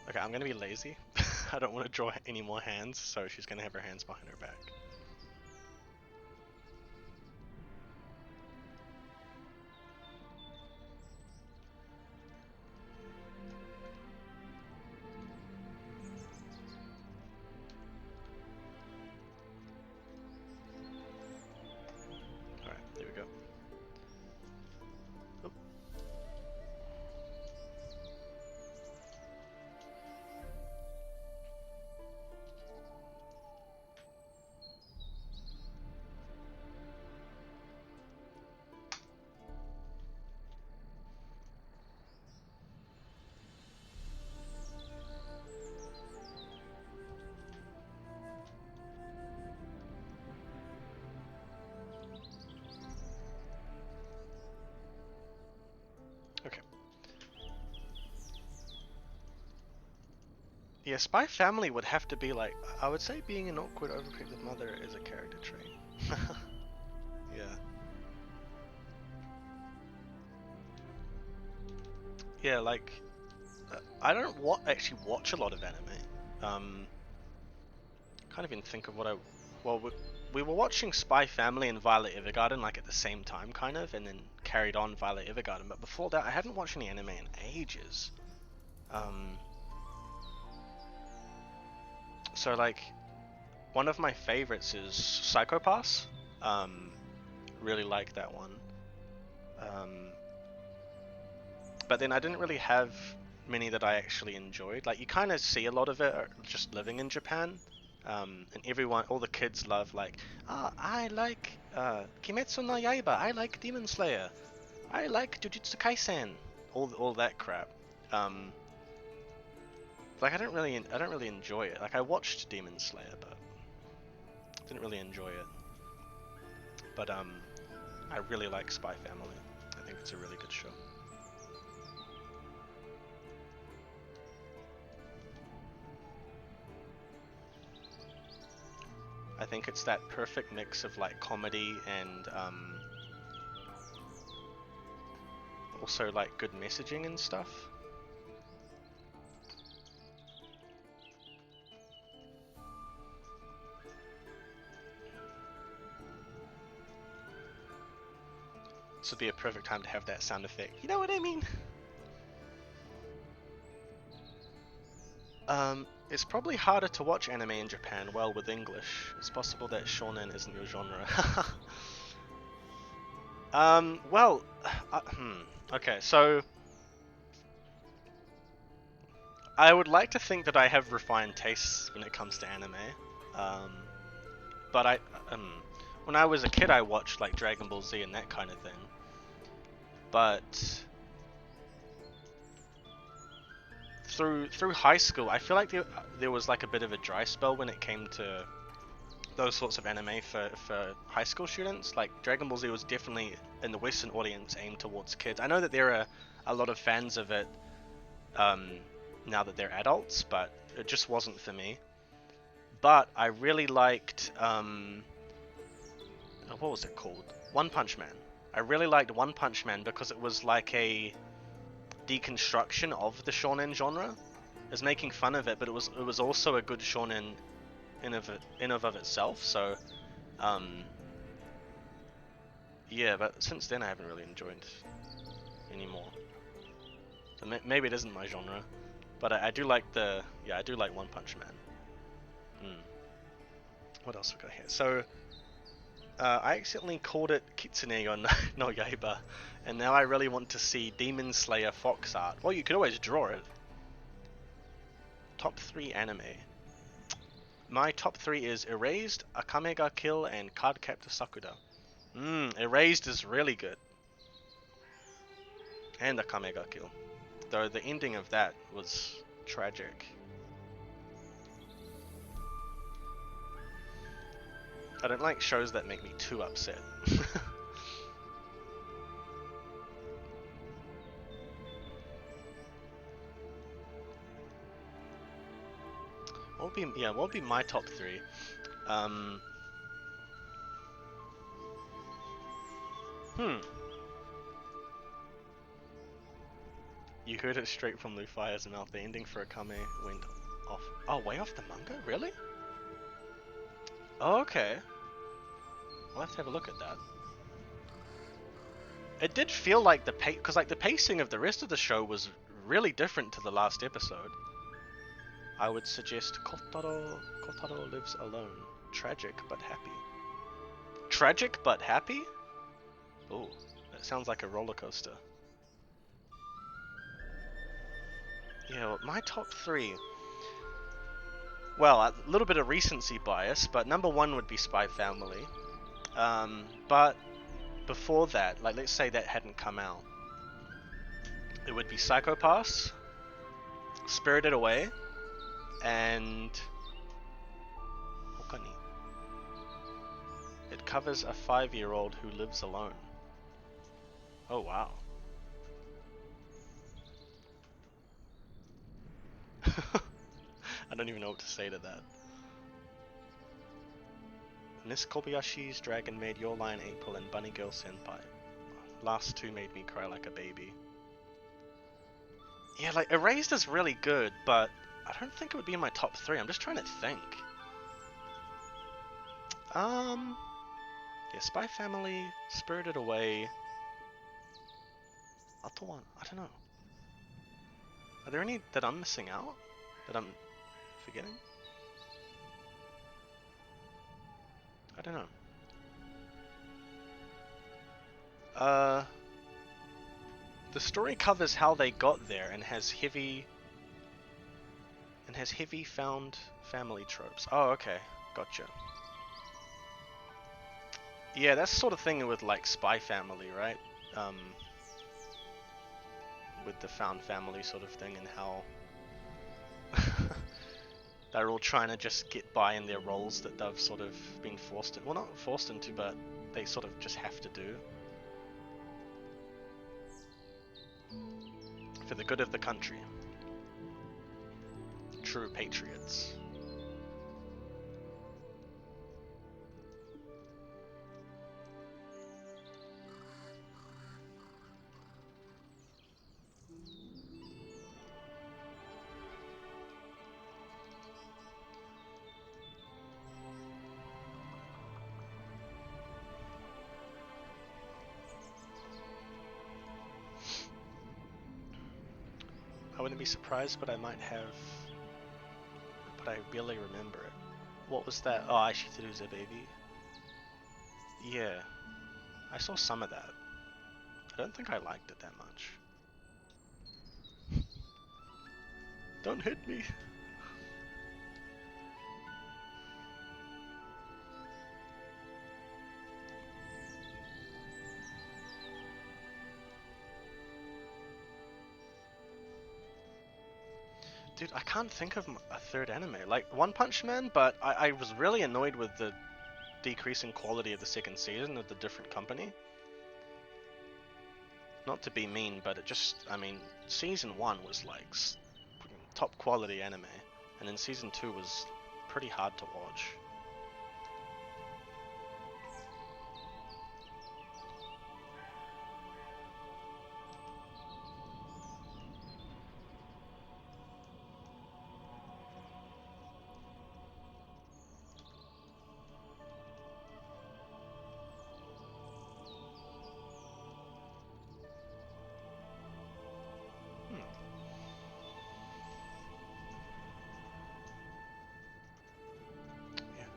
Okay, I'm gonna be lazy. I don't want to draw any more hands, so she's gonna have her hands behind her back. Alright, there we go. Oop. Yeah, Spy Family would have to be like, I would say being an awkward, overprotective mother is a character trait. Yeah. Yeah, like, I don't actually watch a lot of anime. Um, Can't even think of what I. Well, we were watching Spy Family and Violet Evergarden like at the same time, kind of, and then carried on Violet Evergarden. But before that, I hadn't watched any anime in ages. Um, so like, one of my favorites is Psycho Pass. Um, really like that one. Um, but then I didn't really have many that I actually enjoyed. Like you kind of see a lot of it just living in Japan, and everyone, all the kids love like, I like Kimetsu no Yaiba, I like Demon Slayer, I like Jujutsu Kaisen, all that crap. Um, like I don't really enjoy it. Like I watched Demon Slayer, but didn't really enjoy it. But I really like Spy Family. I think it's a really good show. I think it's that perfect mix of like comedy and also like good messaging and stuff. This would be a perfect time to have that sound effect. You know what I mean? It's probably harder to watch anime in Japan well with English. It's possible that shonen isn't your genre. Well, okay, so I would like to think that I have refined tastes when it comes to anime. Um, but um, when I was a kid, I watched like Dragon Ball Z and that kind of thing. But through high school, I feel like there was like a bit of a dry spell when it came to those sorts of anime for high school students. Like Dragon Ball Z was definitely in the Western audience aimed towards kids. I know that there are a lot of fans of it um, now that they're adults, but it just wasn't for me. But I really liked what was it called? One Punch Man. I really liked One Punch Man because it was like a deconstruction of the shonen genre. It's making fun of it, but it was also a good shonen in of itself. So, um, yeah. But since then, I haven't really enjoyed anymore. So maybe it isn't my genre, but I do like I do like One Punch Man. Hmm. What else we got here? So, I accidentally called it Kitsune no Yaiba, and now I really want to see Demon Slayer Fox art. Well, you could always draw it. Top 3 anime. My top 3 is Erased, Akame ga Kill, and Cardcaptor Sakura. Erased is really good. And Akame ga Kill. Though the ending of that was tragic. I don't like shows that make me too upset. What would be my top 3? Um, hmm. You heard it straight from Lufire's mouth. The ending for Akame went off. Oh, way off the manga? Really? Oh, okay. I'll have to have a look at that. It did feel like because like the pacing of the rest of the show was really different to the last episode. I would suggest Kotaro Lives Alone. Tragic but happy. Tragic but happy? Oh, that sounds like a roller coaster. Yeah, well, my top 3. Well, a little bit of recency bias, but number 1 would be Spy Family. But before that, like let's say that hadn't come out, it would be Psycho Pass, Spirited Away, and Okani. It covers a 5-year-old who lives alone. Oh wow. I don't even know what to say to that. Miss Kobayashi's Dragon Maid, Your Lion April, and Bunny Girl Senpai. Last two made me cry like a baby. Yeah, like, Erased is really good, but I don't think it would be in my top 3. I'm just trying to think. Yeah, Spy Family, Spirited Away. Other one, I don't know. Are there any that I'm missing out? That I'm forgetting? I don't know. The story covers how they got there and has heavy found family tropes. Oh, okay, gotcha. Yeah, that's the sort of thing with like Spy Family, right? With the found family sort of thing and how they're all trying to just get by in their roles that they've sort of been forced in. Well, not forced into, but they sort of just have to do. For the good of the country. True patriots. I wouldn't be surprised, but I might have... But I barely remember it. What was that? Oh, Aishiteru's a baby. Yeah. I saw some of that. I don't think I liked it that much. Don't hit me! Dude, I can't think of a third anime. Like, One Punch Man, but I was really annoyed with the decreasing quality of the second season of the different company. Not to be mean, but it just, I mean, season 1 was like top quality anime, and then season 2 was pretty hard to watch.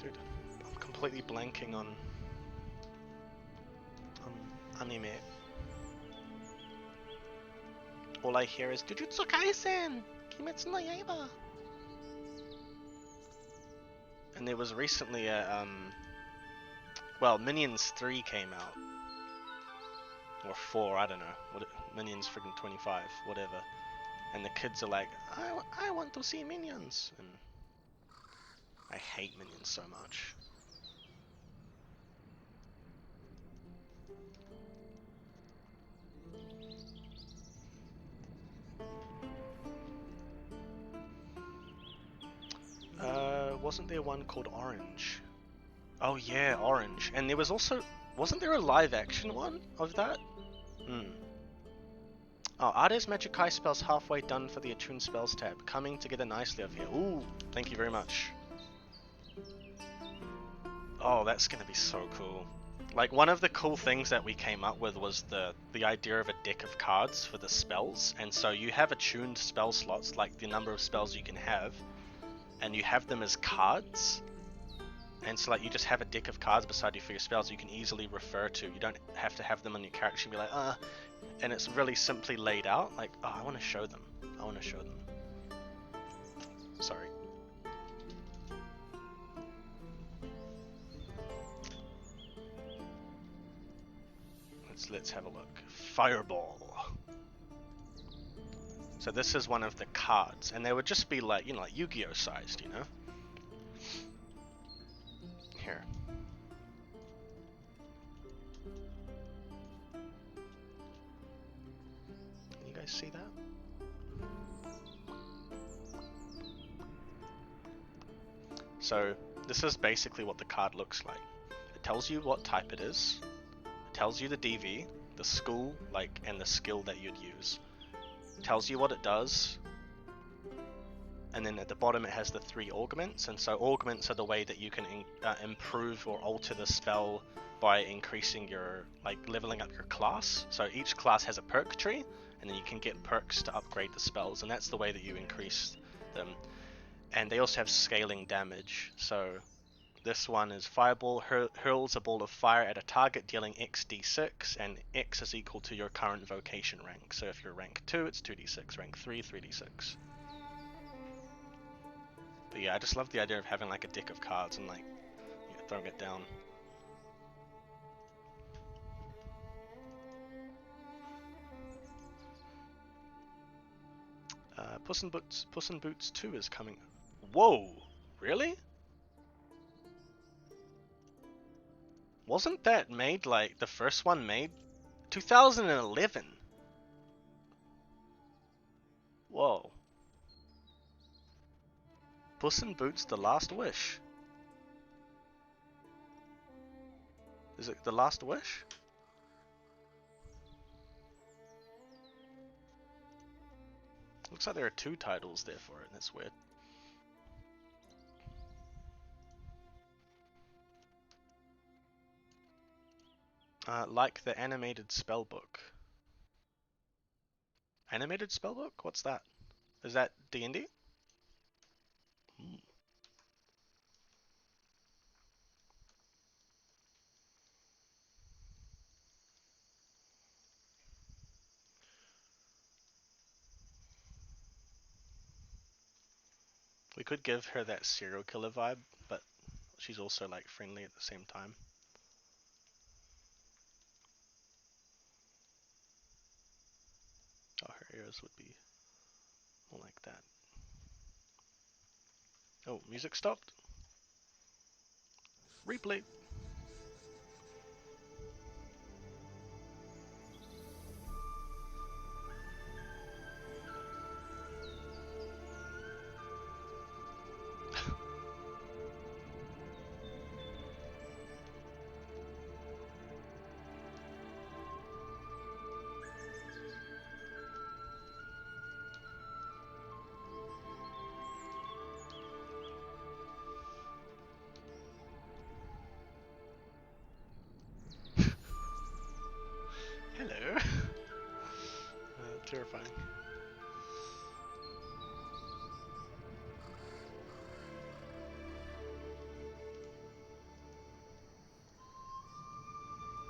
Dude, I'm completely blanking on anime. All I hear is Jujutsu Kaisen! Kimetsu no Yaiba! And there was recently a, well, Minions 3 came out. Or 4, I don't know. Minions friggin' 25, whatever. And the kids are like, I want to see Minions! And I hate Minions so much. Wasn't there one called Orange? Oh yeah, Orange. And there was also... Wasn't there a live action one of that? Hmm. Oh, Ade's Magikai spells halfway done for the Attune Spells tab. Coming together nicely over here. Ooh, thank you very much. Oh, that's gonna be so cool. Like, one of the cool things that we came up with was the idea of a deck of cards for the spells. And so you have attuned spell slots, like the number of spells you can have. And you have them as cards. And so like you just have a deck of cards beside you for your spells you can easily refer to. You don't have to have them on your character and be like, and it's really simply laid out. Like, oh, I want to show them. I want to show them. Sorry. Let's have a look. Fireball. So this is one of the cards, and they would just be like, you know, like Yu-Gi-Oh sized, you know? Here. Can you guys see that? So this is basically what the card looks like. It tells you what type it is. It tells you the DV, the school, like, and the skill that you'd use. It tells you what it does. And then at the bottom it has the 3 augments, and so augments are the way that you can improve or alter the spell by increasing your, like, leveling up your class. So each class has a perk tree, and then you can get perks to upgrade the spells, and that's the way that you increase them. And they also have scaling damage, so this one is Fireball hurls a ball of fire at a target dealing X d6, and X is equal to your current vocation rank. So if you're rank 2, it's 2d6, rank 3, 3d6. But yeah, I just love the idea of having like a deck of cards and like throwing it down. Puss in Boots 2 is coming. Whoa, really? Wasn't that made, like, the first one made 2011? Whoa. Puss in Boots: The Last Wish. Is it The Last Wish? Looks like there are 2 titles there for it, and that's weird. Like the animated spellbook. Animated spellbook? What's that? Is that D&D? We could give her that serial killer vibe, but she's also like friendly at the same time. Oh, her ears would be more like that. Oh, music stopped. Replay. Hello. Terrifying.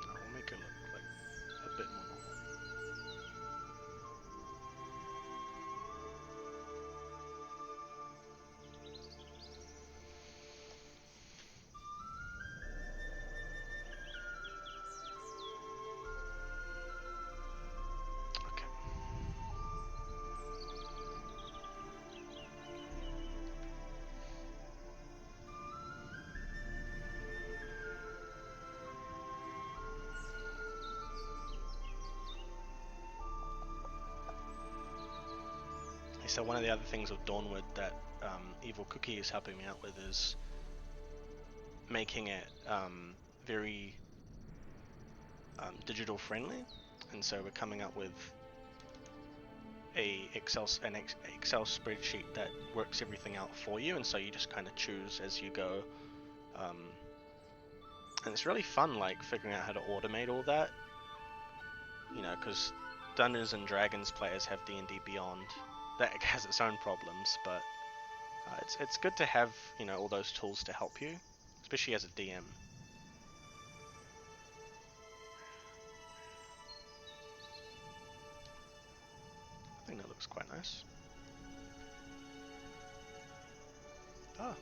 I'll make her look like a bit more normal. Okay. So one of the other things with Dawnward that Evil Cookie is helping me out with is making it very digital friendly, and so we're coming up with an Excel spreadsheet that works everything out for you, and so you just kind of choose as you go, and it's really fun, like figuring out how to automate all that, you know, because Dungeons and Dragons players have D&D Beyond that has its own problems, but it's good to have, you know, all those tools to help you, especially as a DM. I think that looks quite nice. Ah.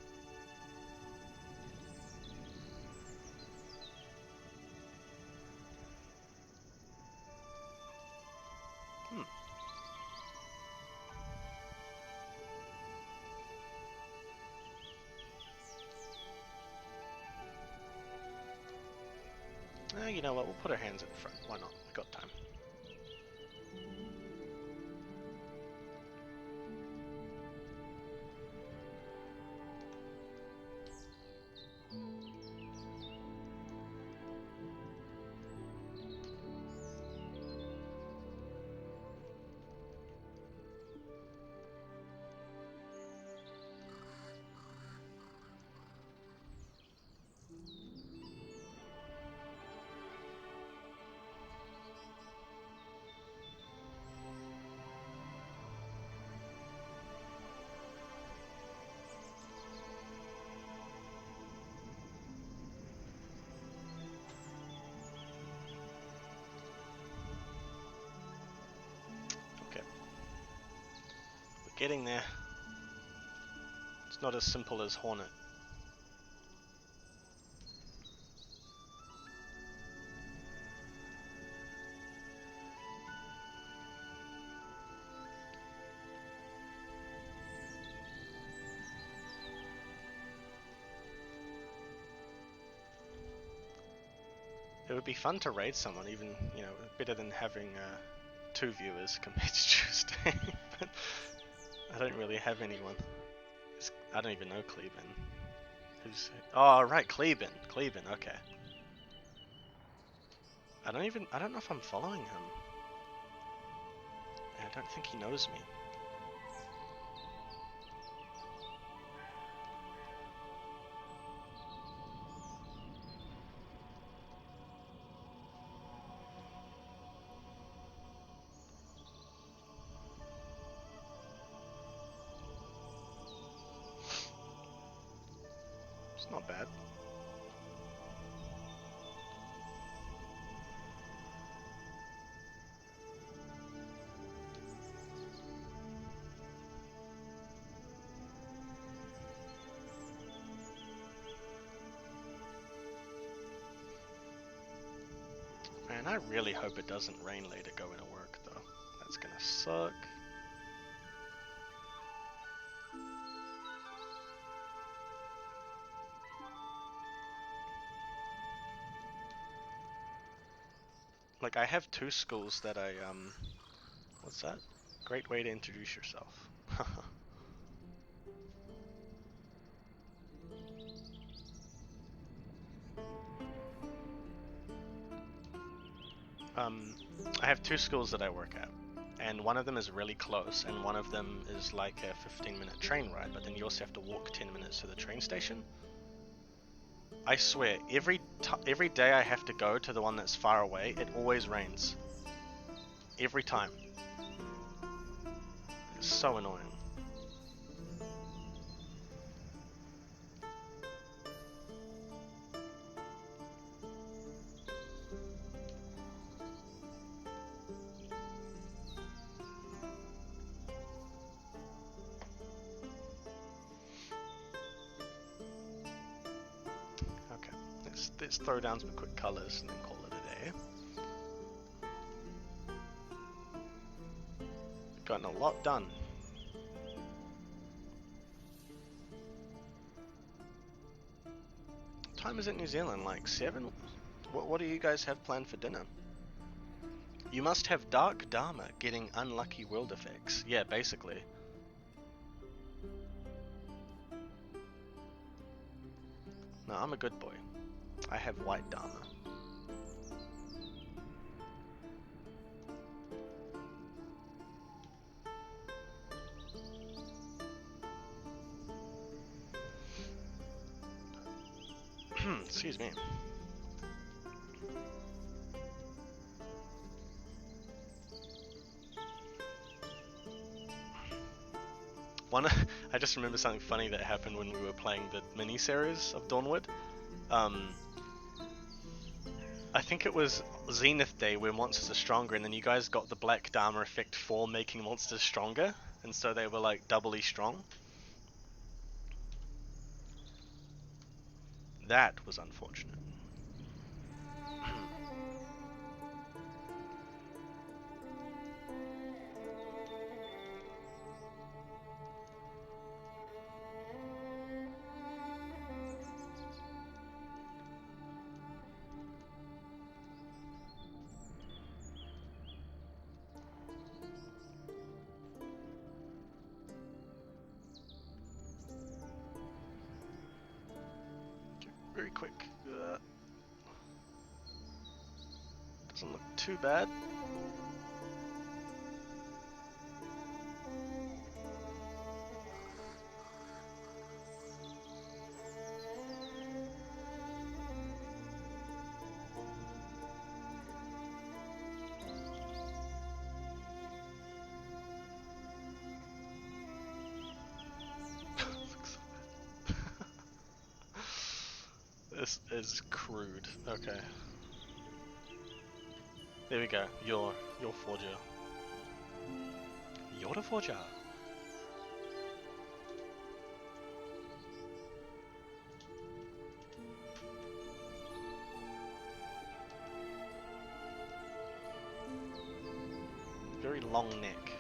You know what, we'll put our hands in front. Why not? We got time. Getting there. It's not as simple as Hornet. It would be fun to raid someone, even, you know, better than having 2 viewers compared to Tuesday. But I don't really have anyone. I don't even know Cleban. Who's... Oh, right, Cleban. Cleban, okay. I don't know if I'm following him. I don't think he knows me. It's not bad. Man, I really hope it doesn't rain later going to work, though. That's gonna suck. Like, I have 2 schools that I, what's that? Great way to introduce yourself. I have 2 schools that I work at, and one of them is really close, and one of them is like a 15-minute train ride, but then you also have to walk 10 minutes to the train station. I swear, every day I have to go to the one that's far away, it always rains. Every time. It's so annoying. Let's throw down some quick colors and then call it a day. Gotten a lot done. What time is it in New Zealand? Like 7? What do you guys have planned for dinner? You must have Dark Dharma getting unlucky world effects. Yeah, basically. No, I'm a good boy. I have white Dharma. Excuse me. I just remember something funny that happened when we were playing the mini-series of Dawnward. I think it was Zenith Day where monsters are stronger, and then you guys got the Black Dharma effect for making monsters stronger, and so they were like doubly strong. That was unfortunate. Very quick. Doesn't look too bad. This is crude. Okay. There we go. You're Forger. You're the Forger. long neck.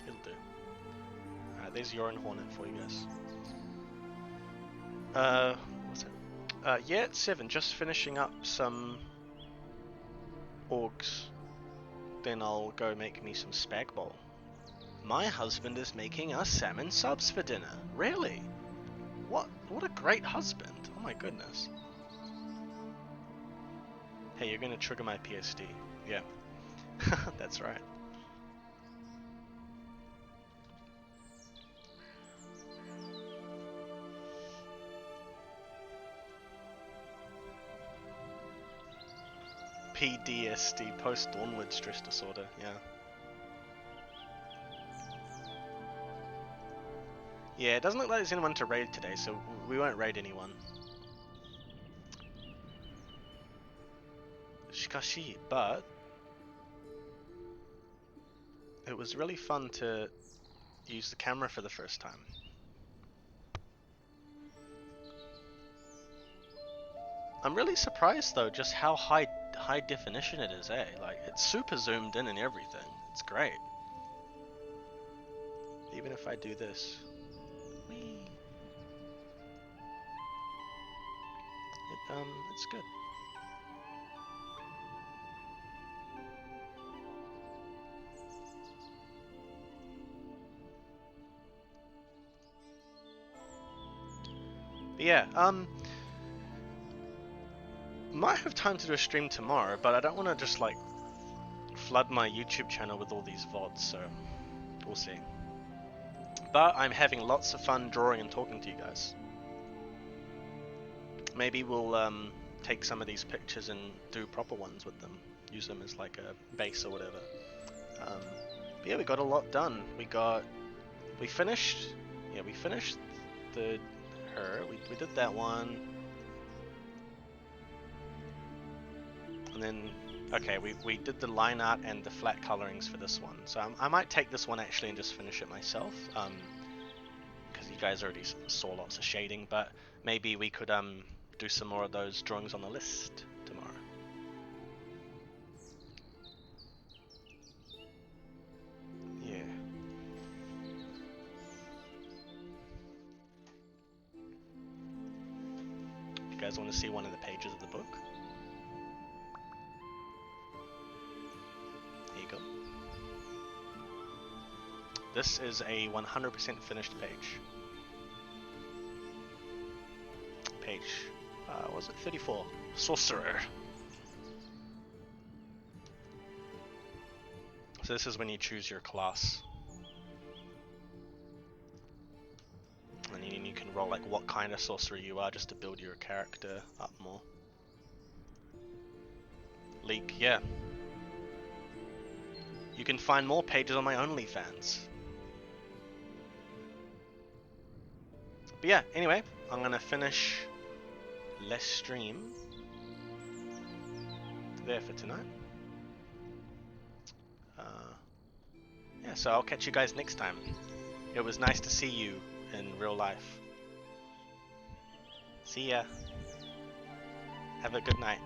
It'll do. Alright, there's Urine Hornet for you guys. What's it? Yeah, it's 7. Just finishing up some orgs. Then I'll go make me some spag bowl. My husband is making us salmon subs for dinner. Really? What a great husband. Oh my goodness. Hey, you're gonna trigger my PSD. Yeah. That's right. PDSD, post-Dawnward stress disorder, yeah. Yeah, it doesn't look like there's anyone to raid today, so we won't raid anyone. Shikashi, but it was really fun to use the camera for the first time. I'm really surprised though, just how high definition it is, eh? Like, it's super zoomed in and everything. It's great. Even if I do this. Whee. It's good. But yeah, might have time to do a stream tomorrow, but I don't want to just like flood my YouTube channel with all these VODs, so we'll see. But I'm having lots of fun drawing and talking to you guys. Maybe we'll take some of these pictures and do proper ones with them. Use them as like a base or whatever. But yeah, we got a lot done. We finished her. We did that one. And then, okay, we did the line art and the flat colorings for this one. So I might take this one actually and just finish it myself. Because you guys already saw lots of shading, but maybe we could do some more of those drawings on the list tomorrow. Yeah. You guys want to see one of the pages of the book? Here you go. This is a 100% finished page. Was it 34? Sorcerer. So this is when you choose your class. And then you can roll like what kind of sorcerer you are just to build your character up more. Leak, yeah. You can find more pages on my OnlyFans. But yeah, anyway, I'm gonna finish less stream there for tonight. Yeah, so I'll catch you guys next time. It was nice to see you in real life. See ya. Have a good night.